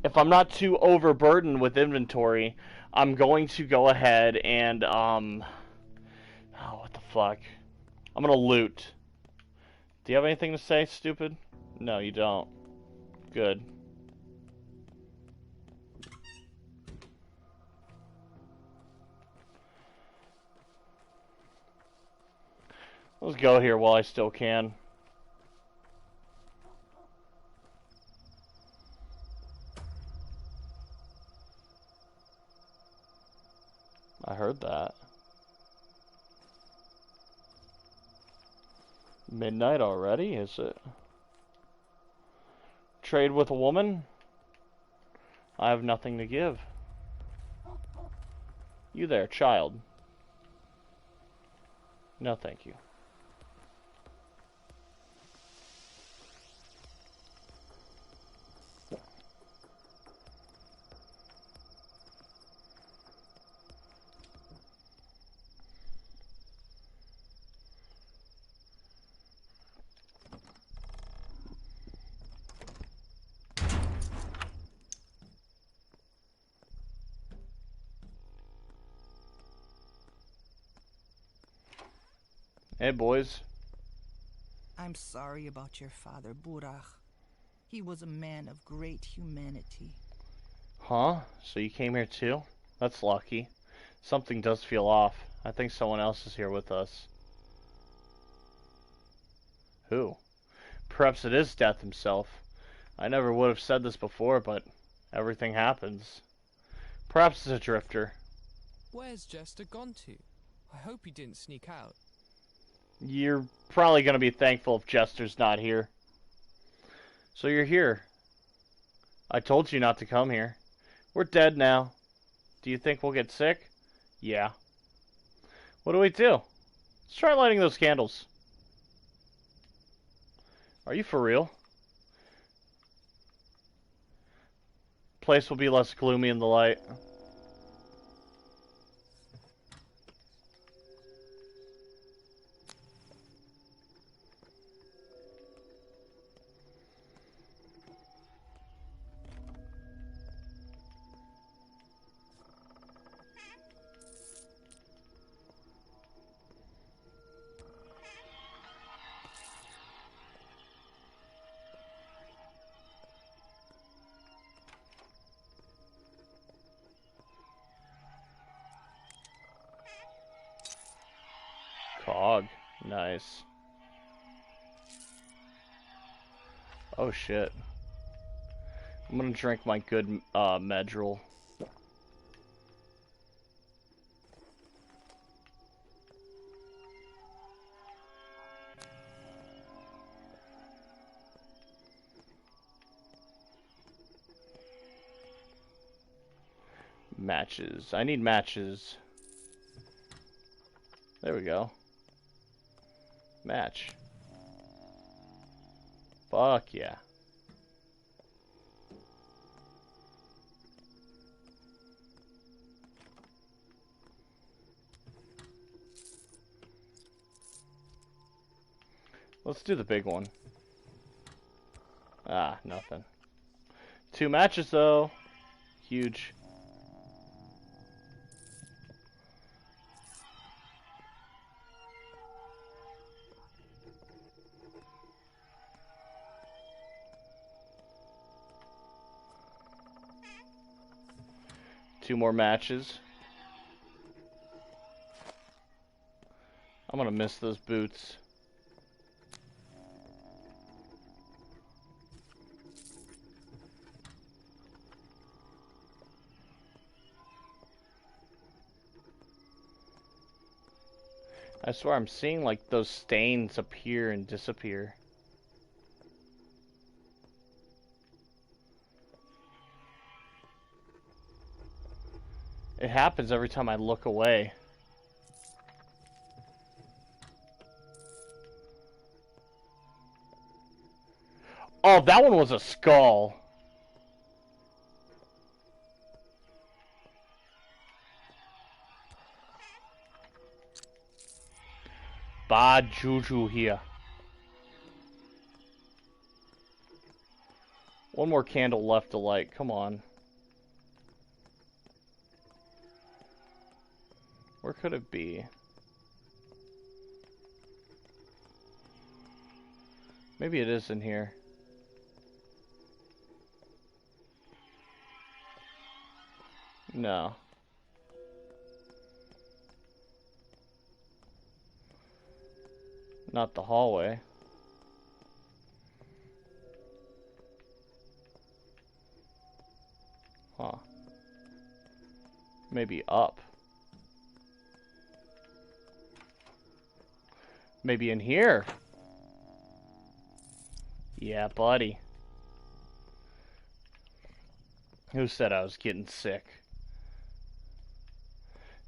if I'm not too overburdened with inventory, I'm going to go ahead and, oh, what the fuck? I'm gonna loot. Do you have anything to say, stupid? No, you don't. Good. Let's go here while I still can. I heard that. Midnight already, is it? Trade with a woman? I have nothing to give. You there, child. No, thank you. Hey, boys. I'm sorry about your father, Burach. He was a man of great humanity. Huh? So you came here too? That's lucky. Something does feel off. I think someone else is here with us. Who? Perhaps it is Death himself. I never would have said this before, but everything happens. Perhaps it's a drifter. Where's Jester gone to? I hope he didn't sneak out. You're probably going to be thankful if Jester's not here. So you're here. I told you not to come here. We're dead now. Do you think we'll get sick? Yeah. What do we do? Let's try lighting those candles. Are you for real? Place will be less gloomy in the light. dog. Nice. Oh shit. I'm gonna drink my good Medril. Matches. I need matches. There we go. Match. Fuck yeah. Let's do the big one. Ah, nothing. 2 matches though. Huge. Two more matches. I'm gonna miss those boots. I swear I'm seeing like those stains appear and disappear. It happens every time I look away. Oh, that one was a skull. Bad juju here. One more candle left to light. Come on. Where could it be? Maybe it is in here. No. Not the hallway. Huh. Maybe up. Maybe in here. Yeah, buddy. Who said I was getting sick?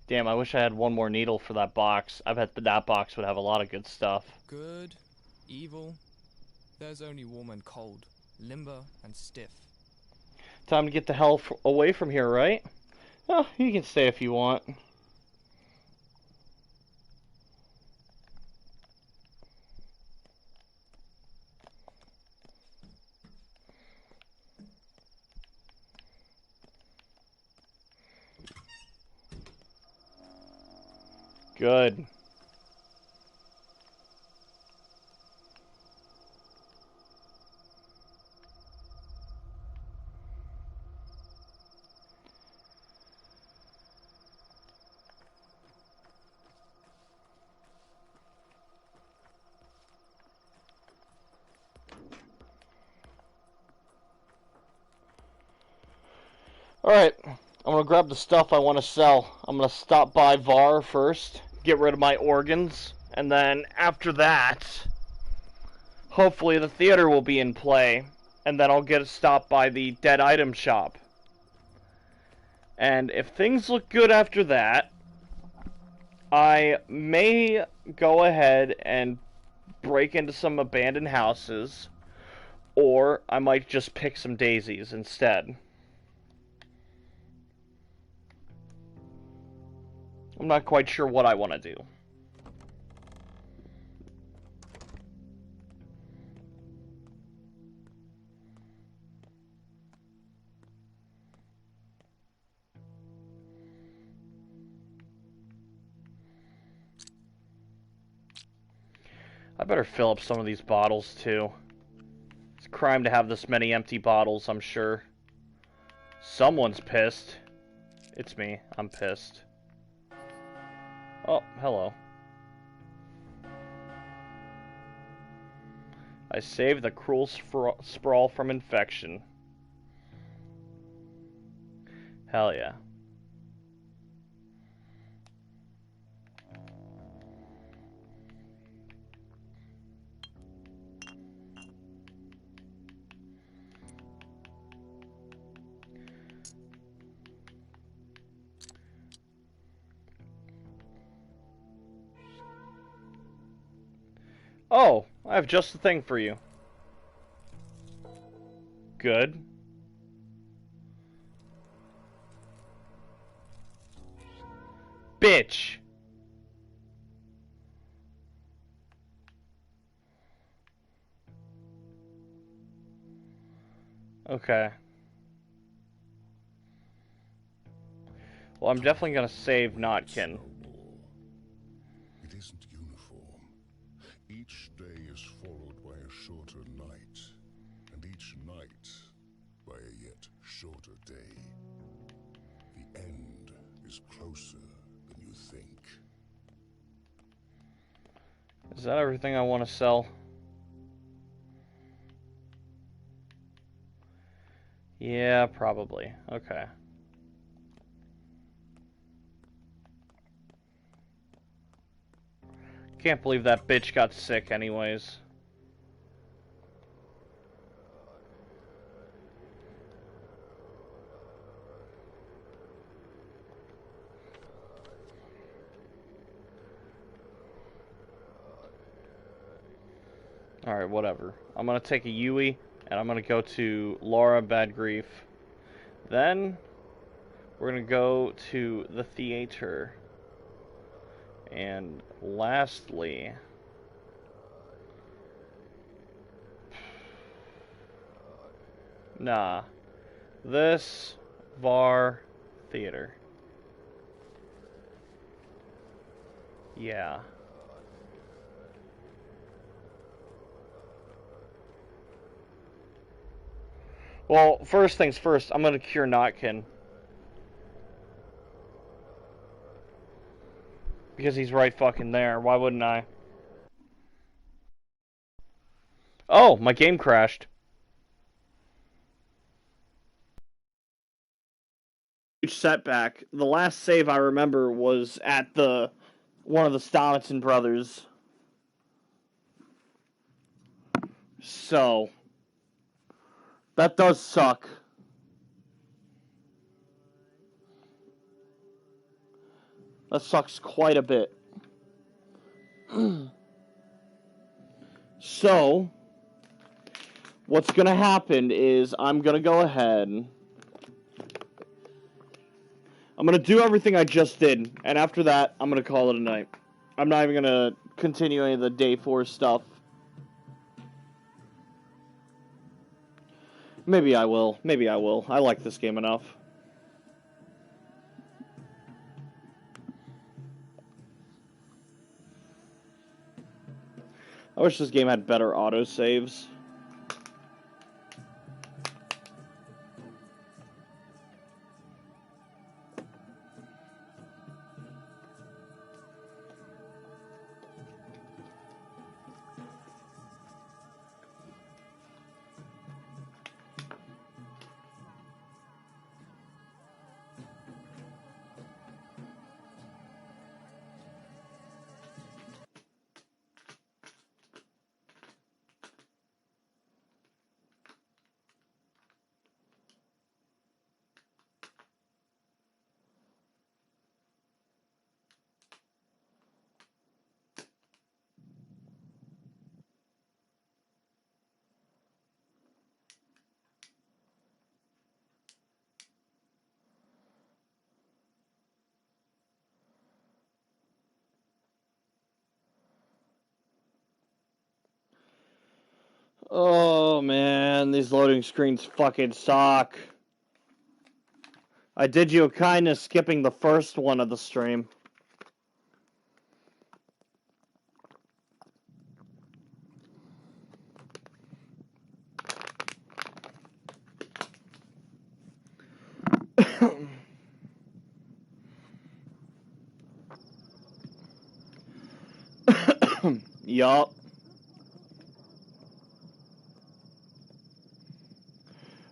Damn, I wish I had one more needle for that box. I bet that box would have a lot of good stuff. Good, evil. There's only warm and cold, limber and stiff. Time to get the hell away from here, right? Oh, you can stay if you want. Good. Alright, I'm gonna grab the stuff I want to sell. I'm gonna stop by VAR first, get rid of my organs, and then after that, hopefully the theater will be in play, and then I'll get a stop by the dead item shop. And if things look good after that, I may go ahead and break into some abandoned houses, or I might just pick some daisies instead. I'm not quite sure what I want to do. I better fill up some of these bottles too. It's a crime to have this many empty bottles, I'm sure. Someone's pissed. It's me. I'm pissed. Oh, hello. I saved the cruel sprawl from infection. Hell yeah. Oh, I have just the thing for you. Good. Bitch! Okay. Well, I'm definitely gonna save Notkin. It isn't uniform. Each day is followed by a shorter night, and each night by a yet shorter day. The end is closer than you think. Is that everything I want to sell? Yeah, probably. Okay. Can't believe that bitch got sick anyways. Alright, whatever. I'm gonna take a Yui, and I'm gonna go to Laura Bad Grief. Then, we're gonna go to the theater. And lastly... Nah. This Var Theater. Yeah. Well, first things first, I'm gonna cure Notkin. Because he's right fucking there. Why wouldn't I? Oh, my game crashed. Huge setback. The last save I remember was at one of the Stomaton brothers. So, that does suck. That sucks quite a bit. So, what's going to happen is I'm going to go ahead. I'm going to do everything I just did. And after that, I'm going to call it a night. I'm not even going to continue any of the day 4 stuff. Maybe I will. Maybe I will. I like this game enough. I wish this game had better autosaves. Oh man, these loading screens fucking suck. I did you a kindness skipping the first one of the stream. Yup.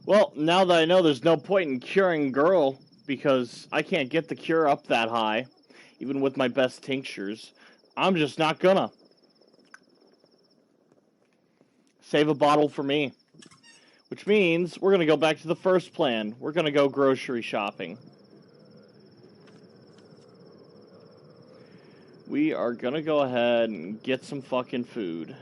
Well, now that I know there's no point in curing girl, because I can't get the cure up that high, even with my best tinctures, I'm just not gonna. Save a bottle for me. Which means we're gonna go back to the first plan. We're gonna go grocery shopping. We are gonna go ahead and get some fucking food.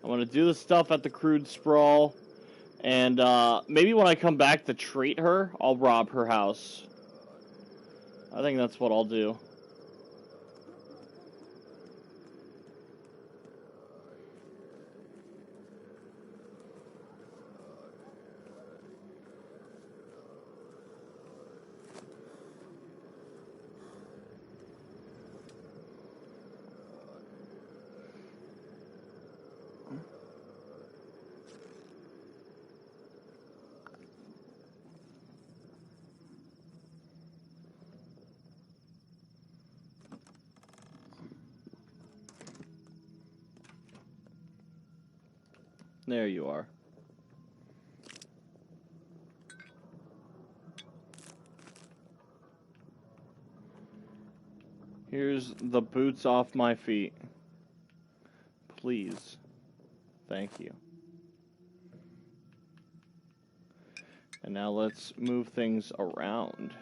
I'm gonna do the stuff at the crude sprawl, and maybe when I come back to treat her, I'll rob her house. I think that's what I'll do. There you are. Here's the boots off my feet. Please. Thank you. And now let's move things around.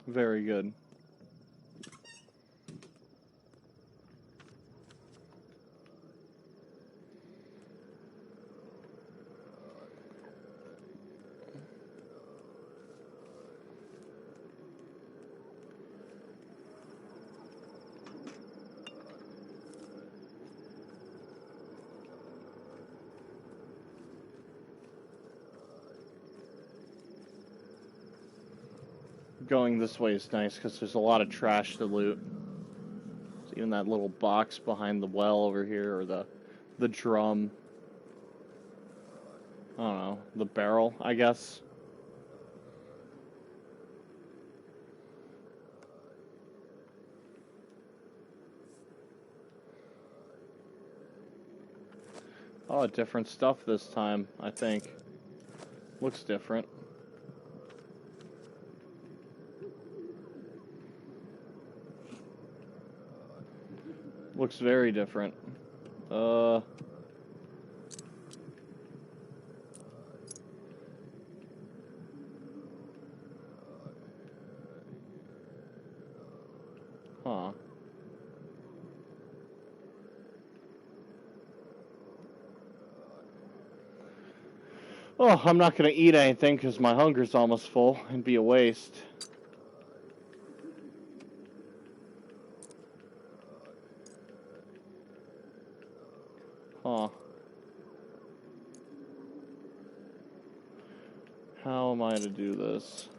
Very good. Going this way is nice because there's a lot of trash to loot. So even that little box behind the well over here, or the drum. I don't know, the barrel, I guess. Oh, different stuff this time, I think. Looks different. Looks very different. Huh. Oh, I'm not gonna eat anything because my hunger's almost full. It'd be a waste. Huh. How am I to do this?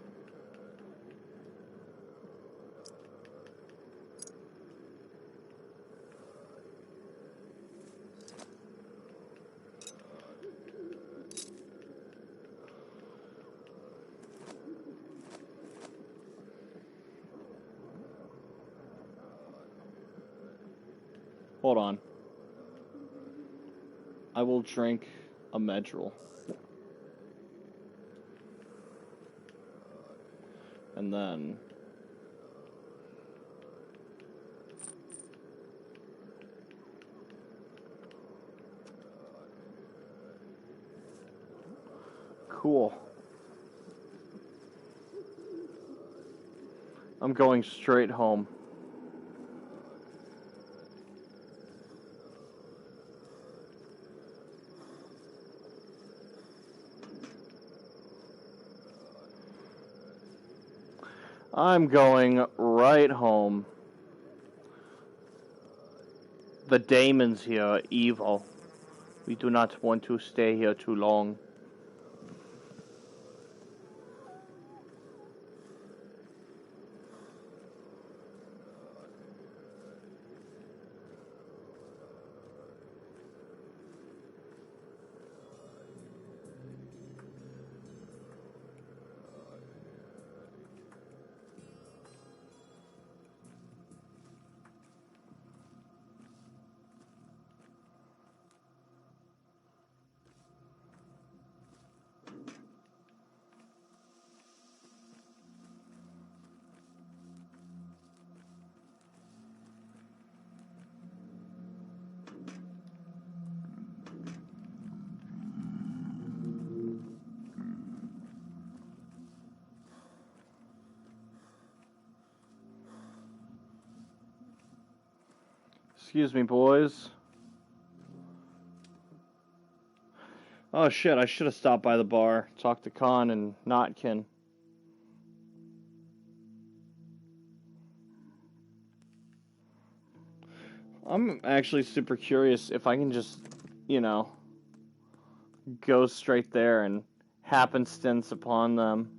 Hold on. I will drink a medril. And then... Cool. I'm going straight home. I'm going right home. The demons here are evil. We do not want to stay here too long. Excuse me, boys. Oh shit, I should have stopped by the bar, talked to Khan and Notkin. I'm actually super curious if I can just, you know, go straight there and happenstance upon them.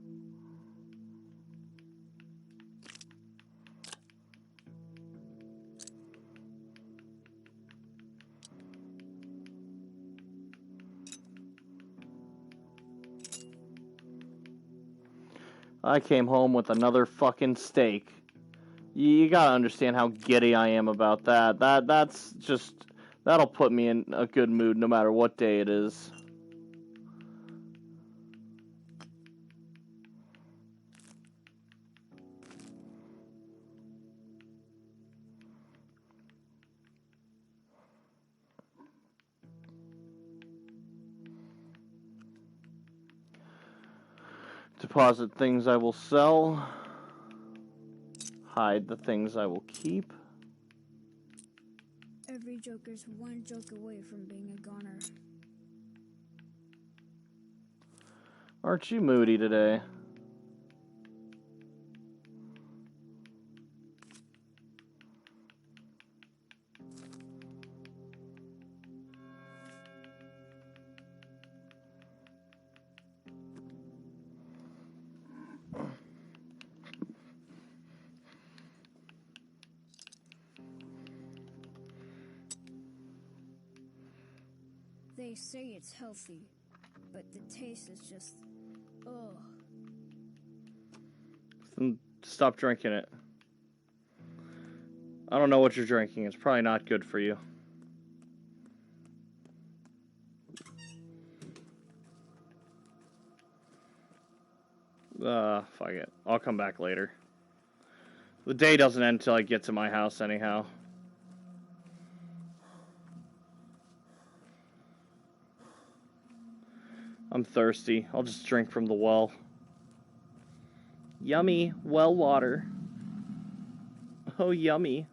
I came home with another fucking steak. You gotta understand how giddy I am about that. That's just, that'll put me in a good mood no matter what day it is. Deposit things I will sell. Hide the things I will keep. Every Joker's one joke away from being a goner. Aren't you moody today? They say it's healthy, but the taste is just, ugh. Then stop drinking it. I don't know what you're drinking. It's probably not good for you. Fuck it. I'll come back later. The day doesn't end until I get to my house anyhow. I'm thirsty. I'll just drink from the well. Yummy well water. Oh, yummy.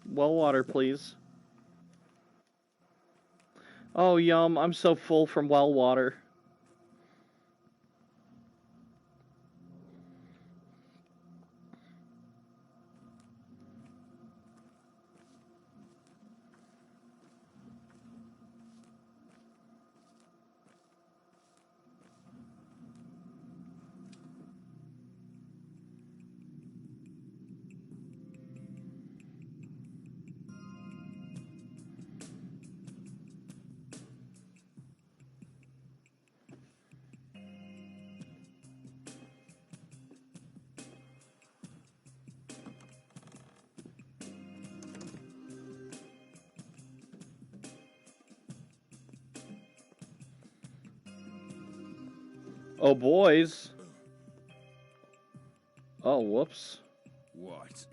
Well water, please. Oh, yum. I'm so full from well water. Oh, boys. Oh, whoops. What?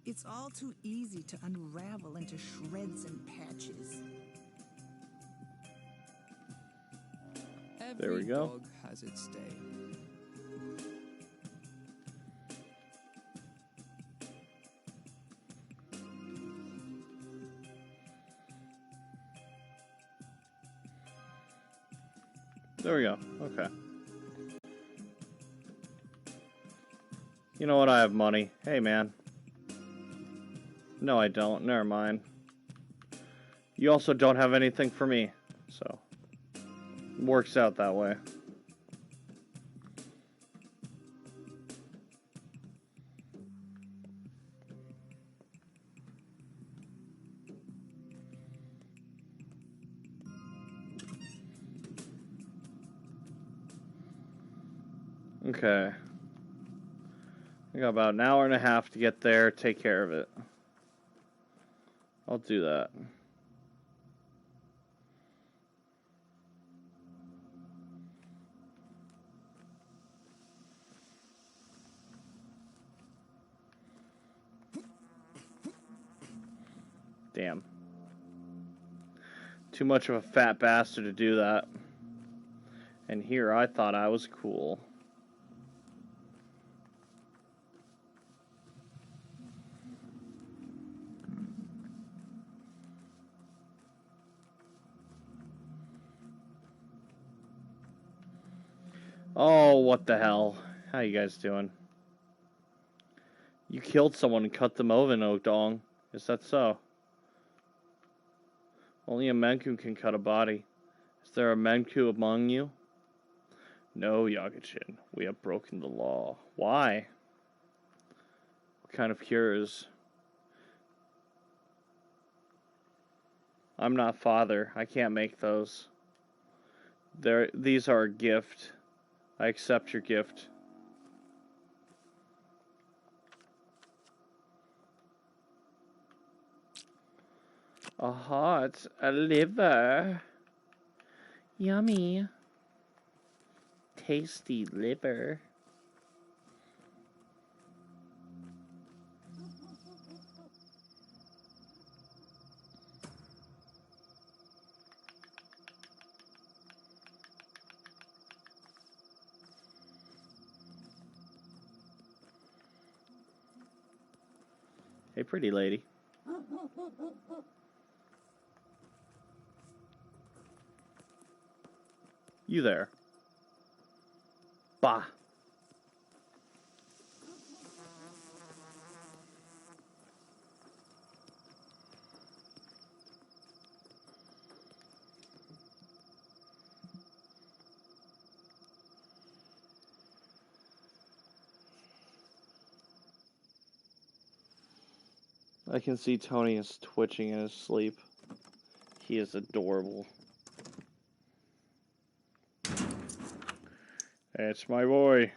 It's all too easy to unravel into shreds and patches. There we Every go. dog has its day. There we go. Okay. You know what? I have money. Hey, man. No, I don't. Never mind. You also don't have anything for me, so works out that way. Okay. I got about an hour and a half to get there, take care of it. I'll do that. Damn. Too much of a fat bastard to do that. And here I thought I was cool. Oh, what the hell? How you guys doing? You killed someone and cut them open, Odong. Is that so? Only a Menku can cut a body. Is there a Menku among you? No, Yagachin. We have broken the law. Why? What kind of cures? I'm not father. I can't make those. These are a gift. I accept your gift. A heart, a liver. Yummy. Tasty liver. Hey, pretty lady. You there. Bah. I can see Tony is twitching in his sleep. He is adorable. It's my boy.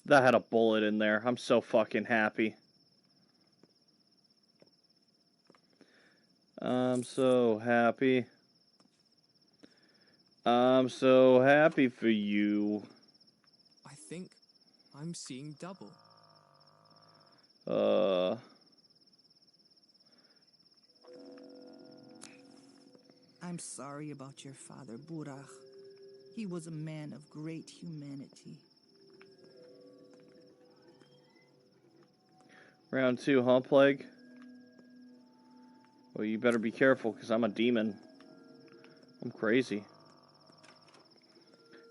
That had a bullet in there. I'm so fucking happy. I'm so happy. I'm so happy for you. I think I'm seeing double. I'm sorry about your father, Burach. He was a man of great humanity. Round 2, huh, Plague? Well, you better be careful, because I'm a demon. I'm crazy.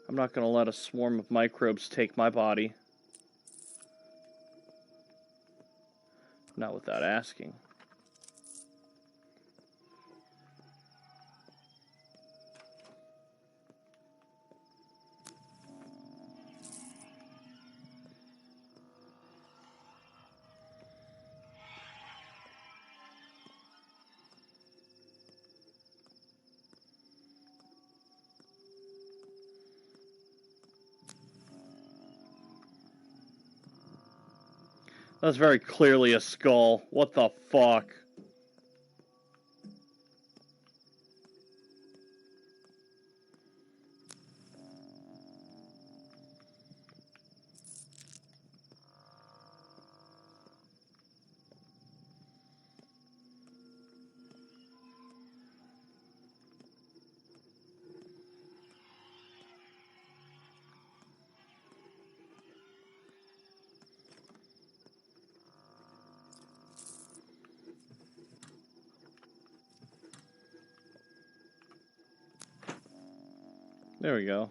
I'm not going to let a swarm of microbes take my body. Not without asking. That's very clearly a skull. What the fuck? There we go.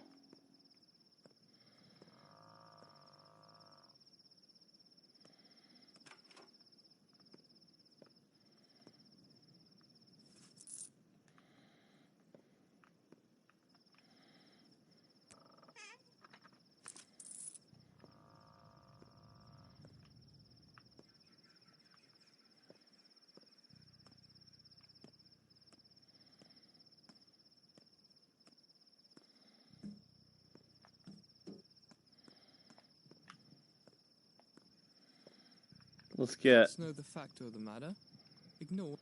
Let's get... Let's know the fact of the matter. Ignore.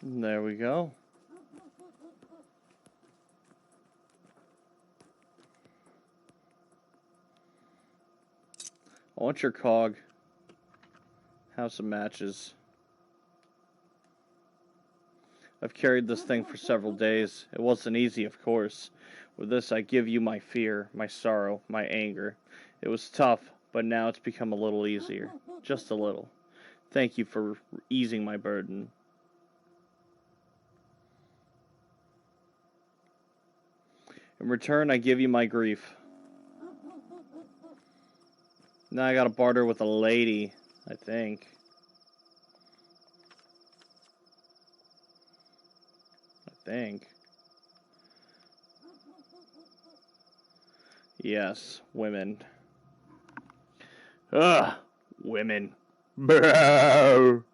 There we go. I want your cog. Have some matches. I've carried this thing for several days. It wasn't easy, of course. With this, I give you my fear, my sorrow, my anger. It was tough, but now it's become a little easier. Just a little. Thank you for easing my burden. In return, I give you my grief. Now I gotta barter with a lady, I think. Yes, women. Ugh, women. Bro.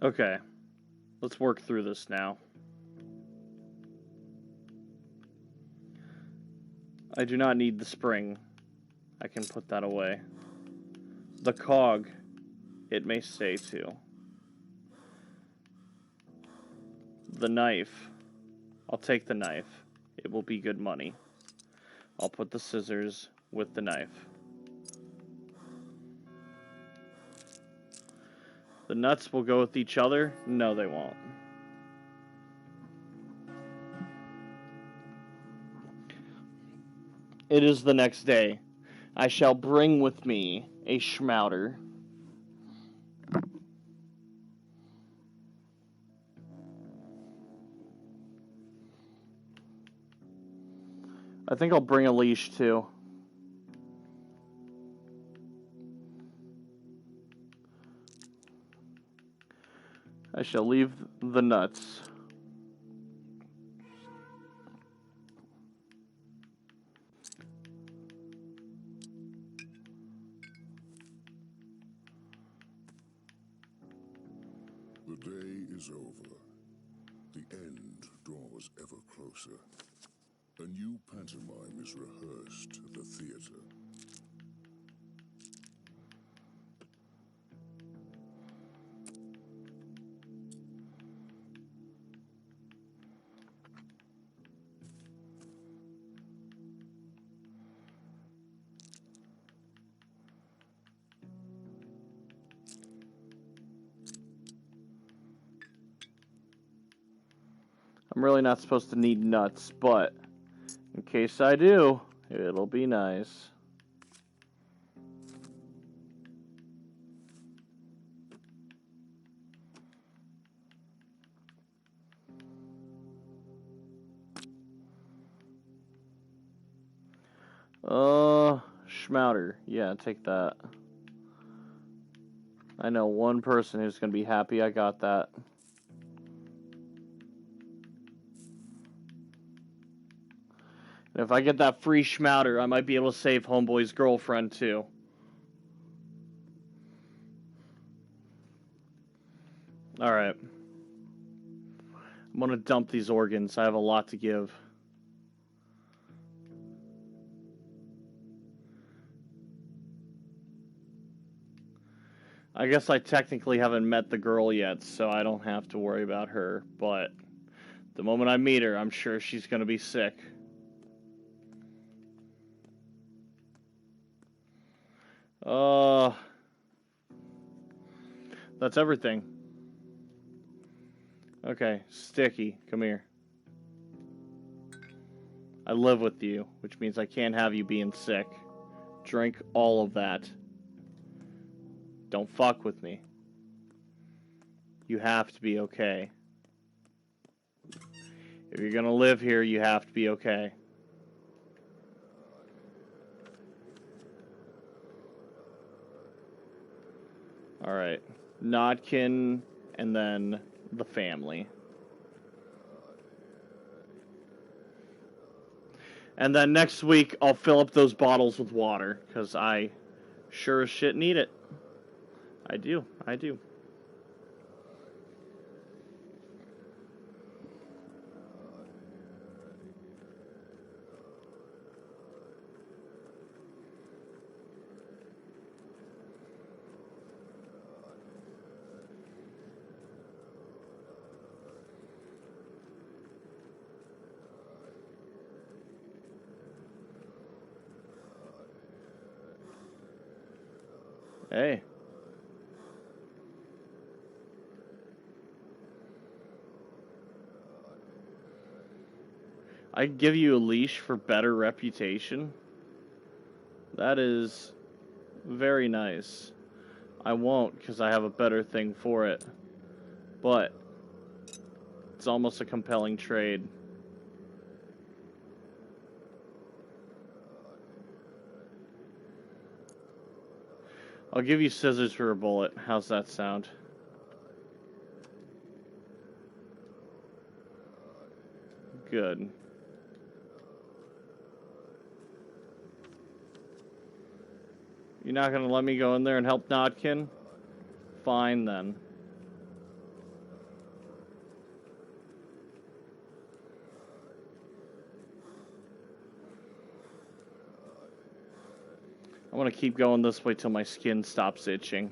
Okay, let's work through this now. I do not need the spring. I can put that away. The cog, it may stay too. The knife, I'll take the knife. It will be good money. I'll put the scissors with the knife. The nuts will go with each other? No, they won't. It is the next day. I shall bring with me a schmouter. I think I'll bring a leash too. I shall leave the nuts. The day is over. The end draws ever closer. A new pantomime is rehearsed at the theater. I'm really not supposed to need nuts, but in case I do, it'll be nice. Schmouter. Yeah, take that. I know one person who's going to be happy I got that. And if I get that free schmouter, I might be able to save Homeboy's girlfriend, too. Alright. I'm going to dump these organs. I have a lot to give. I guess I technically haven't met the girl yet, so I don't have to worry about her, but the moment I meet her, I'm sure she's gonna be sick. That's everything. Okay, Sticky, come here. I live with you, which means I can't have you being sick. Drink all of that. Don't fuck with me. You have to be okay. If you're gonna live here, you have to be okay. Alright. Nodkin, and then the family. And then next week, I'll fill up those bottles with water, because I sure as shit need it. I do. Hey. I give you a leash for better reputation. That is very nice. I won't, because I have a better thing for it. But it's almost a compelling trade. I'll give you scissors for a bullet. How's that sound? Good. You're not gonna let me go in there and help Nodkin? Fine, then. I'm gonna keep going this way till my skin stops itching.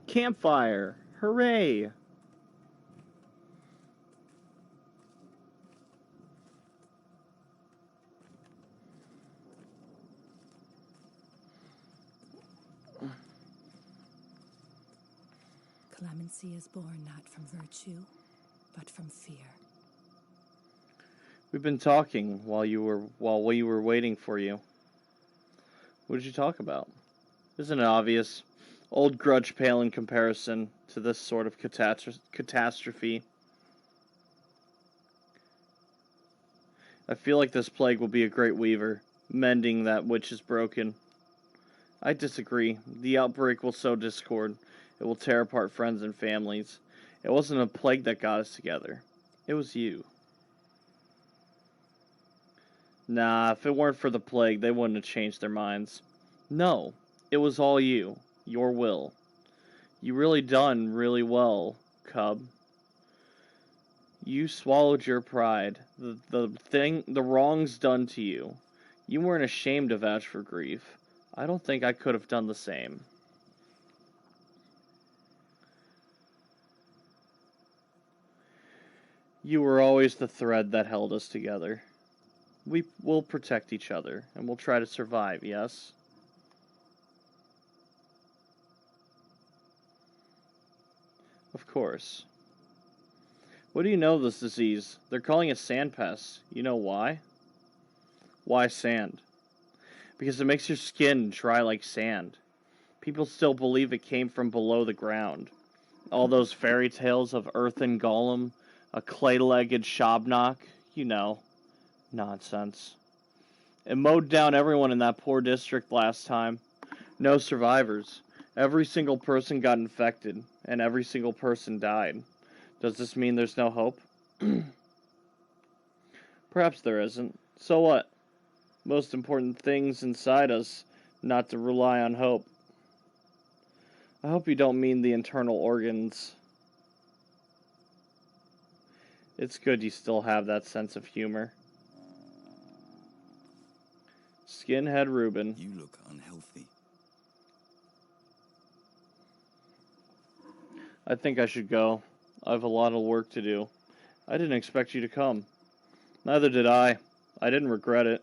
Campfire! Hooray! Clemency is born not from virtue, but from fear. We've been talking while we were waiting for you. What did you talk about? Isn't it obvious? Old grudge pale in comparison to this sort of catastrophe. I feel like this plague will be a great weaver, mending that which is broken. I disagree. The outbreak will sow discord. It will tear apart friends and families. It wasn't a plague that got us together. It was you. Nah, if it weren't for the plague, they wouldn't have changed their minds. No, it was all you. Your will. You really done really well, Cub. You swallowed your pride. The wrongs done to you. You weren't ashamed to vouch for grief. I don't think I could have done the same. You were always the thread that held us together. We will protect each other, and we'll try to survive, yes? Of course. What do you know of this disease? They're calling it sand pest. You know why? Why sand? Because it makes your skin dry like sand. People still believe it came from below the ground. All those fairy tales of earthen golem, a clay-legged shobnock, you know. Nonsense. It mowed down everyone in that poor district last time. No survivors. Every single person got infected, and every single person died. Does this mean there's no hope? Perhaps there isn't. So what? Most important things inside us, not to rely on hope. I hope you don't mean the internal organs. It's good you still have that sense of humor. Skinhead Reuben. You look unhealthy. I think I should go. I have a lot of work to do. I didn't expect you to come. Neither did I. I didn't regret it.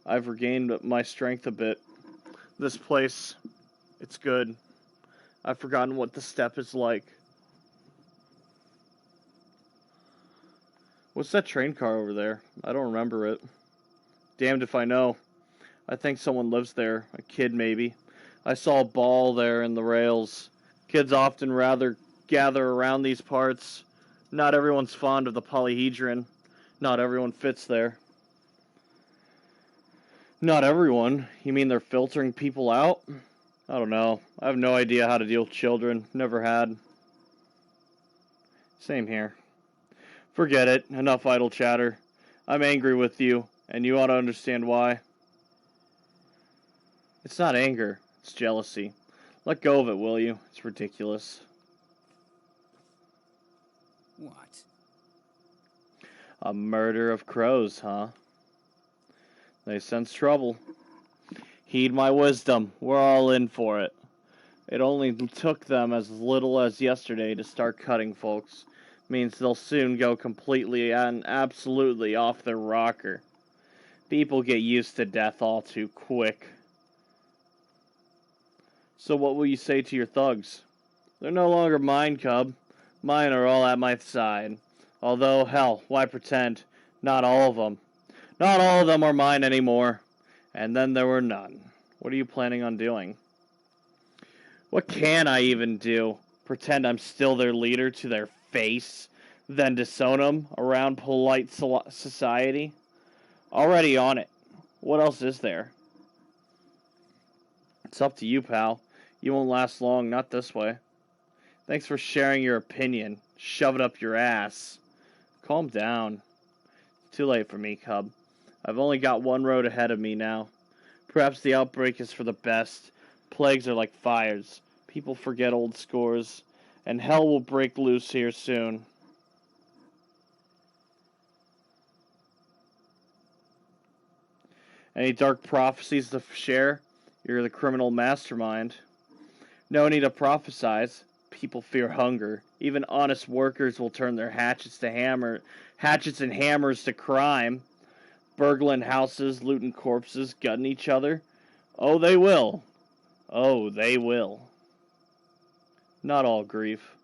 I've regained my strength a bit. This place, it's good. I've forgotten what the steppe is like. What's that train car over there? I don't remember it. Damned if I know. I think someone lives there. A kid, maybe. I saw a ball there in the rails. Kids often rather gather around these parts. Not everyone's fond of the polyhedron. Not everyone fits there. Not everyone? You mean they're filtering people out? I don't know. I have no idea how to deal with children. Never had. Same here. Forget it. Enough idle chatter. I'm angry with you, and you ought to understand why. It's not anger. It's jealousy. Let go of it, will you? It's ridiculous. What? A murder of crows, huh? They sense trouble. Heed my wisdom. We're all in for it. It only took them as little as yesterday to start cutting folks. Means they'll soon go completely and absolutely off their rocker. People get used to death all too quick. So what will you say to your thugs? They're no longer mine, cub. Mine are all at my side. Although, hell, why pretend? Not all of them. Not all of them are mine anymore. And then there were none. What are you planning on doing? What can I even do? Pretend I'm still their leader to their face? Then disown them around polite society? Already on it. What else is there? It's up to you, pal. You won't last long, not this way. Thanks for sharing your opinion. Shove it up your ass. Calm down. It's too late for me, cub. I've only got one road ahead of me now. Perhaps the outbreak is for the best. Plagues are like fires. People forget old scores. And hell will break loose here soon. Any dark prophecies to share? You're the criminal mastermind. No need to prophesize. People fear hunger. Even honest workers will turn their hatchets and hammers to crime. Burgling houses, looting corpses, gutting each other. Oh, they will. Oh, they will. Not all grief.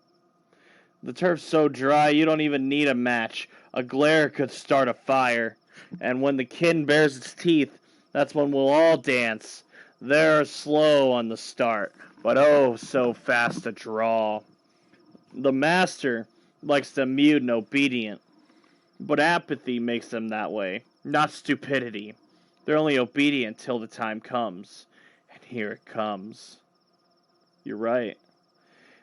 The turf's so dry you don't even need a match. A glare could start a fire. And when the kin bares its teeth, that's when we'll all dance. They're slow on the start, but oh so fast to draw. The master likes the mute and obedient, but apathy makes them that way, not stupidity. They're only obedient till the time comes. And here it comes. You're right.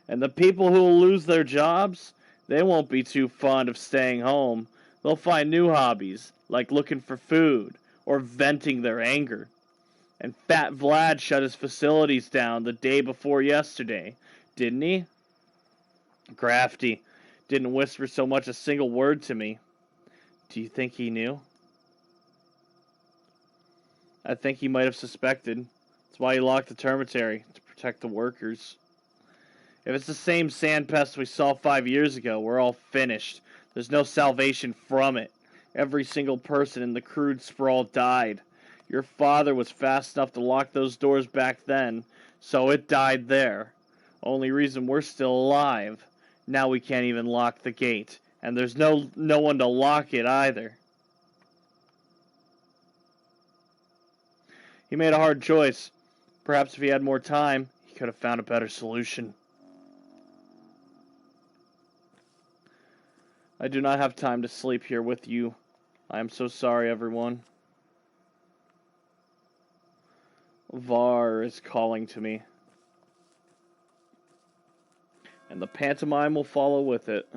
And the people who will lose their jobs, they won't be too fond of staying home. They'll find new hobbies, like looking for food or venting their anger. And Fat Vlad shut his facilities down the day before yesterday, didn't he? Crafty. Didn't whisper so much a single word to me. Do you think he knew? I think he might have suspected. That's why he locked the termitary, to protect the workers. If it's the same sand pest we saw 5 years ago, we're all finished. There's no salvation from it. Every single person in the crude sprawl died. Your father was fast enough to lock those doors back then, so it died there. Only reason we're still alive. Now we can't even lock the gate, and there's no one to lock it either. He made a hard choice. Perhaps if he had more time, he could have found a better solution. I do not have time to sleep here with you. I am so sorry, everyone. Var is calling to me. And the pantomime will follow with it.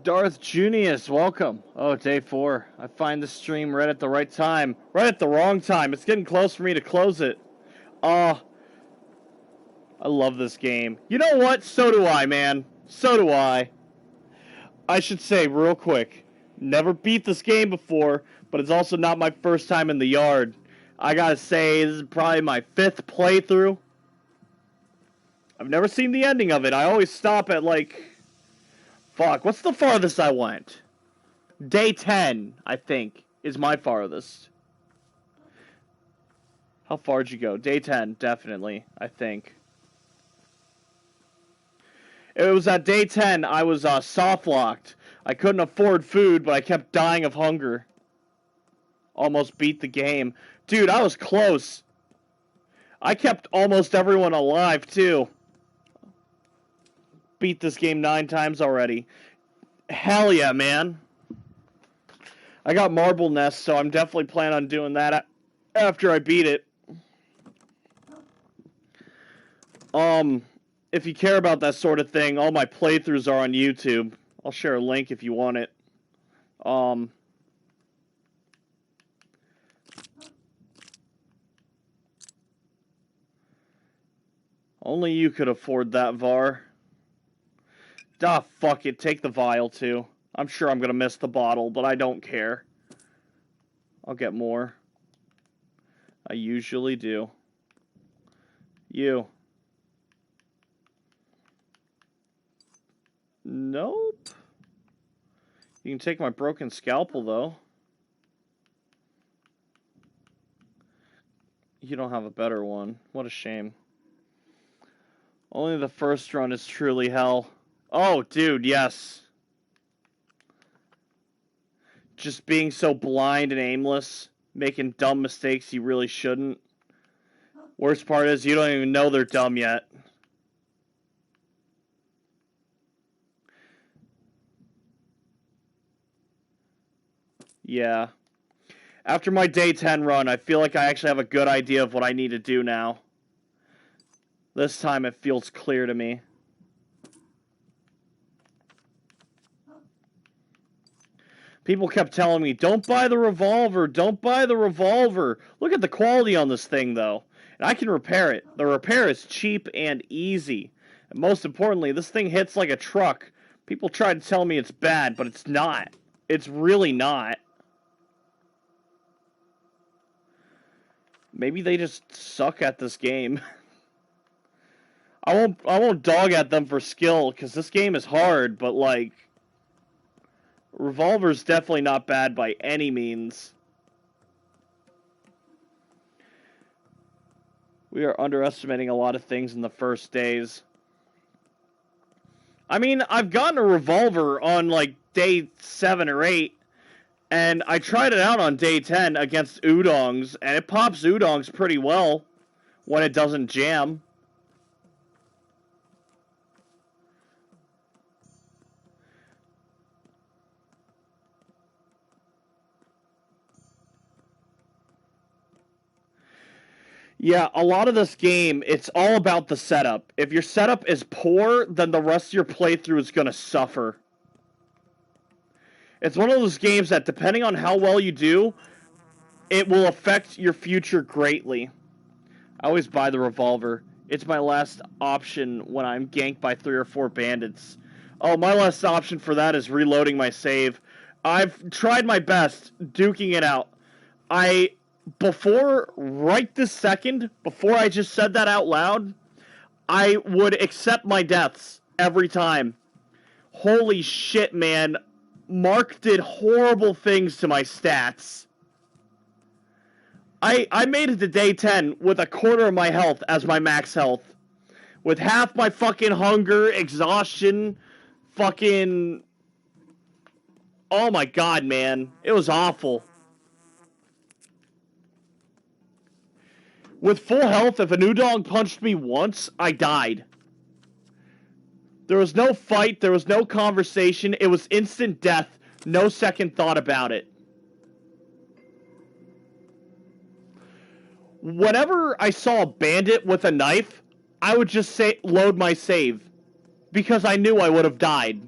Darth Junius, welcome. Oh, day 4. I find the stream right at the right time. Right at the wrong time. It's getting close for me to close it. I love this game. You know what? So do I, man. So do I. I should say, real quick, never beat this game before, but it's also not my first time in the yard. I gotta say, this is probably my 5th playthrough. I've never seen the ending of it. I always stop at, like... Fuck, what's the farthest I went? Day 10, I think, is my farthest. How far did you go? Day 10, definitely, I think. It was at day 10, I was soft-locked. I couldn't afford food, but I kept dying of hunger. Almost beat the game. Dude, I was close. I kept almost everyone alive, too. Beat this game 9 times already. Hell yeah, man. I got Marble Nest, so I'm definitely planning on doing that after I beat it. If you care about that sort of thing, all my playthroughs are on YouTube. I'll share a link if you want it. Only you could afford that, Var. Ah, fuck it. Take the vial, too. I'm sure I'm gonna miss the bottle, but I don't care. I'll get more. I usually do. You. Nope. You can take my broken scalpel, though. You don't have a better one. What a shame. Only the first run is truly hell. Oh, dude, yes. Just being so blind and aimless. Making dumb mistakes you really shouldn't. Worst part is you don't even know they're dumb yet. Yeah. After my day 10 run, I feel like I actually have a good idea of what I need to do now. This time it feels clear to me. People kept telling me, don't buy the revolver, don't buy the revolver. Look at the quality on this thing, though. And I can repair it. The repair is cheap and easy. And most importantly, this thing hits like a truck. People try to tell me it's bad, but it's not. It's really not. Maybe they just suck at this game. I won't dog at them for skill, because this game is hard, but like... Revolver's definitely not bad by any means. We are underestimating a lot of things in the first days. I mean, I've gotten a revolver on, like, day 7 or 8, and I tried it out on day 10 against udongs, and it pops udongs pretty well when it doesn't jam. Yeah, a lot of this game, it's all about the setup. If your setup is poor, then the rest of your playthrough is going to suffer. It's one of those games that, depending on how well you do, it will affect your future greatly. I always buy the revolver. It's my last option when I'm ganked by 3 or 4 bandits. Oh, my last option for that is reloading my save. I've tried my best duking it out. Right this second, before I just said that out loud, I would accept my deaths every time. Holy shit, man. Mark did horrible things to my stats. I made it to day 10 with a quarter of my health as my max health. With half my fucking hunger, exhaustion, fucking... Oh my god, man. It was awful. With full health, if a new dog punched me once, I died. There was no fight, there was no conversation, it was instant death, no second thought about it. Whenever I saw a bandit with a knife, I would just load my save. Because I knew I would have died.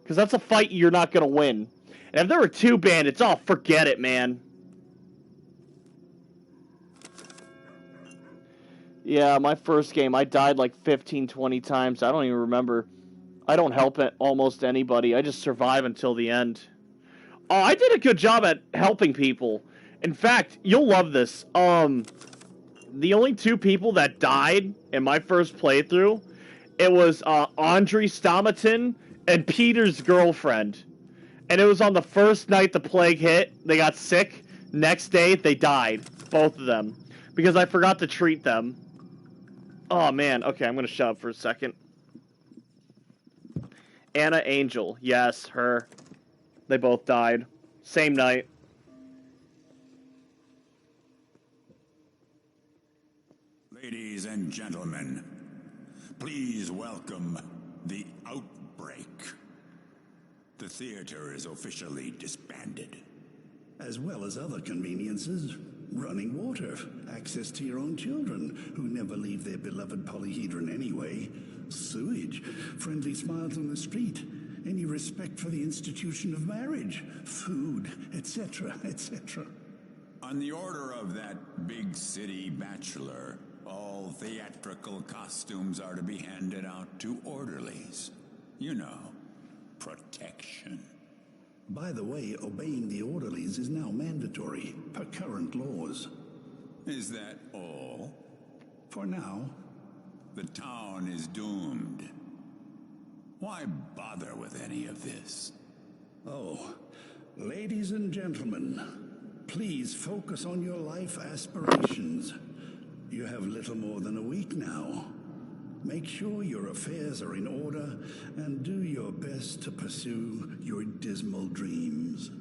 Because that's a fight you're not going to win. And if there were 2 bandits, oh, forget it, man. Yeah, my first game, I died like 15, 20 times. I don't even remember. I don't help almost anybody. I just survive until the end. Oh, I did a good job at helping people. In fact, you'll love this. The only 2 people that died in my first playthrough, it was Andre Stomatin and Peter's girlfriend. And it was on the first night the plague hit. They got sick. Next day, they died. Both of them. Because I forgot to treat them. Oh, man. Okay, I'm going to shut up for a second. Anna Angel. Yes, her. They both died. Same night. Ladies and gentlemen, please welcome the Outbreak. The theater is officially disbanded. As well as other conveniences. Running water, access to your own children, who never leave their beloved polyhedron anyway, sewage, friendly smiles on the street, any respect for the institution of marriage, food, etc., etc. On the order of that big city bachelor, all theatrical costumes are to be handed out to orderlies. You know, protection. By the way, obeying the orderlies is now mandatory, per current laws. Is that all? For now. The town is doomed. Why bother with any of this? Oh, ladies and gentlemen, please focus on your life aspirations. You have little more than a week now. Make sure your affairs are in order and do your best to pursue your dismal dreams.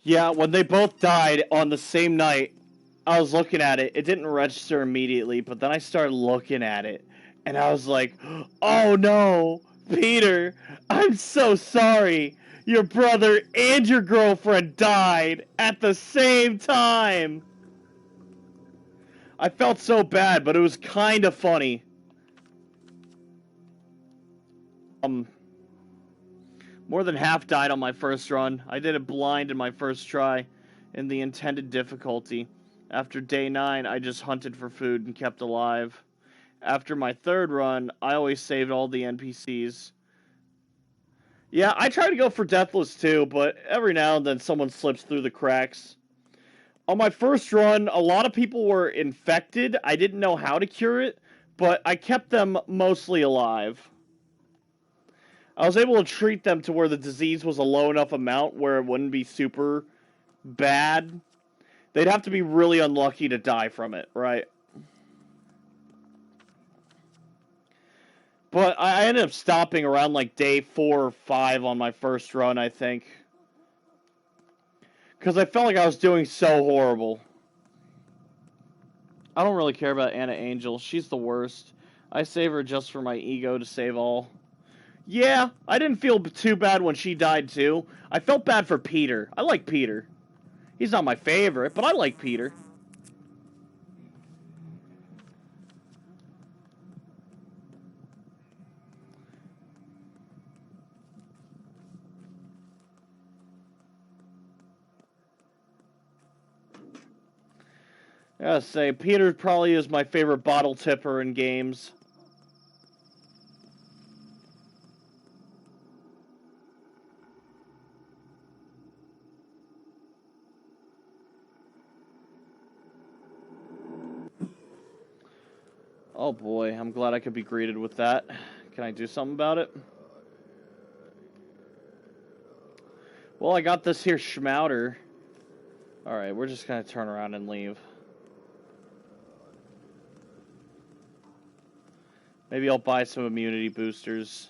Yeah, when they both died on the same night, I was looking at it. It didn't register immediately, but then I started looking at it, and I was like, oh no, Peter, I'm so sorry. Your brother and your girlfriend died at the same time. I felt so bad, but it was kind of funny. More than half died on my first run. I did it blind in my first try, in the intended difficulty. After day 9, I just hunted for food and kept alive. After my third run, I always saved all the NPCs. Yeah, I try to go for Deathless too, but every now and then someone slips through the cracks. On my first run, a lot of people were infected. I didn't know how to cure it, but I kept them mostly alive. I was able to treat them to where the disease was a low enough amount where it wouldn't be super bad. They'd have to be really unlucky to die from it, right? But I ended up stopping around like day 4 or 5 on my first run, I think. Because I felt like I was doing so horrible. I don't really care about Anna Angel. She's the worst. I save her just for my ego to save all. Yeah, I didn't feel too bad when she died, too. I felt bad for Peter. I like Peter. He's not my favorite, but I like Peter. I gotta say, Peter probably is my favorite bottle tipper in games. Oh boy, I'm glad I could be greeted with that. Can I do something about it? Well, I got this here schmouter. Alright, we're just gonna turn around and leave. Maybe I'll buy some immunity boosters.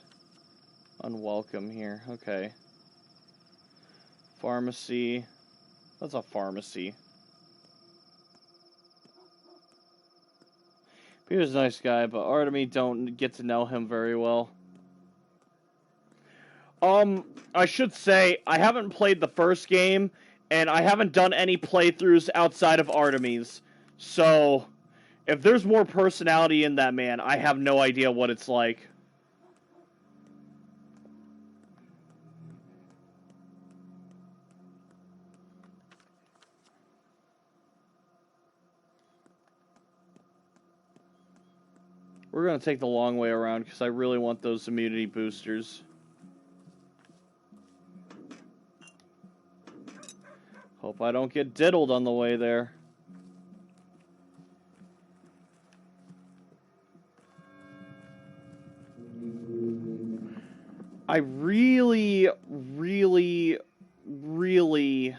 Unwelcome here. Okay. Pharmacy. That's a pharmacy. Peter's a nice guy, but Artemy don't get to know him very well. I should say, I haven't played the first game, and I haven't done any playthroughs outside of Artemis. So, if there's more personality in that man, I have no idea what it's like. We're going to take the long way around, because I really want those immunity boosters. Hope I don't get diddled on the way there. I really, really, really,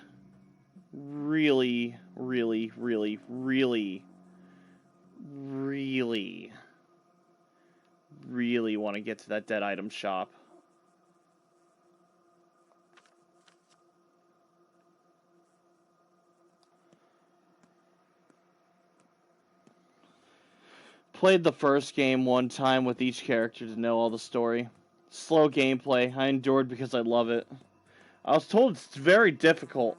really, really, really, really, really want to get to that dead item shop. Played the first game one time with each character to know all the story. Slow gameplay. I endured because I love it. I was told it's very difficult.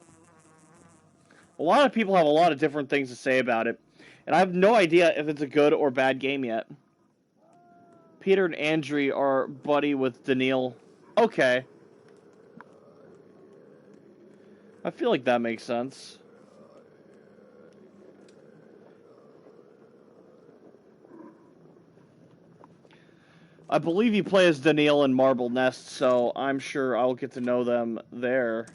A lot of people have a lot of different things to say about it, and I have no idea if it's a good or bad game yet. Peter and Andrew are buddy with Daniil. Okay. I feel like that makes sense. I believe you play as Daniil in Marble Nest, so I'm sure I'll get to know them there.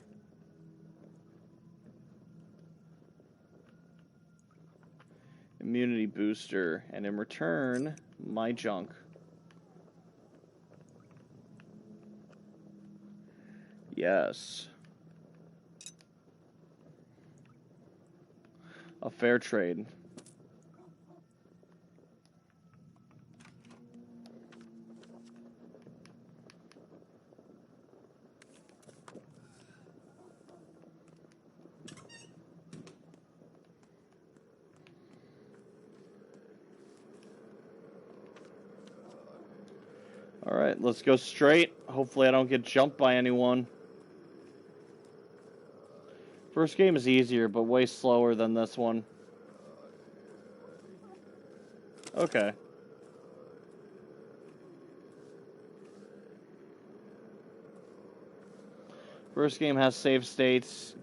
Immunity booster, and in return, my junk. Yes. A fair trade. Alright, let's go straight. Hopefully I don't get jumped by anyone. First game is easier, but way slower than this one. Okay. First game has save states.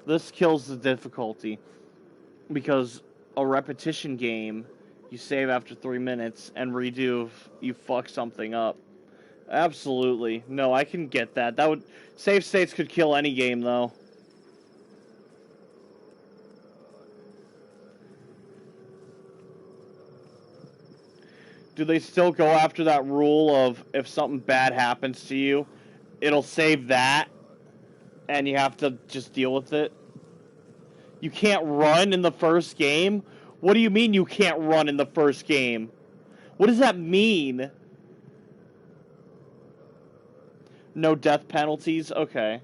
This kills the difficulty. Because a repetition game, you save after 3 minutes and redo if you fuck something up. Absolutely. No, I can get that. Save states could kill any game, though. Do they still go after that rule of if something bad happens to you, it'll save that, and you have to just deal with it? You can't run in the first game? What do you mean you can't run in the first game? What does that mean? No death penalties? Okay.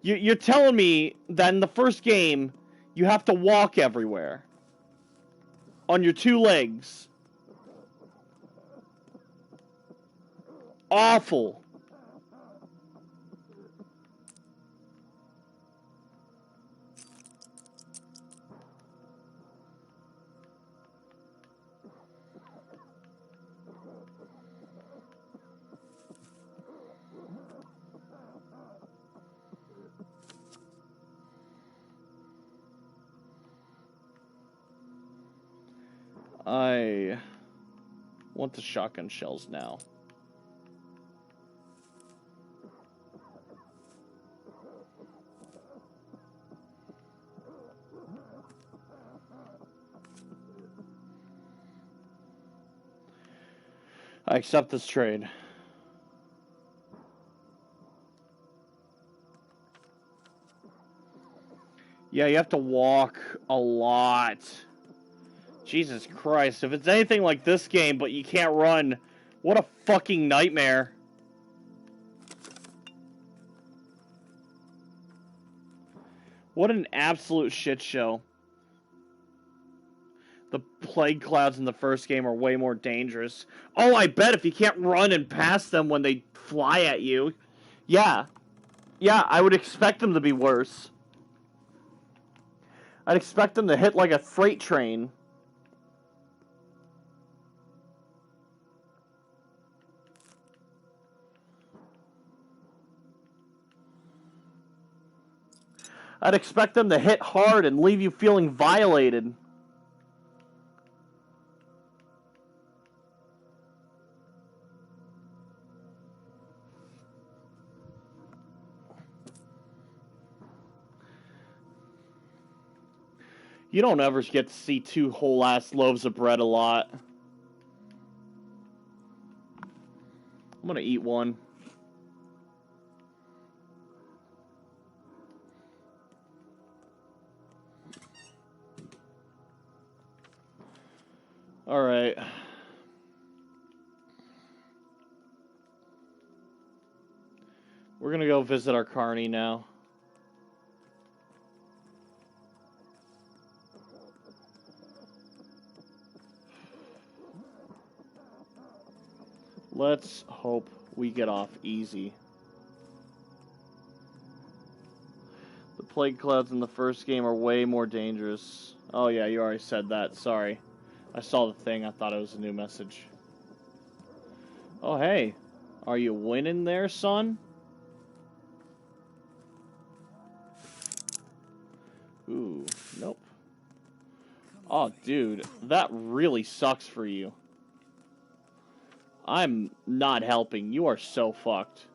You're telling me that in the first game, you have to walk everywhere. On your 2 legs. awful. I want the shotgun shells now. I accept this trade. Yeah, you have to walk a lot. Jesus Christ, if it's anything like this game, but you can't run, what a fucking nightmare. What an absolute shit show. The plague clouds in the first game are way more dangerous. Oh, I bet if you can't run and pass them when they fly at you. Yeah. Yeah, I would expect them to be worse. I'd expect them to hit like a freight train. I'd expect them to hit hard and leave you feeling violated. You don't ever get to see 2 whole-ass loaves of bread a lot. I'm gonna eat one. Alright. We're gonna go visit our carny now. Let's hope we get off easy. The plague clouds in the first game are way more dangerous. Oh yeah, you already said that. Sorry. I saw the thing. I thought it was a new message. Oh hey. Are you winning there, son? Ooh, nope. Oh, dude. That really sucks for you. I'm not helping. You are so fucked.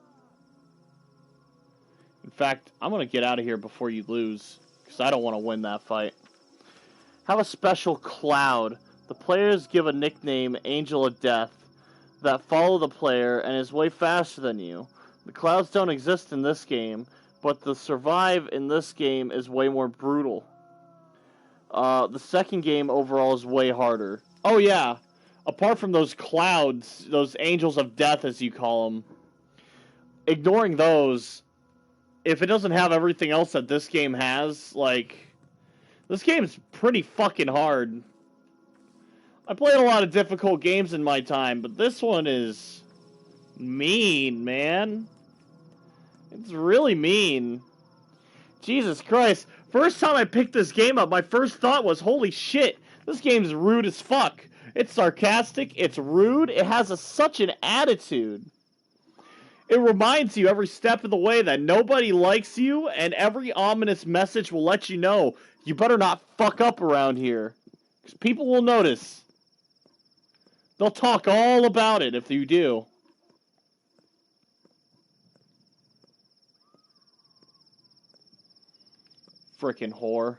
In fact, I'm going to get out of here before you lose, because I don't want to win that fight. Have a special cloud. The players give a nickname, Angel of Death, that follow the player and is way faster than you. The clouds don't exist in this game, but the survive in this game is way more brutal. The second game overall is way harder. Oh yeah. Apart from those clouds, those angels of death as you call them, ignoring those, if it doesn't have everything else that this game has, like, this game's pretty fucking hard. I played a lot of difficult games in my time, but this one is mean, man. It's really mean. Jesus Christ. First time I picked this game up, my first thought was, holy shit, this game's rude as fuck. It's sarcastic, it's rude, it has such an attitude. It reminds you every step of the way that nobody likes you, and every ominous message will let you know you better not fuck up around here. Because people will notice. They'll talk all about it if you do. Frickin' whore.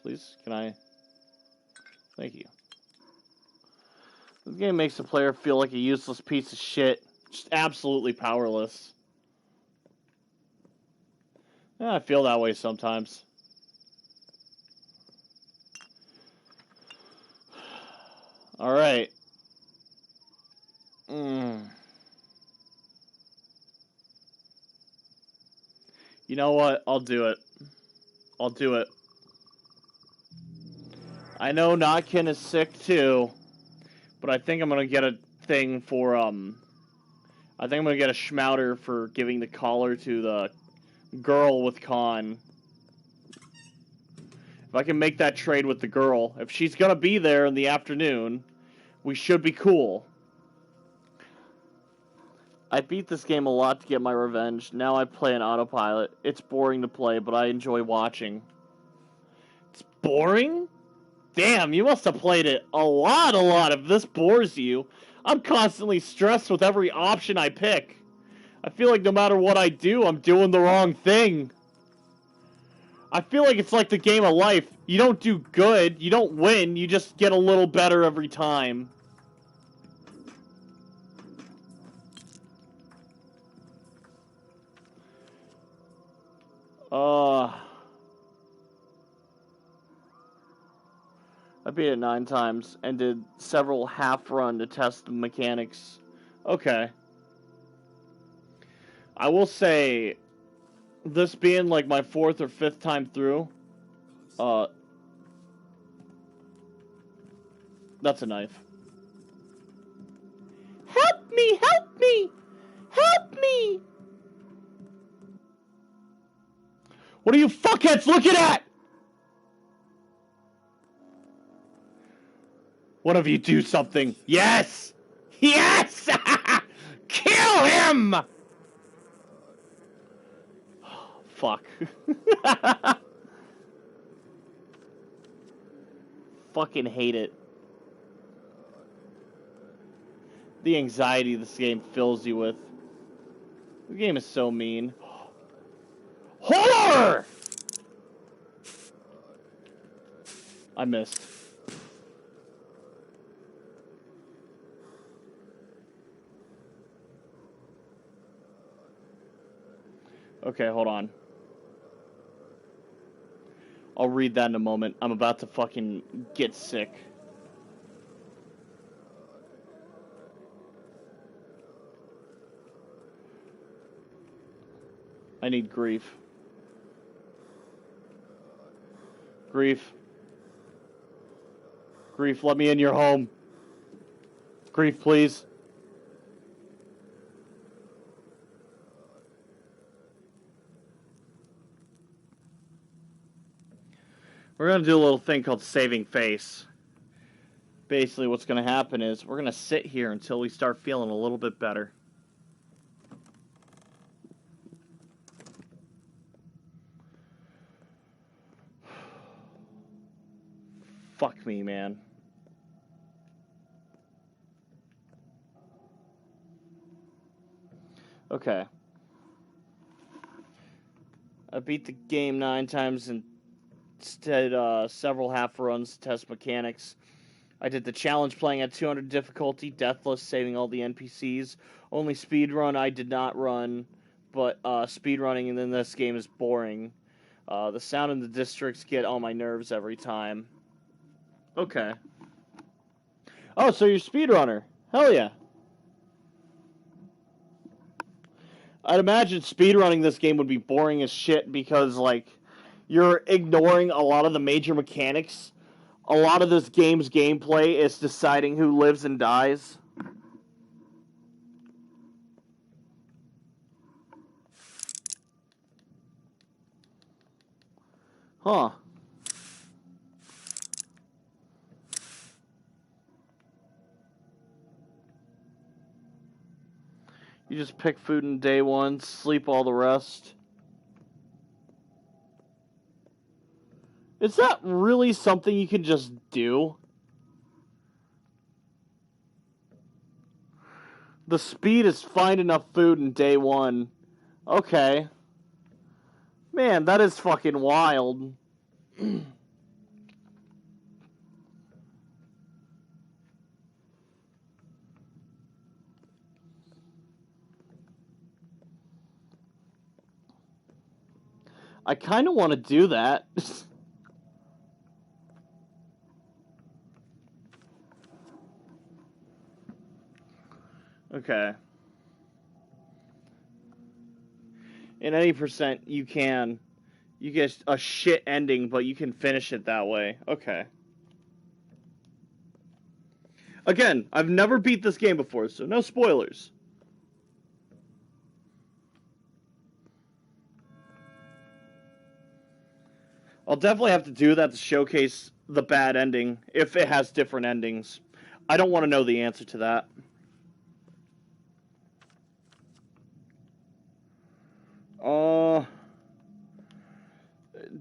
Please, can I? Thank you. This game makes the player feel like a useless piece of shit. Just absolutely powerless. Yeah, I feel that way sometimes. Alright. You know what? I'll do it. I'll do it. I know Notkin is sick too, but I think I'm gonna get a thing for, I think I'm gonna get a schmouter for giving the collar to the girl with Khan. If I can make that trade with the girl, if she's gonna be there in the afternoon, we should be cool. I beat this game a lot to get my revenge. Now I play an autopilot. It's boring to play, but I enjoy watching. It's boring? Damn, you must have played it a lot if this bores you. I'm constantly stressed with every option I pick. I feel like no matter what I do, I'm doing the wrong thing. I feel like it's like the game of life. You don't do good, you don't win, you just get a little better every time. I beat it 9 times and did several half-run to test the mechanics. Okay. I will say, this being like my 4th or 5th time through, that's a knife. Help me! Help me! Help me! What are you fuckheads looking at? One of you do something. Yes! Yes! Kill him! Fuck. Fucking hate it. The anxiety this game fills you with. The game is so mean. Horror! I missed. Okay, hold on. I'll read that in a moment. I'm about to fucking get sick. I need grief. Grief. Grief, let me in your home. Grief, please. We're going to do a little thing called saving face. Basically, what's going to happen is we're going to sit here until we start feeling a little bit better. Fuck me, man. Okay. I beat the game 9 times and did several half runs to test mechanics. I did the challenge playing at 200 difficulty, deathless, saving all the NPCs. Only speedrun I did not run, but speedrunning in this game is boring. The sound in the districts get on my nerves every time. Okay. Oh, so you're a speedrunner. Hell yeah. I'd imagine speedrunning this game would be boring as shit because, like, you're ignoring a lot of the major mechanics. A lot of this game's gameplay is deciding who lives and dies. Huh. You just pick food in day 1, sleep all the rest. Is that really something you can just do? The speed is find enough food in day 1. Okay. Man, that is fucking wild. I kind of want to do that. Okay. In any percent, you can. You get a shit ending, but you can finish it that way. Okay. Again, I've never beat this game before, so no spoilers. I'll definitely have to do that to showcase the bad ending, if it has different endings. I don't want to know the answer to that.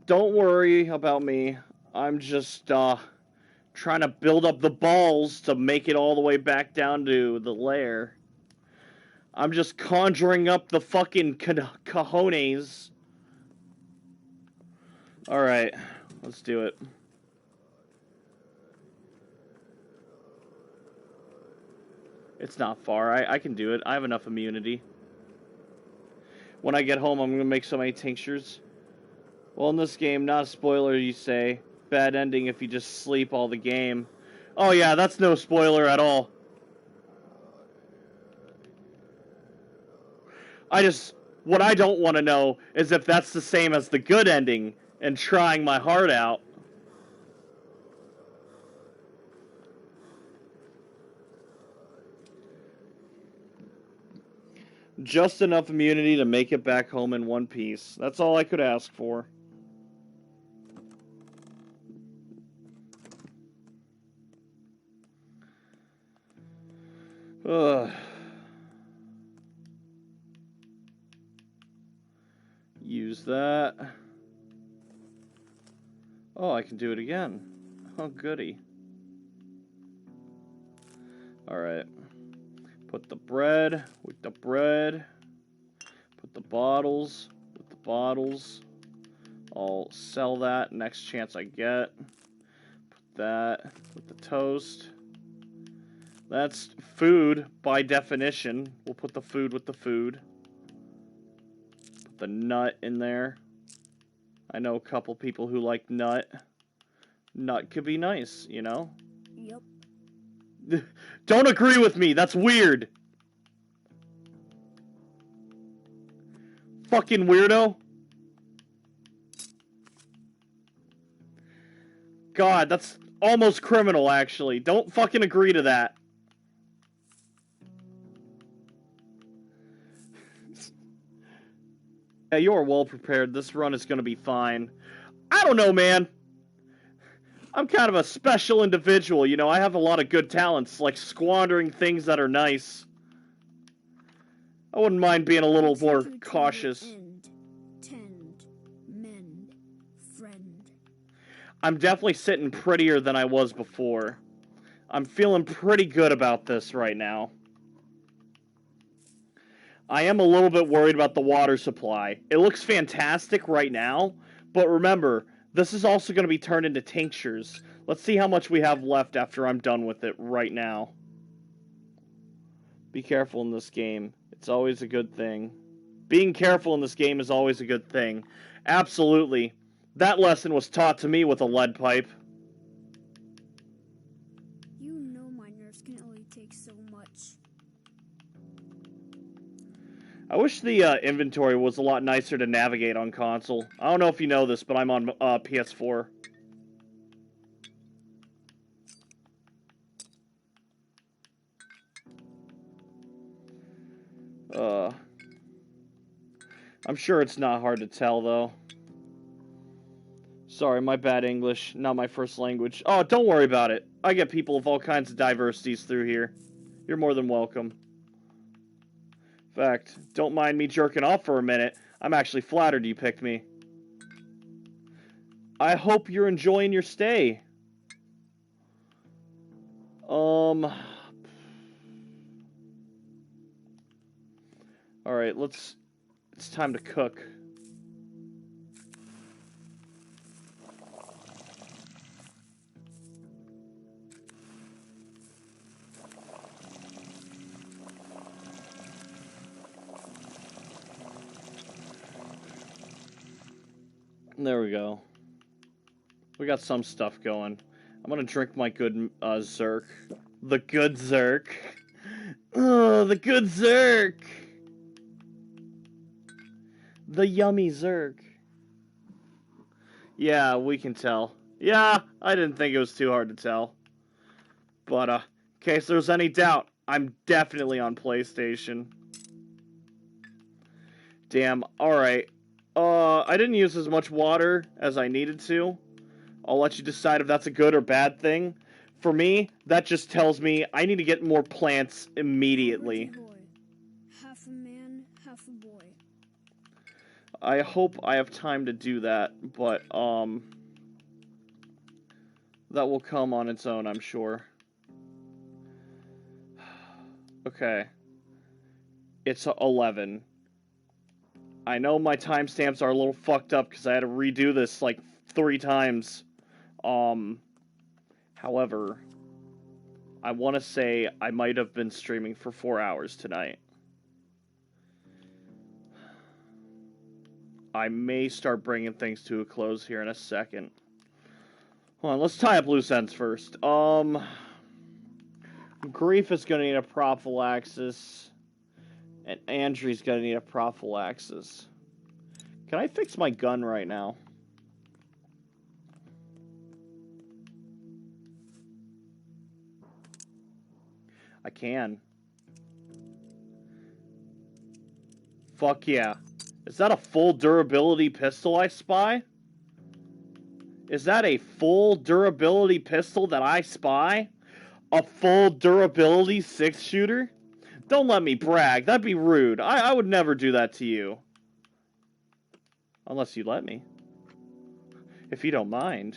Don't worry about me. I'm just, trying to build up the balls to make it all the way back down to the lair. I'm just conjuring up the fucking cojones. Alright, let's do it. It's not far. I can do it. I have enough immunity. When I get home, I'm going to make so many tinctures. Well, in this game, not a spoiler, you say. Bad ending if you just sleep all the game. Oh yeah, that's no spoiler at all. What I don't want to know is if that's the same as the good ending and trying my heart out. Just enough immunity to make it back home in one piece. That's all I could ask for. Ugh. Use that. Oh, I can do it again. Oh, goody. Alright. Put the bread with the bread. Put the bottles with the bottles. I'll sell that next chance I get. Put that with the toast. That's food by definition. We'll put the food with the food. Put the nut in there. I know a couple people who like nut. Nut could be nice, you know? Yep. Don't agree with me, that's weird. Fucking weirdo. God, that's almost criminal, actually. Don't fucking agree to that. Yeah, you are well prepared. This run is going to be fine. I don't know, man. I'm kind of a special individual, you know. I have a lot of good talents, like squandering things that are nice. I wouldn't mind being a little more cautious. Tend, mend, friend. I'm definitely sitting prettier than I was before. I'm feeling pretty good about this right now. I am a little bit worried about the water supply. It looks fantastic right now, but remember, this is also going to be turned into tinctures. Let's see how much we have left after I'm done with it right now. Be careful in this game. It's always a good thing. Being careful in this game is always a good thing. Absolutely. That lesson was taught to me with a lead pipe. You know my nerves can only take so much. I wish the inventory was a lot nicer to navigate on console. I don't know if you know this, but I'm on PS4. I'm sure it's not hard to tell, though. Sorry, my bad English. Not my first language. Oh, don't worry about it. I get people of all kinds of diversities through here. You're more than welcome. In fact, don't mind me jerking off for a minute. I'm actually flattered you picked me. I hope you're enjoying your stay. Alright, it's time to cook. There we go. We got some stuff going. I'm gonna drink my good Zerk. The good Zerk. Oh, the good Zerk! The yummy Zerk. Yeah, we can tell. Yeah, I didn't think it was too hard to tell. But, in case there's any doubt, I'm definitely on PlayStation. Damn, alright. I didn't use as much water as I needed to. I'll let you decide if that's a good or bad thing. For me, that just tells me I need to get more plants immediately. Half a man, half a boy. I hope I have time to do that, but, that will come on its own, I'm sure. Okay. It's 11. I know my timestamps are a little fucked up because I had to redo this, like, 3 times. However, I want to say I might have been streaming for 4 hours tonight. I may start bringing things to a close here in a second. Hold on, let's tie up loose ends first. Grief is going to need a prophylaxis. And Andrew's going to need a prophylaxis. Can I fix my gun right now? I can. Fuck yeah. Is that a full durability pistol I spy? Is that a full durability pistol that I spy? A full durability 6-shooter? Don't let me brag. That'd be rude. I would never do that to you. Unless you let me. If you don't mind.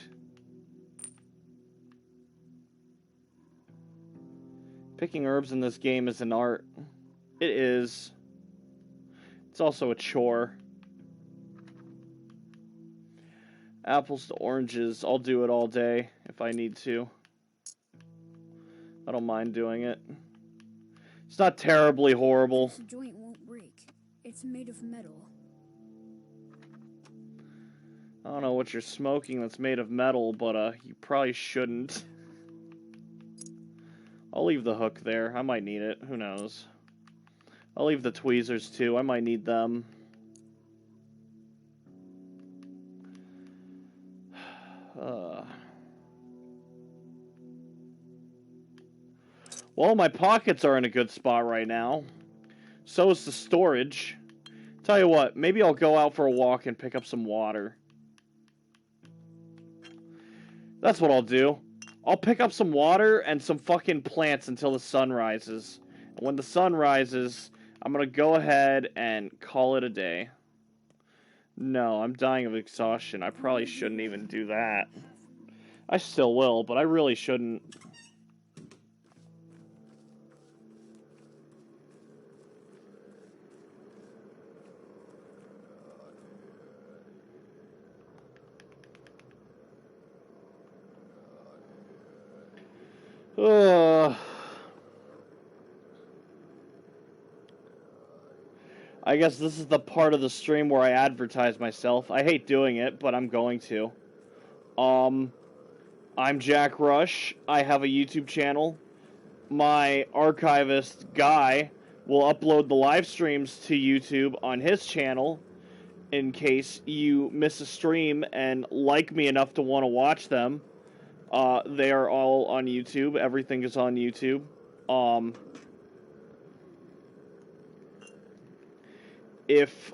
Picking herbs in this game is an art. It is. It's also a chore. Apples to oranges. I'll do it all day if I need to. I don't mind doing it. It's not terribly horrible. This joint won't break. It's made of metal. I don't know what you're smoking that's made of metal, but you probably shouldn't. I'll leave the hook there. I might need it. Who knows? I'll leave the tweezers too. I might need them. Well, my pockets are in a good spot right now. So is the storage. Tell you what, maybe I'll go out for a walk and pick up some water. That's what I'll do. I'll pick up some water and some fucking plants until the sun rises. And when the sun rises, I'm gonna go ahead and call it a day. No, I'm dying of exhaustion. I probably shouldn't even do that. I still will, but I really shouldn't. I guess this is the part of the stream where I advertise myself. I hate doing it, but I'm going to. I'm Jack Rush. I have a YouTube channel. My archivist, Guy, will upload the live streams to YouTube on his channel in case you miss a stream and like me enough to want to watch them. They are all on YouTube. Everything is on YouTube. If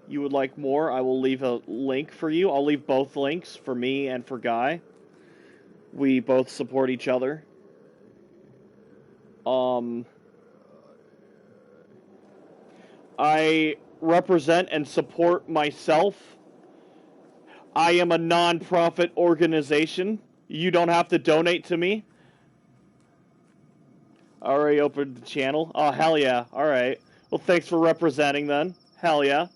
you would like more, I will leave a link for you. I'll leave both links for me and for Guy. We both support each other. I represent and support myself. I am a non-profit organization. You don't have to donate to me. I already opened the channel. Oh, hell yeah. Alright. Well, thanks for representing then. Hell yeah.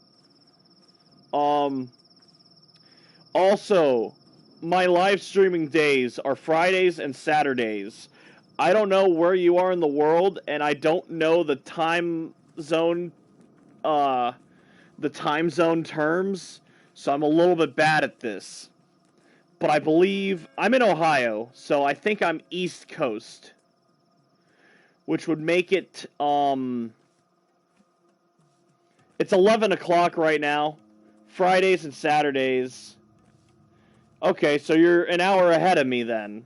Also, my live streaming days are Fridays and Saturdays. I don't know where you are in the world, and I don't know the time zone terms, so I'm a little bit bad at this. But I believe I'm in Ohio, so I think I'm East Coast. which would make it, it's 11 o'clock right now. Fridays and Saturdays. Okay, so you're an hour ahead of me then.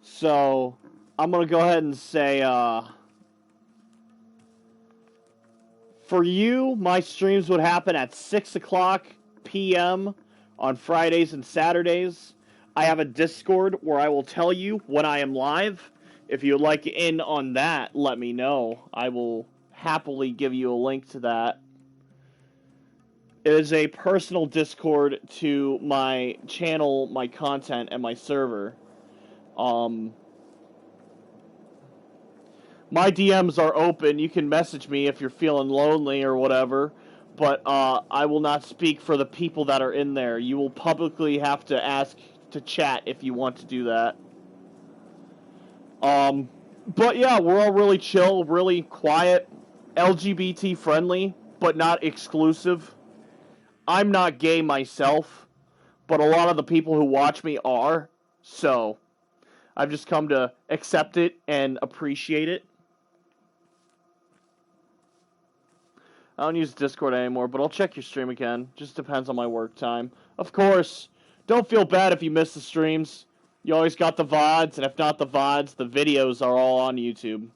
So I'm gonna go ahead and say, for you, my streams would happen at 6 o'clock p.m. on Fridays and Saturdays. I have a Discord where I will tell you when I am live. If you would like in on that, let me know. I will happily give you a link to that. It is a personal Discord to my channel, my content, and my server. My DMs are open. You can message me if you're feeling lonely or whatever, but I will not speak for the people that are in there. You will publicly have to ask to chat if you want to do that. But yeah, we're all really chill, really quiet, LGBT friendly, but not exclusive. I'm not gay myself, but a lot of the people who watch me are, so I've just come to accept it and appreciate it. I don't use Discord anymore, but I'll check your stream again. Just depends on my work time. Of course, don't feel bad if you miss the streams. You always got the VODs, and if not the VODs, the videos are all on YouTube.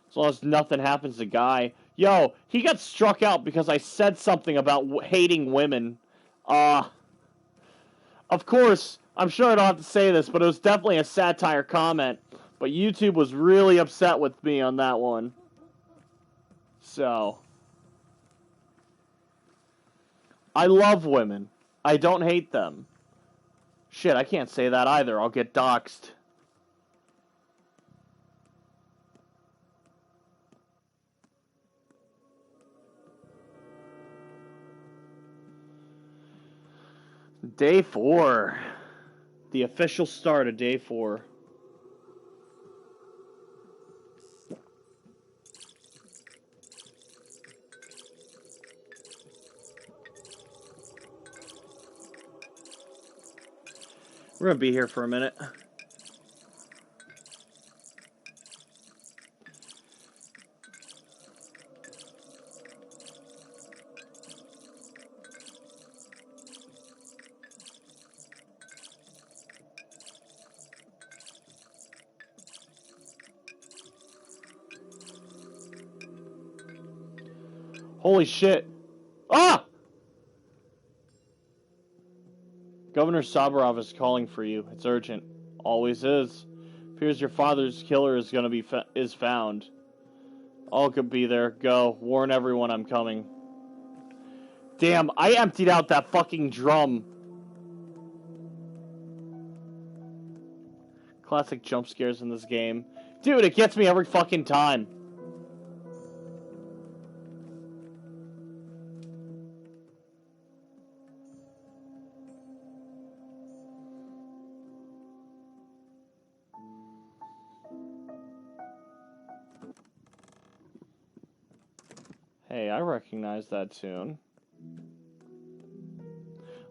As long as nothing happens to Guy. Yo, he got struck out because I said something about hating women. Of course, I'm sure I don't have to say this, but it was definitely a satire comment. But YouTube was really upset with me on that one. So, I love women. I don't hate them. Shit, I can't say that either. I'll get doxxed. Day 4. The official start of day 4. We're gonna be here for a minute. Holy shit. Ah! Governor Saburov is calling for you. It's urgent. Always is. Appears your father's killer is gonna be is found. All could be there. Go. Warn everyone I'm coming. Damn, I emptied out that fucking drum. Classic jump scares in this game. Dude, it gets me every fucking time. Hey, I recognize that tune.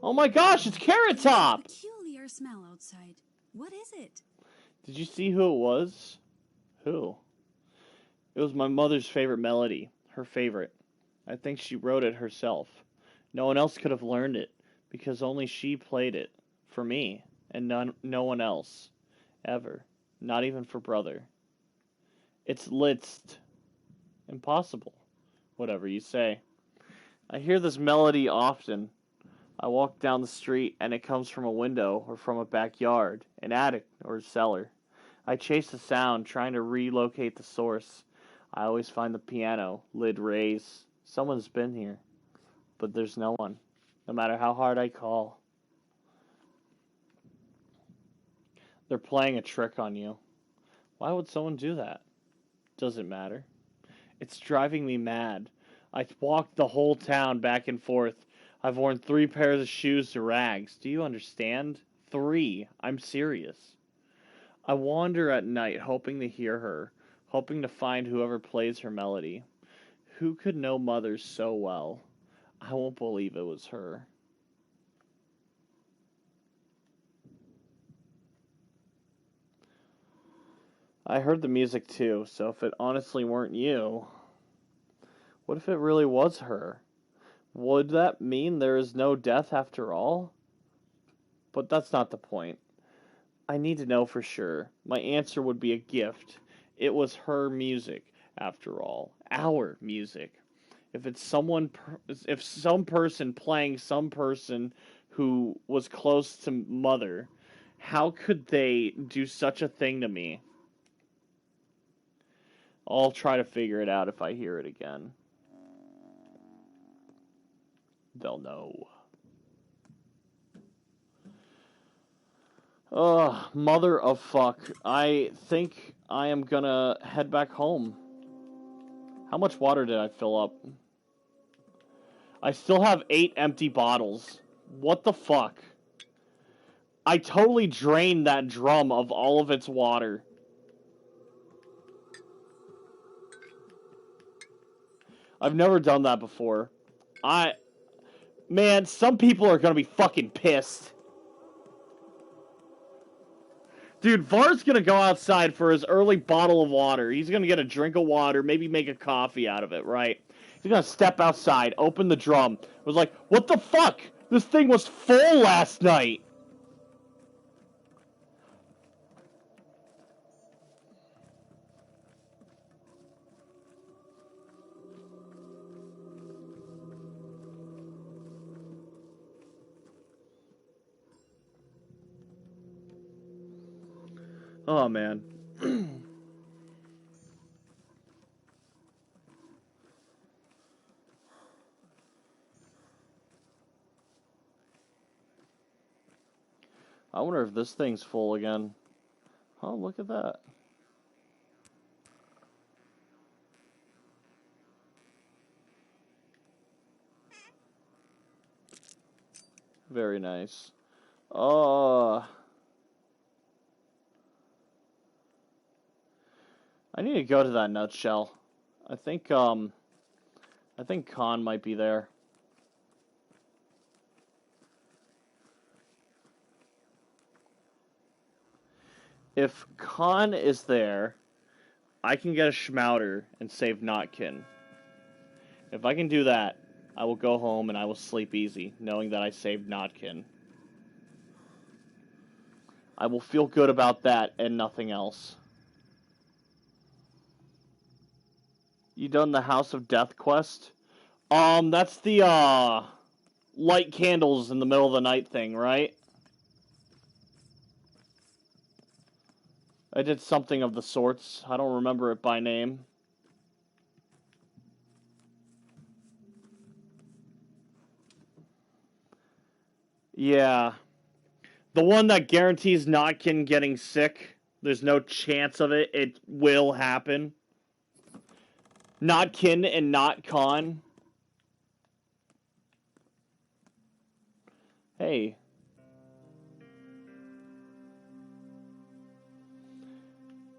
Oh my gosh, it's Carrot Top! Peculiar smell outside. What is it? Did you see who it was? Who? It was my mother's favorite melody. Her favorite. I think she wrote it herself. No one else could have learned it, because only she played it. For me, and no one else. Ever. Not even for brother. It's Litzt. Impossible. Whatever you say. I hear this melody often. I walk down the street and it comes from a window or from a backyard, an attic or a cellar. I chase the sound, trying to relocate the source. I always find the piano, lid raised. Someone's been here, but there's no one, no matter how hard I call. They're playing a trick on you. Why would someone do that? Doesn't matter. It's driving me mad. I've walked the whole town back and forth. I've worn 3 pairs of shoes to rags. Do you understand? 3. I'm serious. I wander at night hoping to hear her, hoping to find whoever plays her melody. Who could know Mother so well? I won't believe it was her. I heard the music too, so if it honestly weren't you, what if it really was her? Would that mean there is no death after all? But that's not the point. I need to know for sure. My answer would be a gift. It was her music, after all. Our music. If some person playing some person who was close to Mother, how could they do such a thing to me? I'll try to figure it out if I hear it again. They'll know. Ugh, mother of fuck. I think I am gonna head back home. How much water did I fill up? I still have 8 empty bottles. What the fuck? I totally drained that drum of all of its water. I've never done that before. Man, some people are gonna be fucking pissed. Dude, Var's gonna go outside for his early bottle of water. He's gonna get a drink of water, maybe make a coffee out of it, right? He's gonna step outside, open the drum. Was like, what the fuck? This thing was full last night. Oh, man. I wonder if this thing's full again. Oh, look at that. Very nice. I need to go to that nutshell. I think Khan might be there. If Khan is there, I can get a Schmouter and save Notkin. If I can do that, I will go home and I will sleep easy, knowing that I saved Notkin. I will feel good about that and nothing else. You done the House of Death quest? That's the, light candles in the middle of the night thing, right? I did something of the sorts. I don't remember it by name. Yeah. The one that guarantees Notkin getting sick. There's no chance of it. It will happen. Notkin and not Khan. Hey.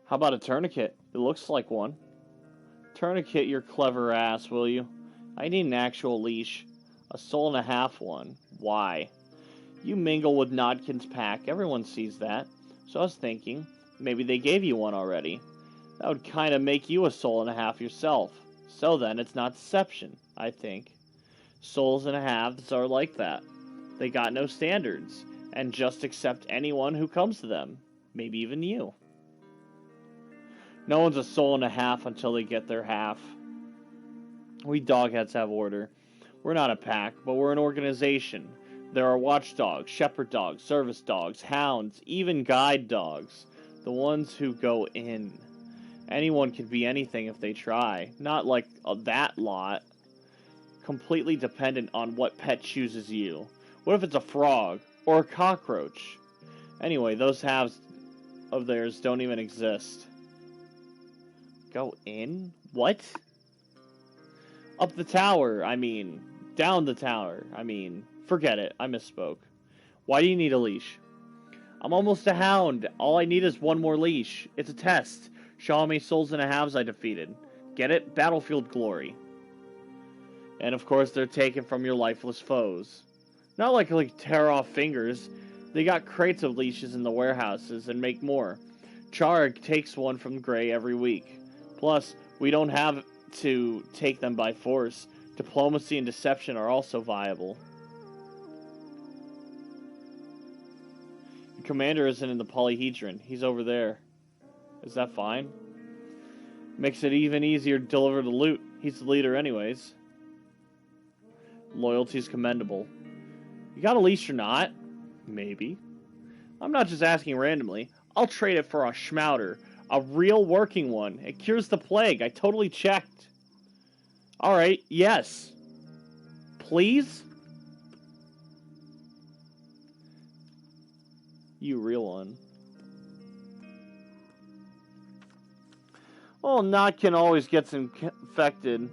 How about a tourniquet? It looks like one. Tourniquet your clever ass, will you? I need an actual leash. A soul and a half one. Why? You mingle with Nodkin's pack. Everyone sees that. So I was thinking, maybe they gave you one already. That would kind of make you a soul and a half yourself. So then, it's not deception, I think. Souls and a halves are like that. They got no standards, and just accept anyone who comes to them. Maybe even you. No one's a soul and a half until they get their half. We dogheads have order. We're not a pack, but we're an organization. There are watchdogs, shepherd dogs, service dogs, hounds, even guide dogs. The ones who go in. Anyone can be anything if they try. Not like that lot. Completely dependent on what pet chooses you. What if it's a frog? Or a cockroach? Anyway, those halves of theirs don't even exist. Go in? What? Up the tower, I mean. Down the tower, I mean. Forget it, I misspoke. Why do you need a leash? I'm almost a hound. All I need is one more leash. It's a test. Show how many souls and a halves I defeated. Get it? Battlefield glory. And of course, they're taken from your lifeless foes. Not like tear off fingers. They got crates of leashes in the warehouses and make more. Char takes one from Gray every week. Plus, we don't have to take them by force. Diplomacy and deception are also viable. The commander isn't in the polyhedron. He's over there. Is that fine? Makes it even easier to deliver the loot. He's the leader anyways. Loyalty's commendable. You got a leash or not? Maybe. I'm not just asking randomly. I'll trade it for a schmouter. A real working one. It cures the plague. I totally checked. Alright, yes. Please? You real one. Well, Notkin always gets infected.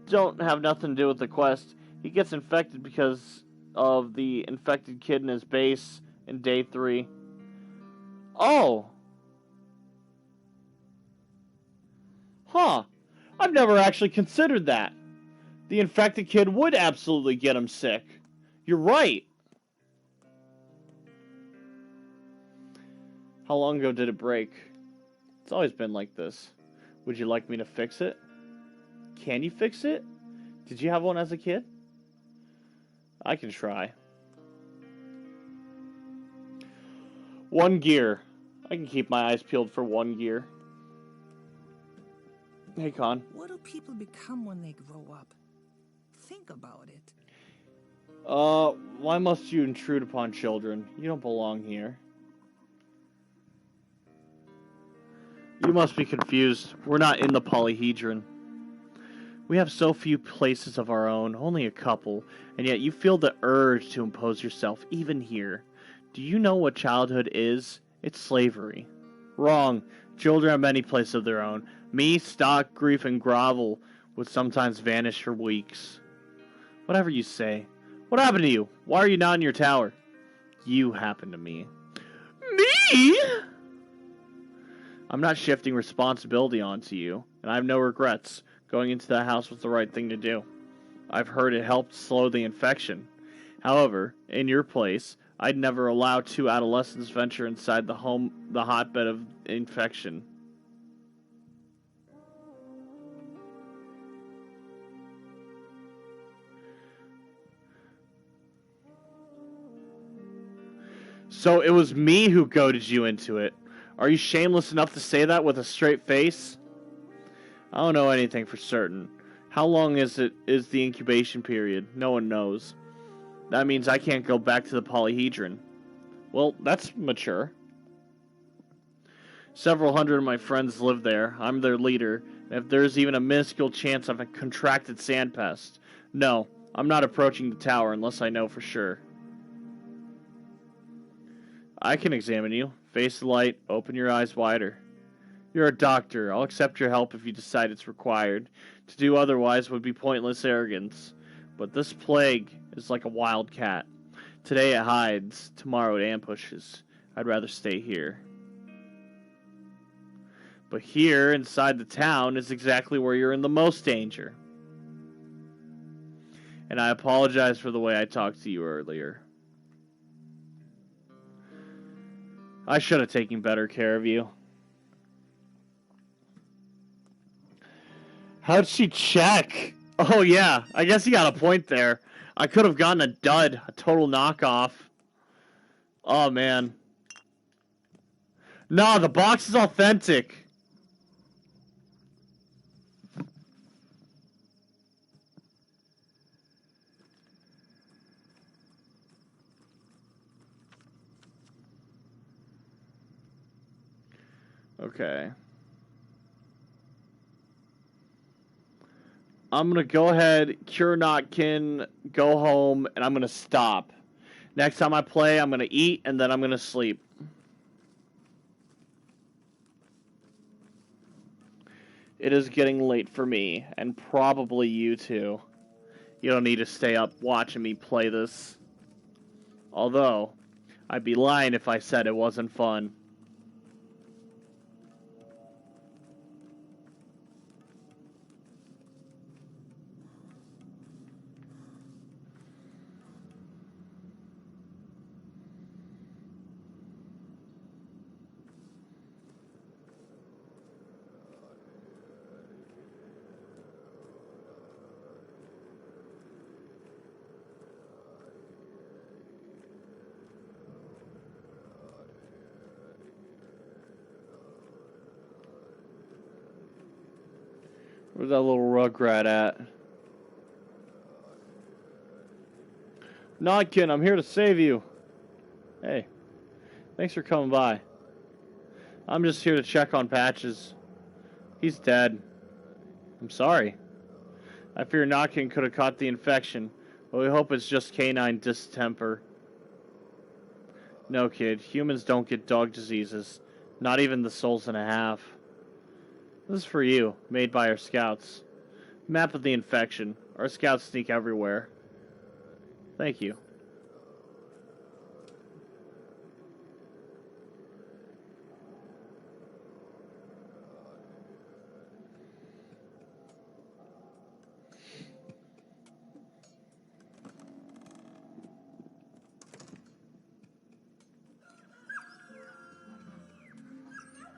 Don't have nothing to do with the quest. He gets infected because of the infected kid in his base in day 3. Oh! Huh. I've never actually considered that. The infected kid would absolutely get him sick. You're right. How long ago did it break? It's always been like this. Would you like me to fix it? Can you fix it? Did you have one as a kid? I can try. 1 gear. I can keep my eyes peeled for 1 gear. Hey, Con. What do people become when they grow up? Think about it. Why must you intrude upon children? You don't belong here. You must be confused. We're not in the polyhedron. We have so few places of our own, only a couple, and yet you feel the urge to impose yourself, even here. Do you know what childhood is? It's slavery. Wrong. Children have many places of their own. Me, stock, grief, and grovel would sometimes vanish for weeks. Whatever you say. What happened to you? Why are you not in your tower? You happened to me. Me? I'm not shifting responsibility onto you, and I have no regrets. Going into that house was the right thing to do. I've heard it helped slow the infection. However, in your place, I'd never allow 2 adolescents venture inside the hotbed of infection. So it was me who goaded you into it. Are you shameless enough to say that with a straight face? I don't know anything for certain. How long is the incubation period? No one knows. That means I can't go back to the polyhedron. Well, that's mature. Several hundred of my friends live there. I'm their leader. If there's even a minuscule chance of a contracted sand pest, no, I'm not approaching the tower unless I know for sure. I can examine you. Face the light. Open your eyes wider. You're a doctor. I'll accept your help if you decide it's required. To do otherwise would be pointless arrogance. But this plague is like a wild cat. Today it hides. Tomorrow it ambushes. I'd rather stay here. But here, inside the town, is exactly where you're in the most danger. And I apologize for the way I talked to you earlier. I should have taken better care of you. How'd she check? Oh yeah, I guess you got a point there. I could have gotten a dud, a total knockoff. Oh man. Nah, the box is authentic. Okay. I'm going to go ahead, cure Notkin, go home, and I'm going to stop. Next time I play, I'm going to eat, and then I'm going to sleep. It is getting late for me, and probably you too. You don't need to stay up watching me play this. Although, I'd be lying if I said it wasn't fun. Where's that little rugrat at? Nodkin, I'm here to save you. Hey, thanks for coming by. I'm just here to check on Patches. He's dead. I'm sorry. I fear Nodkin could have caught the infection, but we hope it's just canine distemper. No, kid, humans don't get dog diseases. Not even the souls and a half. This is for you, made by our scouts. Map of the infection. Our scouts sneak everywhere. Thank you.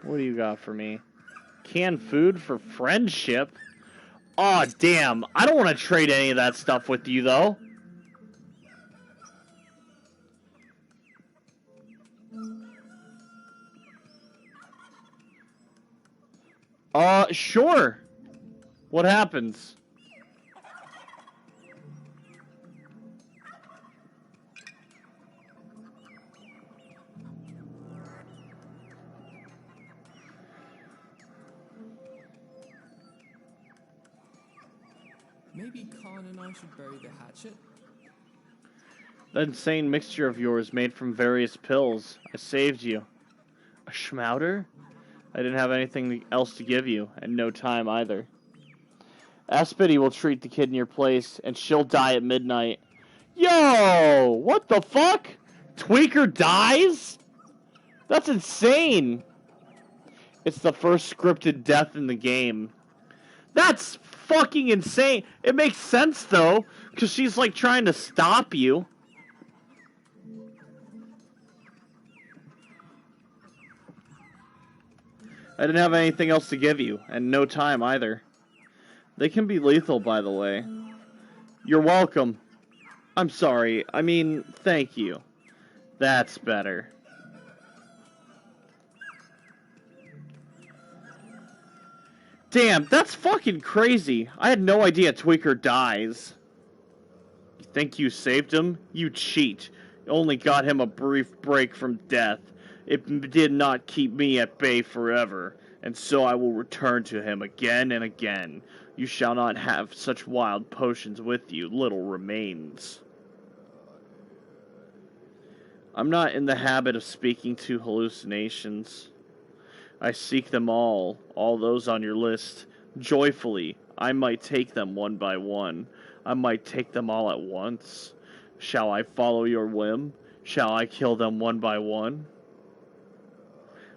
What do you got for me? Canned food for friendship? Aw, damn. I don't want to trade any of that stuff with you, though. Sure. What happens? Maybe Khan and I should bury the hatchet? That insane mixture of yours made from various pills. I saved you. A schmouter? I didn't have anything else to give you, and no time either. Aspity will treat the kid in your place, and she'll die at midnight. Yo! What the fuck? Tweaker dies? That's insane! It's the first scripted death in the game. That's fucking insane! It makes sense, though, because she's, like, trying to stop you. I didn't have anything else to give you, and no time either. They can be lethal, by the way. You're welcome. I'm sorry. I mean, thank you. That's better. Damn, that's fucking crazy. I had no idea Tweaker dies. You think you saved him? You cheat. You only got him a brief break from death. It did not keep me at bay forever, and so I will return to him again and again. You shall not have such wild potions with you, little remains. I'm not in the habit of speaking to hallucinations. I seek them all those on your list, joyfully. I might take them one by one. I might take them all at once. Shall I follow your whim? Shall I kill them one by one?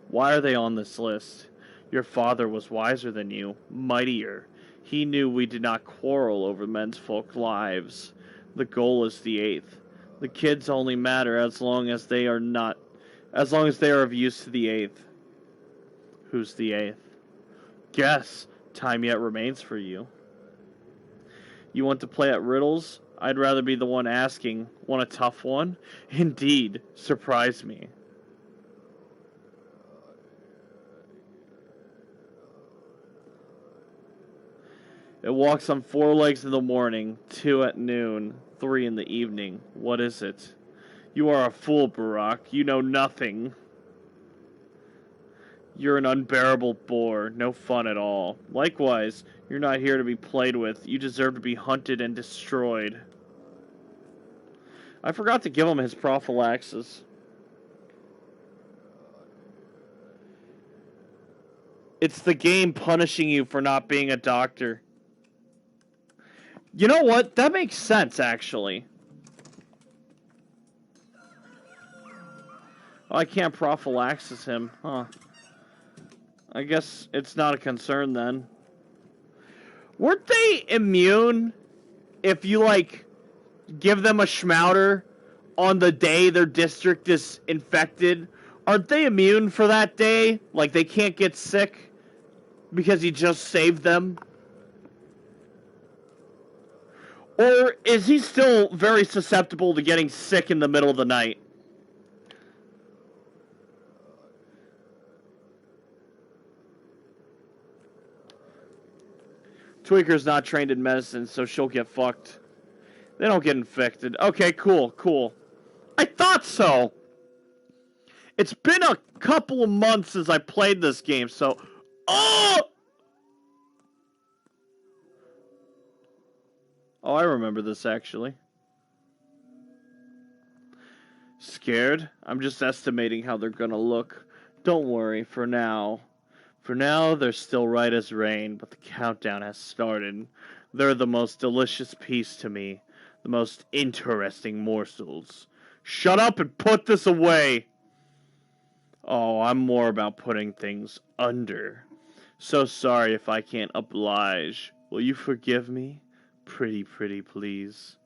Why are they on this list? Your father was wiser than you, mightier. He knew we did not quarrel over men's folk lives. The goal is the eighth. The kids only matter as long as they are of use to the eighth. Who's the eighth? Guess. Time yet remains for you. You want to play at riddles? I'd rather be the one asking. Want a tough one? Indeed. Surprise me. It walks on 4 legs in the morning, 2 at noon, 3 in the evening. What is it? You are a fool, Barak. You know nothing. You're an unbearable bore. No fun at all. Likewise, you're not here to be played with. You deserve to be hunted and destroyed. I forgot to give him his prophylaxis. It's the game punishing you for not being a doctor. You know what? That makes sense, actually. Oh, I can't prophylaxis him, huh? I guess it's not a concern then. Weren't they immune if you, like, give them a schmouter on the day their district is infected? Aren't they immune for that day? Like, they can't get sick because you just saved them? Or is he still very susceptible to getting sick in the middle of the night? Tweaker's not trained in medicine, so she'll get fucked. They don't get infected. Okay, cool, cool. I thought so! It's been a couple of months since I played this game, so... Oh! Oh, I remember this, actually. Scared? I'm just estimating how they're gonna look. Don't worry, for now. For now, they're still right as rain, but the countdown has started. They're the most delicious piece to me. The most interesting morsels. Shut up and put this away! Oh, I'm more about putting things under. So sorry if I can't oblige. Will you forgive me? Pretty, please.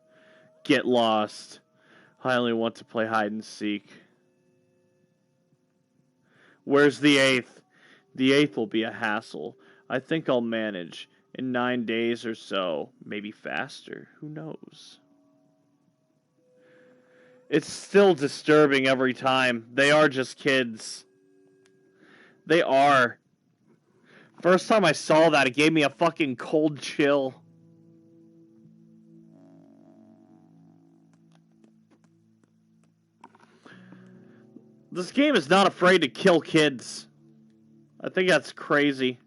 Get lost. I only want to play hide and seek. Where's the 8th? The 8th will be a hassle. I think I'll manage. In 9 days or so. Maybe faster. Who knows? It's still disturbing every time. They are just kids. They are. First time I saw that, it gave me a fucking cold chill. This game is not afraid to kill kids. I think that's crazy.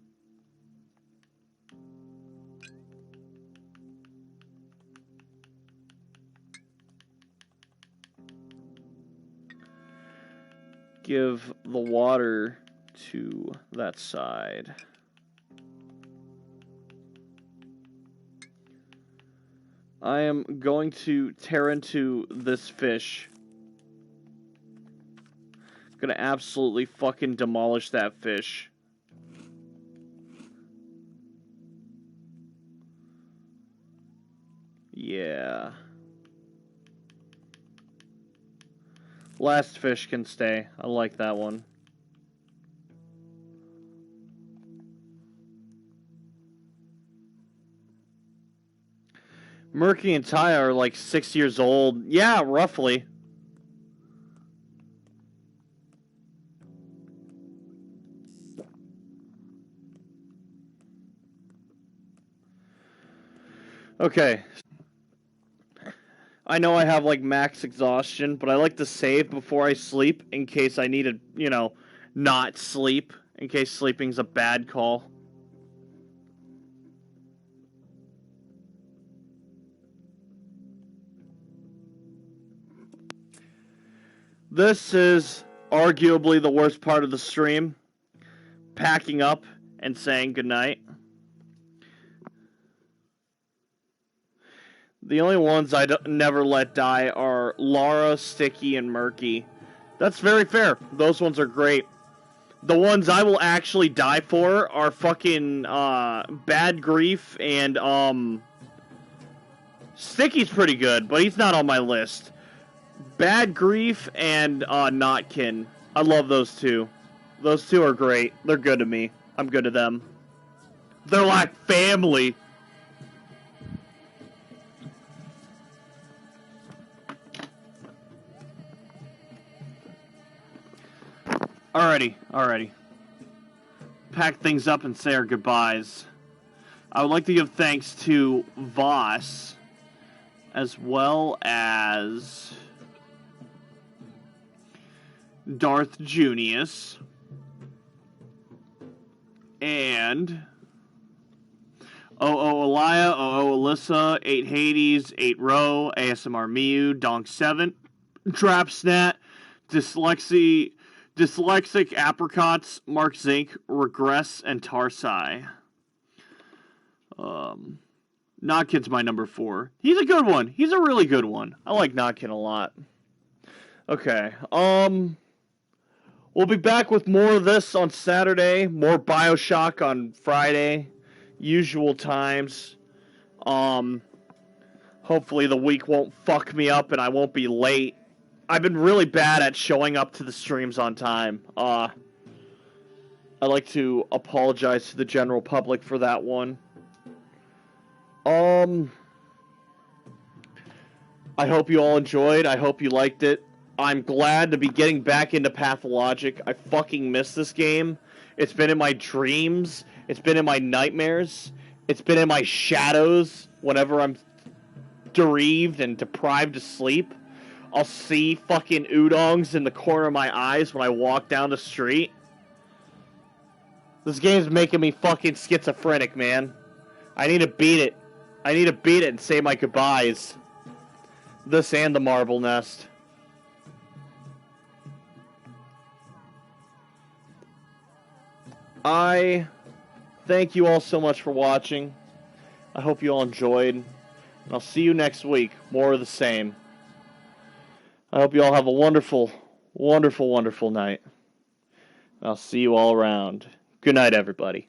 Give the water to that side. I am going to tear into this fish. Gonna absolutely fucking demolish that fish. Yeah. Last fish can stay. I like that one. Murky and Ty are like 6 years old. Yeah, roughly. Okay. I know I have like max exhaustion, but I like to save before I sleep in case I need to, you know, not sleep. In case sleeping's a bad call. This is arguably the worst part of the stream. Packing up and saying goodnight. The only ones I never let die are Lara, Sticky, and Murky. That's very fair. Those ones are great. The ones I will actually die for are fucking Bad Grief and Sticky's pretty good, but he's not on my list. Bad Grief and Notkin. I love those two. Those two are great. They're good to me. I'm good to them. They're like family. Alrighty. Pack things up and say our goodbyes. I would like to give thanks to Voss, as well as Darth Junius, and OO Elia, OO Alyssa, 8 Hades, 8 Row, ASMR Miu, Donk7, Trapsnat, Dyslexic Apricots, Mark Zink, Regress, and Tarsai. Notkin's my number 4. He's a good one. He's a really good one. I like Notkin a lot. Okay, we'll be back with more of this on Saturday, more BioShock on Friday, usual times. Hopefully the week won't fuck me up and I won't be late. I've been really bad at showing up to the streams on time. I'd like to apologize to the general public for that one. I hope you all enjoyed. I hope you liked it. I'm glad to be getting back into Pathologic. I fucking miss this game. It's been in my dreams. It's been in my nightmares. It's been in my shadows whenever I'm bereaved and deprived of sleep. I'll see fucking udongs in the corner of my eyes when I walk down the street. This game's making me fucking schizophrenic, man. I need to beat it. I need to beat it and say my goodbyes. This and the Marble Nest. I thank you all so much for watching. I hope you all enjoyed. And I'll see you next week. More of the same. I hope you all have a wonderful, wonderful, wonderful night. I'll see you all around. Good night, everybody.